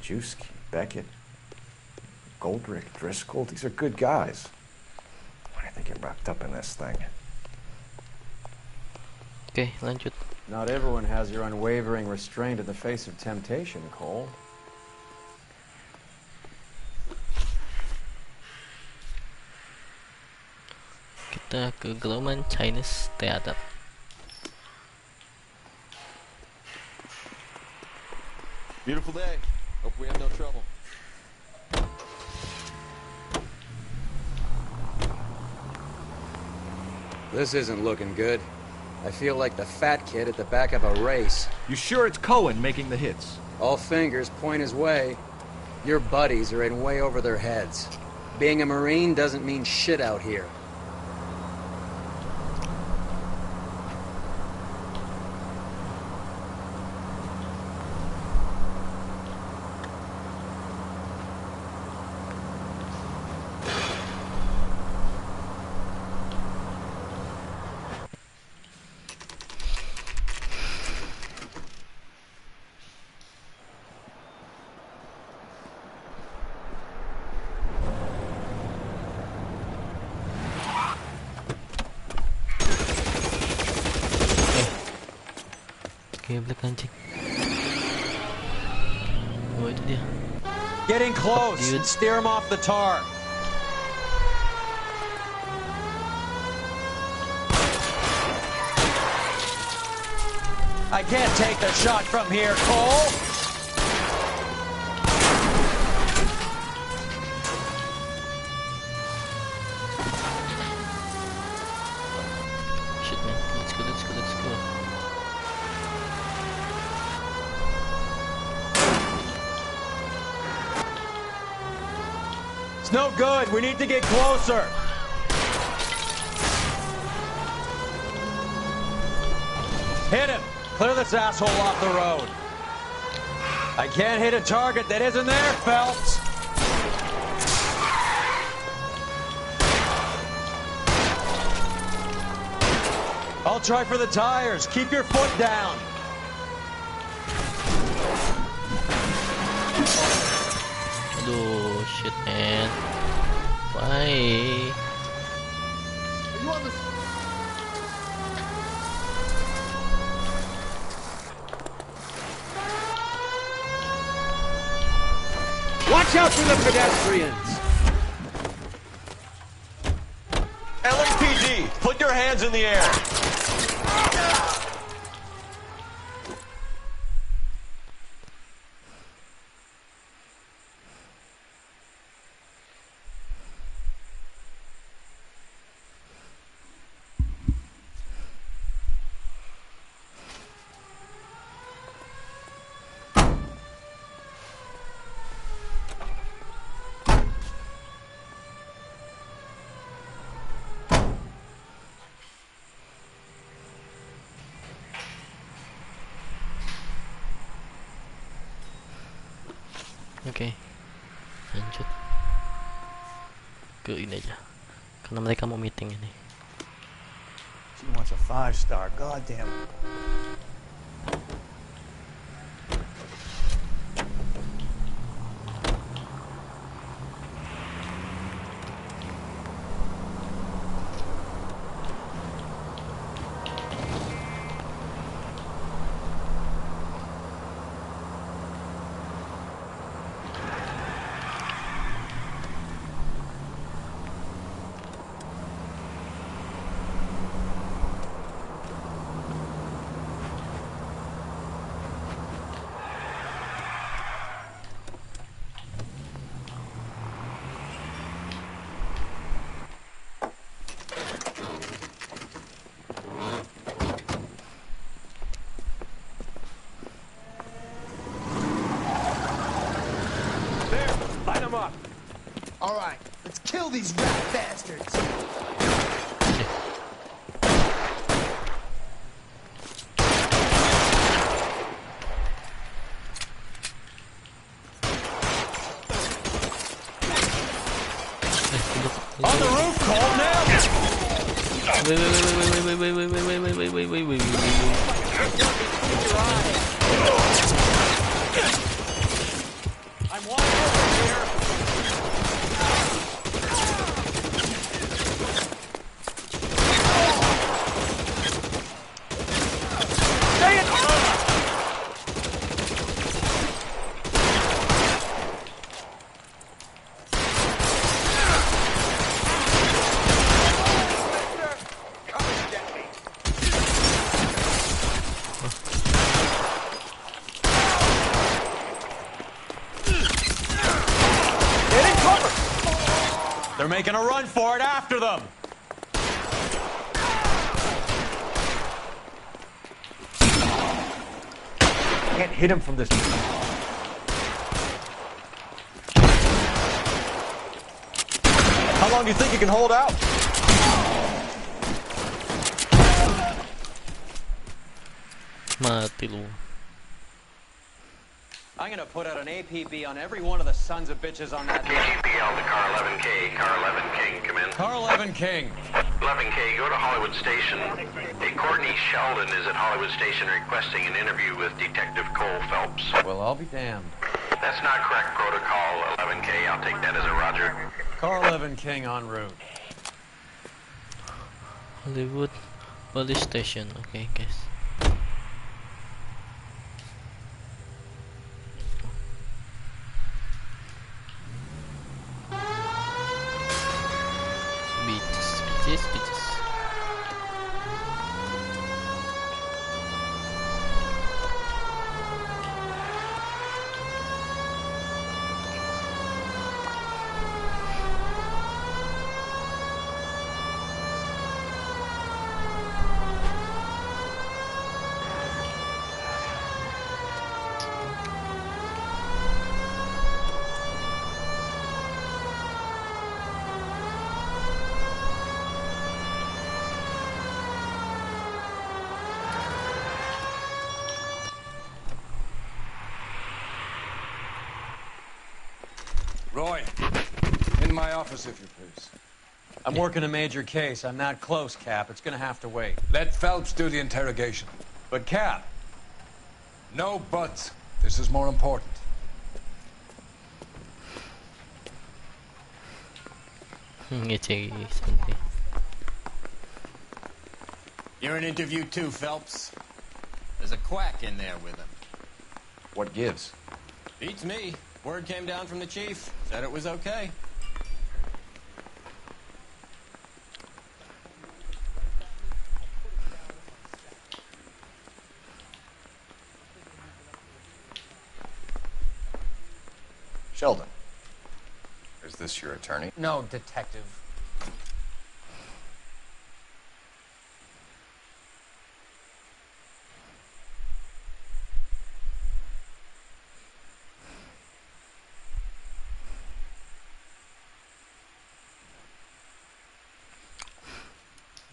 Majewski, Beckett, Goldrick, Driscoll, these are good guys. Why did they get wrapped up in this thing?
Oke, lanjut.
Not everyone has your unwavering restraint in the face of temptation, Cole.
Kita ke Glauman Chinese Theater.
Beautiful day. Hope we have no trouble.
This isn't looking good. I feel like the fat kid at the back of a race.
You sure it's Cohen making the hits?
All fingers point his way. Your buddies are in way over their heads. Being a Marine doesn't mean shit out here.
Geblek anjing. Oh, itu dia.
Getting close. Steer him off the tar. I can't take the shot from here, Cole.
Shit, man. Let's go, let's go, let's go.
It's no good. We need to get closer. Hit him. Clear this asshole off the road. I can't hit a target that isn't there, Phelps. I'll try for the tires. Keep your foot down.
Aduh, shit, man. Why?
Are you on the...
Watch out for the pedestrians!
LAPD, put your hands in the air.
Oke, lanjut ke ini aja karena mereka mau meeting ini.
She wants a 5-star, goddamn.
All right, let's kill these rat bastards.
On the roof, Cole, now!
Wait.
I'm wide open here. Stay in front! They're making a run for it after them.
Can't hit him from this.
How long do you think you can hold out?
Mati lu.
I'm gonna put out an APB on every one of the sons of bitches on that list.
GPL to car 11K. Car 11 King, come in.
Car 11 King.
11K, go to Hollywood Station. Hey, Courtney Sheldon is at Hollywood Station requesting an interview with Detective Cole Phelps.
Well, I'll be damned.
That's not correct protocol, 11K. I'll take that as a roger.
Car 11 King en route.
Hollywood Police Station. Okay, guys.
Roy, in my office, if you please.
I'm working a major case. I'm not close, Cap. It's gonna have to wait.
Let Phelps do the interrogation.
But, Cap...
No buts. This is more important.
Ngecek sendiri.
You're in interview too, Phelps. There's a quack in there with him.
What gives?
Beats me. Word came down from the chief. Said it was okay.
Sheldon, is this your attorney?
No, detective.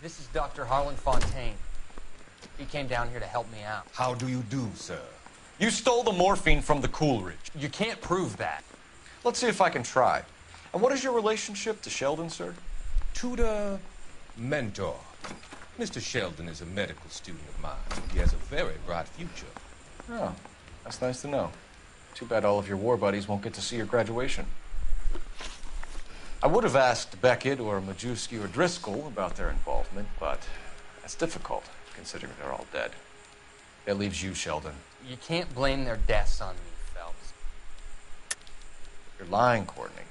This is Dr. Harlan Fontaine. He came down here to help me out.
How do you do, sir?
You stole the morphine from the Coolidge.
You can't prove that.
Let's see if I can try. And what is your relationship to Sheldon, sir?
Tutor, mentor. Mr. Sheldon is a medical student of mine. He has a very bright future.
Oh, that's nice to know. Too bad all of your war buddies won't get to see your graduation. I would have asked Beckett or Majewski or Driscoll about their involvement, but that's difficult, considering they're all dead. That leaves you, Sheldon.
You can't blame their deaths on me, Phelps.
You're lying, Courtney.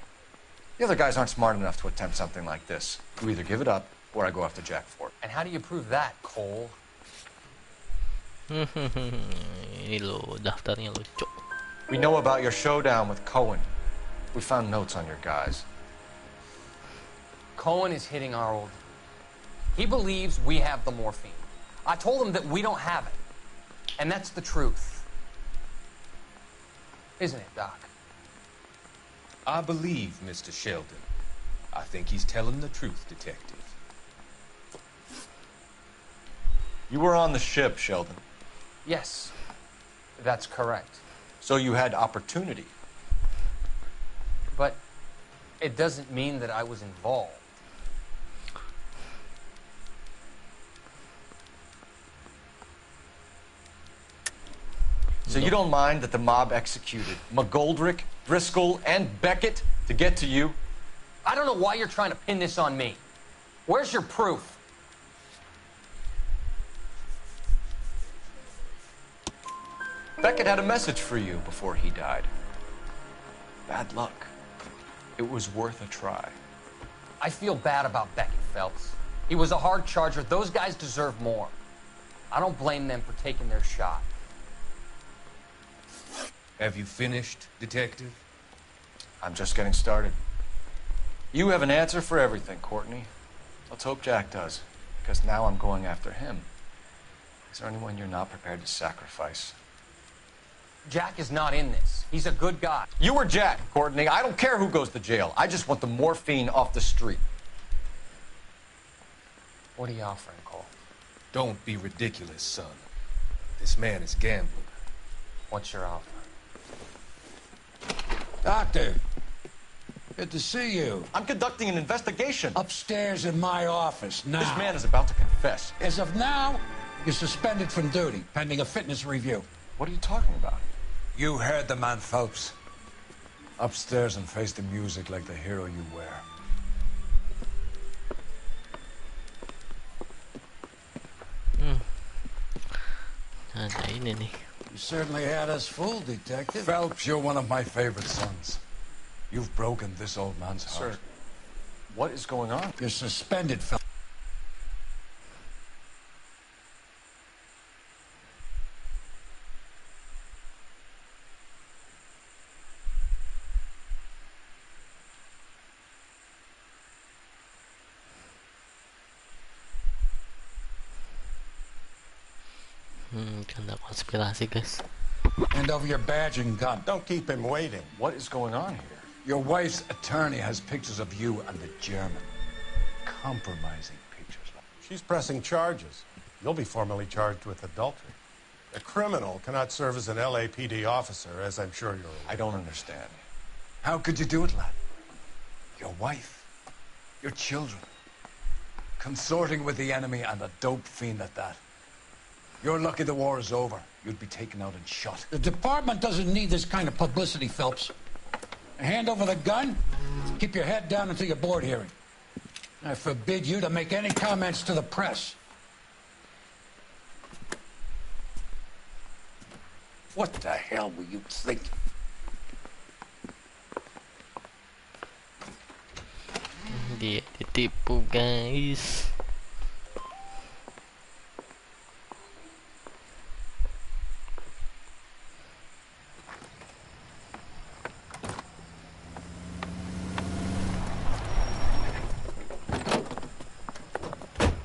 The other guys aren't smart enough to attempt something like this. You either give it up, or I go after Jack for it.
And how do you prove that, Cole?
Ini lo daftarnya lucu.
We know about your showdown with Cohen. We found notes on your guys.
Cohen is hitting our old... He believes we have the morphine. I told him that we don't have it. And that's the truth. Isn't it, Doc?
I believe Mr. Sheldon. I think he's telling the truth, Detective.
You were on the ship, Sheldon.
Yes, that's correct.
So you had opportunity.
But it doesn't mean that I was involved.
So you don't mind that the mob executed McGoldrick, Driscoll, and Beckett to get to you?
I don't know why you're trying to pin this on me. Where's your proof?
Beckett had a message for you before he died. Bad luck. It was worth a try.
I feel bad about Beckett, Phelps. He was a hard charger. Those guys deserve more. I don't blame them for taking their shot.
Have you finished, Detective?
I'm just getting started. You have an answer for everything, Courtney. Let's hope Jack does, because now I'm going after him. Is there anyone you're not prepared to sacrifice?
Jack is not in this. He's a good guy.
You or Jack, Courtney. I don't care who goes to jail. I just want the morphine off the street.
What are you offering, Cole?
Don't be ridiculous, son. This man is gambling.
What's your offer?
Doctor, good to see you.
I'm conducting an investigation.
Upstairs in my office, now.
This man is about to confess.
As of now, you're suspended from duty, pending a fitness review.
What are you talking about?
You heard the man, Phelps. Upstairs and face the music like the hero you were.
Ada ini nih.
You certainly had us fooled, Detective.
Phelps, you're one of my favorite sons. You've broken this old man's heart.
Sir, what is going on?
You're suspended, Phelps.
Kena konspirasi, guys.
Hand over your badge and gun.
Don't keep him waiting.
What is going on here?
Your wife's attorney has pictures of you and the German. Compromising pictures.
She's pressing charges. You'll be formally charged with adultery. A criminal cannot serve as an LAPD officer, as I'm sure you're aware.
I don't understand.
How could you do it, lad? Your wife, your children, consorting with the enemy and a dope fiend at that. You're lucky the war is over. You'd be taken out and shot.
The department doesn't need this kind of publicity, Phelps. Hand over the gun, keep your head down until your board hearing. I forbid you to make any comments to the press. What the hell were you thinking?
Dia ditipu, guys.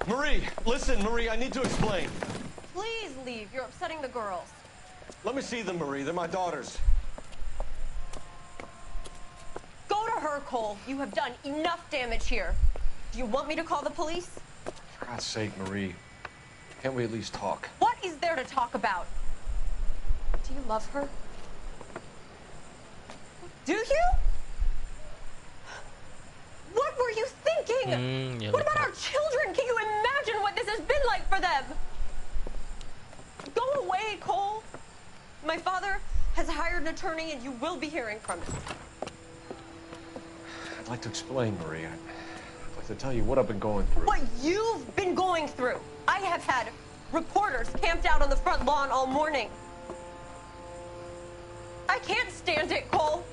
Marie, listen, Marie, I need to explain.
Please leave. You're upsetting the girls.
Let me see them, Marie. They're my daughters.
Go to her, Cole. You have done enough damage here. Do you want me to call the police?
For God's sake, Marie, can't we at least talk?
What is there to talk about? Do you love her? Do you? What were you thinking? What about our children? Can you imagine what this has been like for them? Go away, Cole. My father has hired an attorney and you will be hearing from him.
I'd like to explain, Marie. I'd like to tell you what I've been going through.
What you've been going through. I have had reporters camped out on the front lawn all morning. I can't stand it, Cole.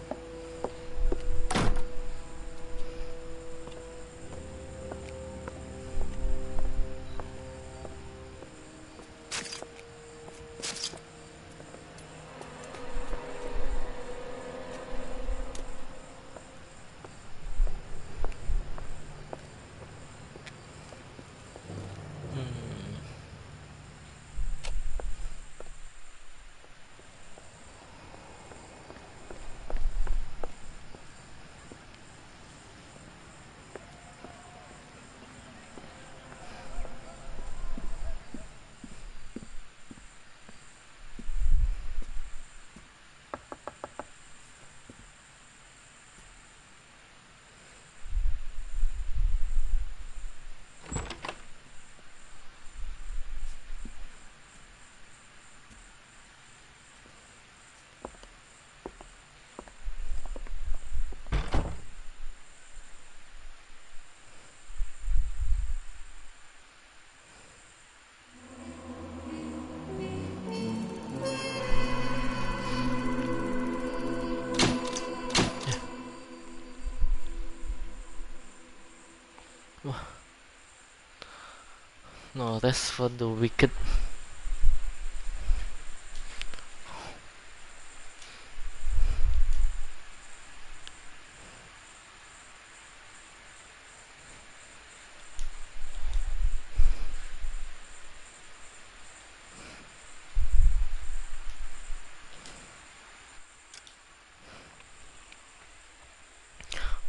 No rest for the wicked.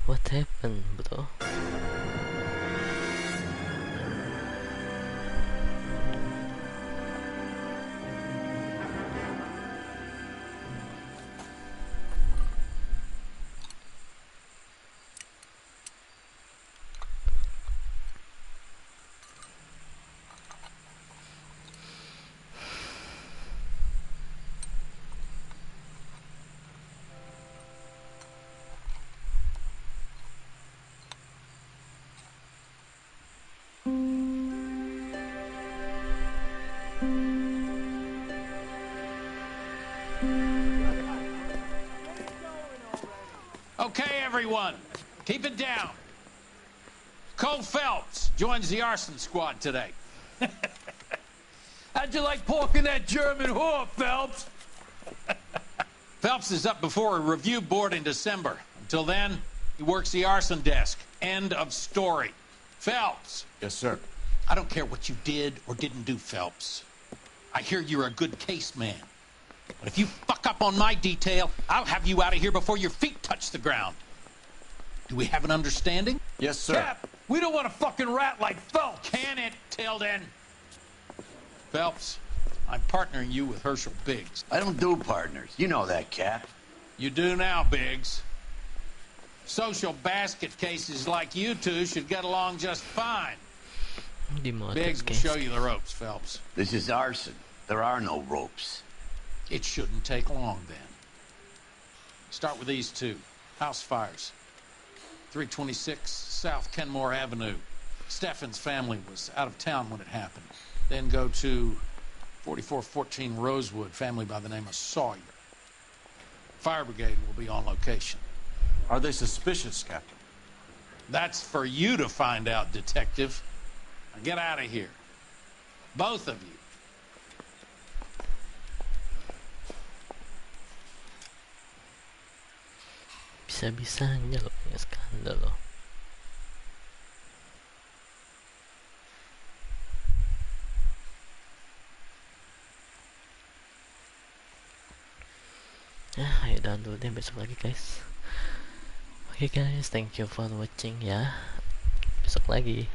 What happened, bro?
Okay, everyone, keep it down. Cole Phelps joins the arson squad today. How'd you like pork in that German whore, Phelps? Phelps is up before a review board in December. Until then, he works the arson desk. End of story. Phelps.
Yes, sir.
I don't care what you did or didn't do, Phelps. I hear you're a good case man. But if you fuck up on my detail, I'll have you out of here before your feet touch the ground. Do we have an understanding?
Yes, sir.
Cap, we don't want a fucking rat like Phelps. Can it, Tilden? Phelps, I'm partnering you with Herschel Biggs.
I don't do partners. You know that, Cap.
You do now, Biggs. Social basket cases like you two should get along just fine. Biggs will show you the ropes, Phelps.
This is arson. There are no ropes.
It shouldn't take long, then. Start with these two. House fires. 326 South Kenmore Avenue. Steffen's family was out of town when it happened. Then go to 4414 Rosewood, family by the name of Sawyer. Fire brigade will be on location.
Are they suspicious, Captain?
That's for you to find out, Detective. Now get out of here. Both of you.
Bisa-bisanya lo punya skandal lo. Ya, ayo udah dulu deh, besok lagi guys. Oke guys, thank you for watching ya. Besok lagi.